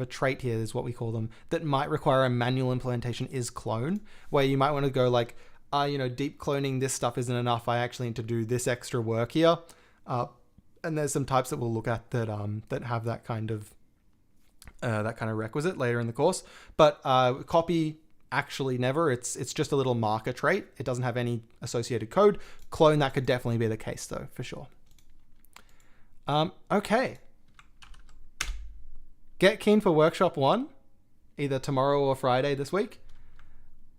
a trait here is what we call them, that might require a manual implementation is clone, where you might want to go like, you know, deep cloning this stuff isn't enough. I actually need to do this extra work here. And there's some types that we'll look at that that have that kind of requisite later in the course. But copy, actually never. It's just a little marker trait. It doesn't have any associated code. Clone, that could definitely be the case though, for sure. Okay. Get keen for workshop 1, either tomorrow or Friday this week.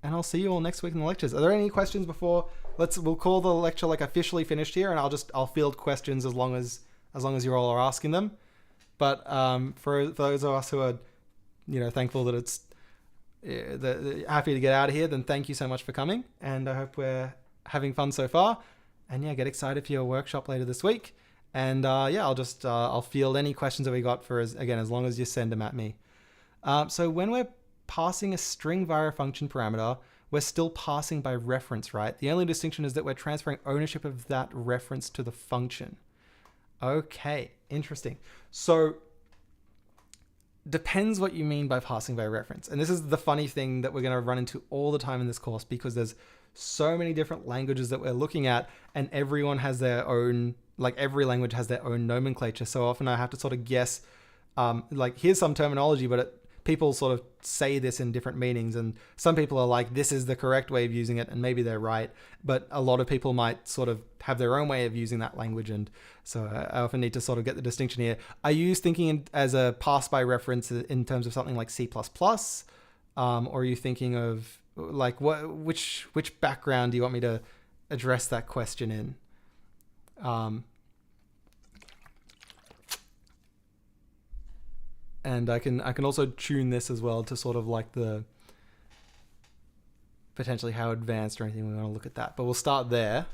And I'll see you all next week in the lectures. Are there any questions before? We'll call the lecture like officially finished here, and I'll field questions as long as you all are asking them. But for those of us who are, you know, thankful that it's happy to get out of here, then thank you so much for coming, and I hope we're having fun so far. And yeah, get excited for your workshop later this week. And yeah, I'll field any questions that we got for as long as you send them at me. So when we're passing a string via a function parameter, we're still passing by reference, right? The only distinction is that we're transferring ownership of that reference to the function. Okay, interesting. So depends what you mean by passing by reference. And this is the funny thing that we're going to run into all the time in this course, because there's so many different languages that we're looking at, and everyone has their own, like every language has their own nomenclature. So often I have to sort of guess, like here's some terminology, but people sort of say this in different meanings, and some people are like, this is the correct way of using it, and maybe they're right, but a lot of people might sort of have their own way of using that language, and so I often need to sort of get the distinction here. Are you thinking as a pass by reference in terms of something like C++, or are you thinking of like which background do you want me to address that question in? And I can also tune this as well to sort of like the potentially how advanced or anything we want to look at that. But we'll start there.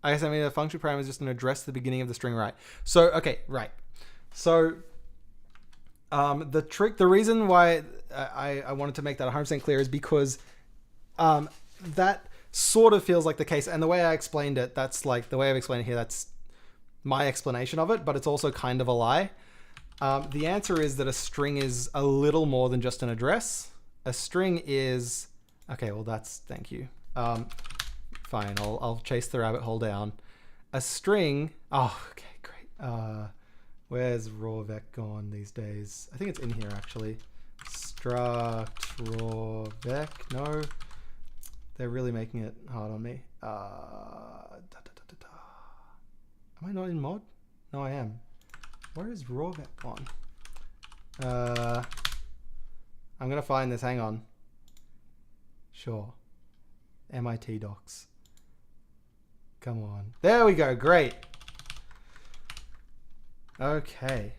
I guess I mean a function parameter is just an address at the beginning of the string, right? So, okay, right. So the reason why I wanted to make that 100% clear is because that sort of feels like the case. And the way I explained it, that's like the way I've explained it here, that's my explanation of it, but it's also kind of a lie. The answer is that a string is a little more than just an address. A string is, okay, well that's, thank you. Fine, I'll chase the rabbit hole down. A string, oh, okay, great. Where's rawvec gone these days? I think it's in here actually. Struct rawvec, no. They're really making it hard on me. Am I not in mod? No, I am. Where is rawvec gone? I'm gonna find this, hang on. Sure. MIT docs. Come on. There we go, great. Okay.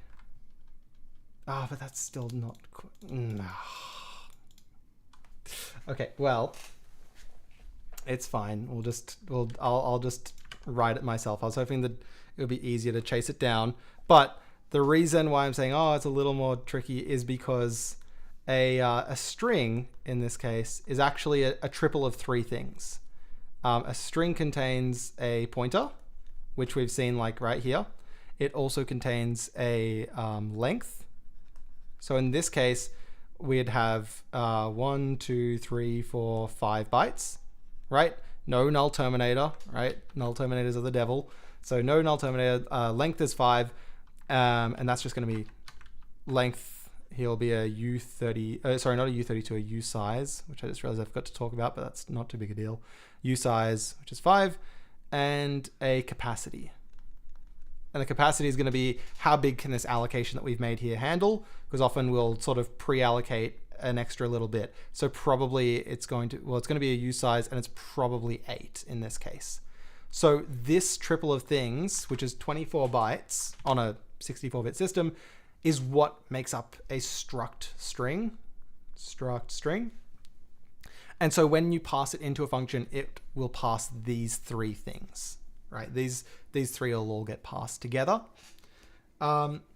Ah, but that's still not no. Okay, well, it's fine. I'll just write it myself. I was hoping that it would be easier to chase it down, but the reason why I'm saying, oh, it's a little more tricky is because a string, in this case, is actually a triple of three things. A string contains a pointer, which we've seen like right here. It also contains a length. So in this case, we'd have 1, 2, 3, 4, 5 bytes, right? No null terminator, right? Null terminators are the devil. So no null terminator, length is 5, and that's just going to be length. Here'll be a U30, sorry, not a U32, a U size, which I just realized I forgot to talk about, but that's not too big a deal. U size, which is 5, and a capacity. And the capacity is going to be how big can this allocation that we've made here handle, because often we'll sort of pre-allocate an extra little bit. So probably it's going to, well, it's going to be a U size, and it's probably 8 in this case. So this triple of things, which is 24 bytes on a 64-bit system, is what makes up a struct string. Struct string. And so when you pass it into a function, it will pass these three things, right? These three will all get passed together. So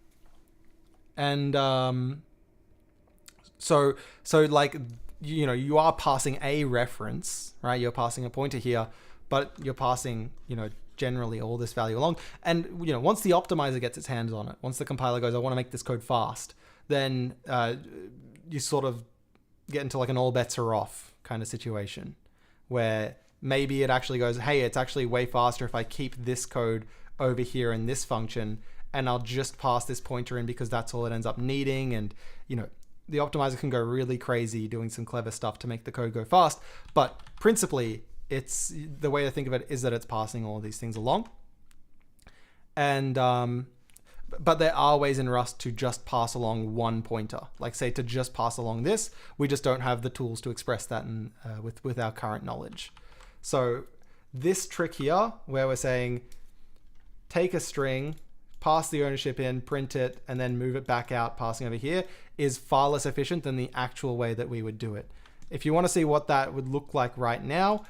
like, you know, you are passing a reference, right? You're passing a pointer here, but you're passing, you know, generally all this value along. And, you know, once the optimizer gets its hands on it, once the compiler goes, I want to make this code fast, then you sort of get into like an all bets are off kind of situation where maybe it actually goes, hey, it's actually way faster if I keep this code over here in this function, and I'll just pass this pointer in because that's all it ends up needing. And, you know, the optimizer can go really crazy doing some clever stuff to make the code go fast. But principally, it's the way to think of it is that it's passing all of these things along. And but there are ways in Rust to just pass along one pointer. Like say to just pass along this, we just don't have the tools to express that in, with our current knowledge. So this trick here, where we're saying take a string, pass the ownership in, print it, and then move it back out, passing over here, is far less efficient than the actual way that we would do it. If you want to see what that would look like right now,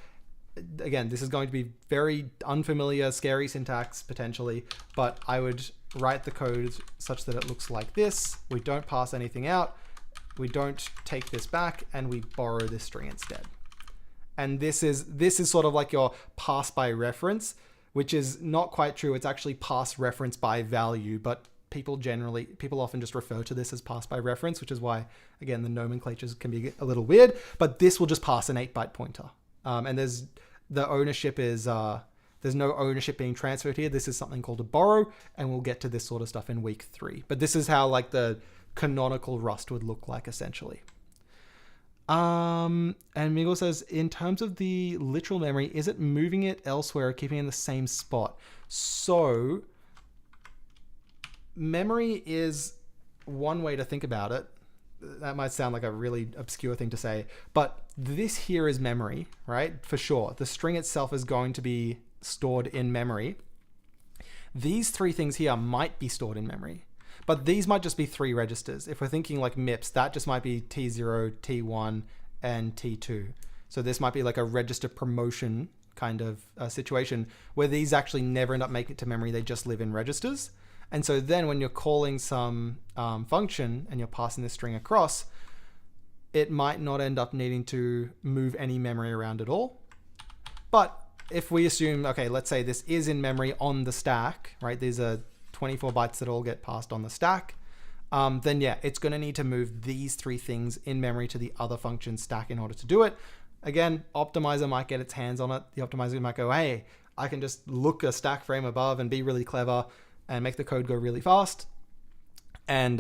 again, this is going to be very unfamiliar, scary syntax potentially, but I would write the code such that it looks like this. We don't pass anything out. We don't take this back, and we borrow this string instead. And this is sort of like your pass by reference, which is not quite true. It's actually pass reference by value, but people often just refer to this as pass by reference, which is why, again, the nomenclatures can be a little weird, but this will just pass an 8-byte pointer. And there's no ownership being transferred here. This is something called a borrow, and we'll get to this sort of stuff in week 3. But this is how like the canonical Rust would look like essentially. And Miguel says, in terms of the literal memory, is it moving it elsewhere or keeping it in the same spot? So memory is one way to think about it. That might sound like a really obscure thing to say, but this here is memory, right? For sure. The string itself is going to be stored in memory. These three things here might be stored in memory, but these might just be 3 registers. If we're thinking like MIPS, that just might be T0, T1, and T2. So this might be like a register promotion kind of situation where these actually never end up making it to memory. They just live in registers. And so then when you're calling some function and you're passing this string across, it might not end up needing to move any memory around at all. But if we assume, okay, let's say this is in memory on the stack, right? These are 24 bytes that all get passed on the stack. Then yeah, it's going to need to move these 3 things in memory to the other function stack in order to do it. Again, optimizer might get its hands on it. The optimizer might go, hey, I can just look a stack frame above and be really clever and make the code go really fast. And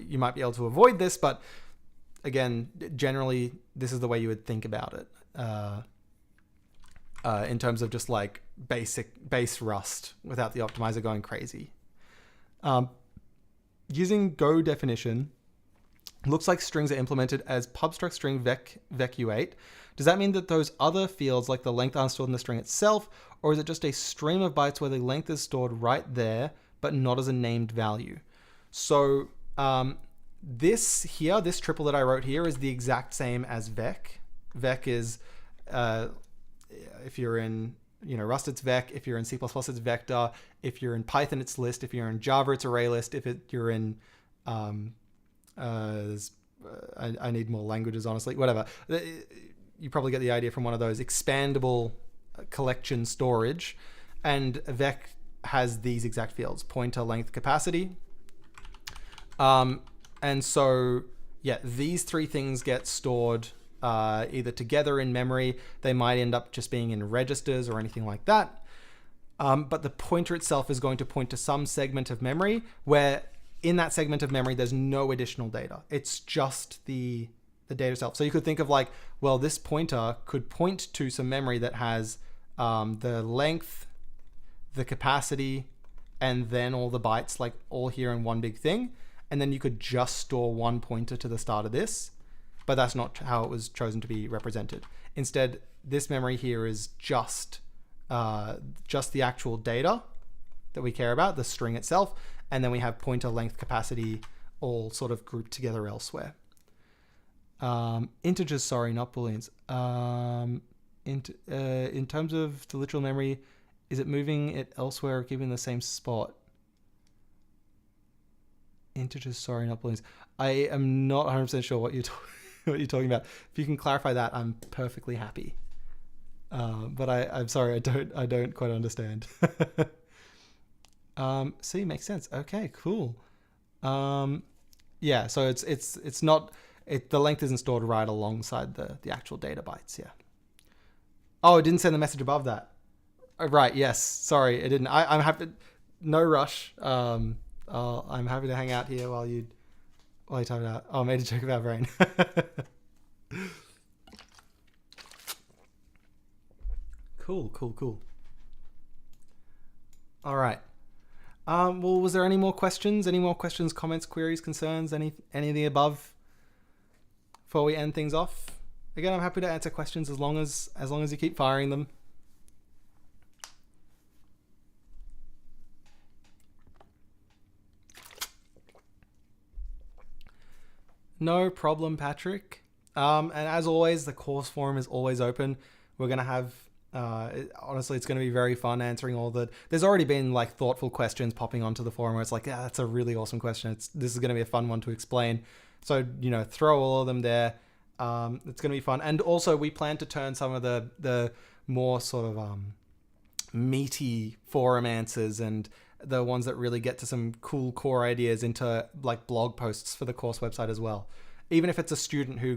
you might be able to avoid this, but again, generally, this is the way you would think about it in terms of just like base Rust without the optimizer going crazy. Using Go definition, looks like strings are implemented as pubstruct string vecu8. Does that mean that those other fields like the length aren't stored in the string itself, or is it just a stream of bytes where the length is stored right there, but not as a named value? So this triple that I wrote here is the exact same as vec. Vec is, if you're in Rust, it's vec. If you're in C++, it's vector. If you're in Python, it's list. If you're in Java, it's array list. You're in I need more languages, honestly. Whatever. You probably get the idea from one of those expandable collection storage. And vec has these exact fields: pointer, length, capacity. And so, yeah, these 3 things get stored either together in memory. They might end up just being in registers or anything like that. But the pointer itself is going to point to some segment of memory where in that segment of memory, there's no additional data. It's just the data itself. So you could think of like, well, this pointer could point to some memory that has the length, the capacity, and then all the bytes, like all here in one big thing. And then you could just store one pointer to the start of this, but that's not how it was chosen to be represented. Instead, this memory here is just the actual data that we care about, the string itself, and then we have pointer, length, capacity, all sort of grouped together elsewhere. Integers, sorry, not booleans. In terms of the literal memory, is it moving it elsewhere or keeping the same spot? Integers, sorry, not booleans. I am not 100% sure what you're talking about. If you can clarify that, I'm perfectly happy. But I'm sorry, I don't quite understand. See, makes sense. Okay, cool. Yeah, so it's not the length isn't stored right alongside the actual data bytes. Yeah. Oh, it didn't send the message above that. Oh, right. Yes. Sorry, it didn't. I'm happy. No rush. I'm happy to hang out here while you type it out. Oh, I made a joke about brain. Cool. All right. Well, was there any more questions? Any more questions, comments, queries, concerns, any of the above before we end things off? Again, I'm happy to answer questions as long as you keep firing them. No problem, Patrick. And as always, the course forum is always open. We're going to have, honestly, it's going to be very fun answering all there's already been like thoughtful questions popping onto the forum where it's like, yeah, that's a really awesome question. This is going to be a fun one to explain. So, throw all of them there. It's going to be fun. And also we plan to turn some of the more sort of meaty forum answers and the ones that really get to some cool core ideas into like blog posts for the course website as well. Even if it's a student who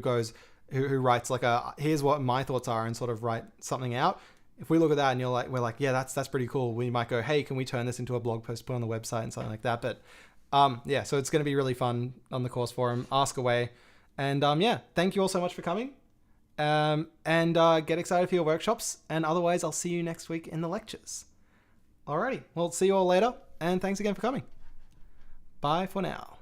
writes like here's what my thoughts are and sort of write something out. If we look at that and we're like, yeah, that's pretty cool. We might go, hey, can we turn this into a blog post, put on the website and something like that. But yeah, so it's going to be really fun on the course forum. Ask away. And yeah, thank you all so much for coming. And get excited for your workshops. And otherwise, I'll see you next week in the lectures. Alrighty, well, see you all later. And thanks again for coming. Bye for now.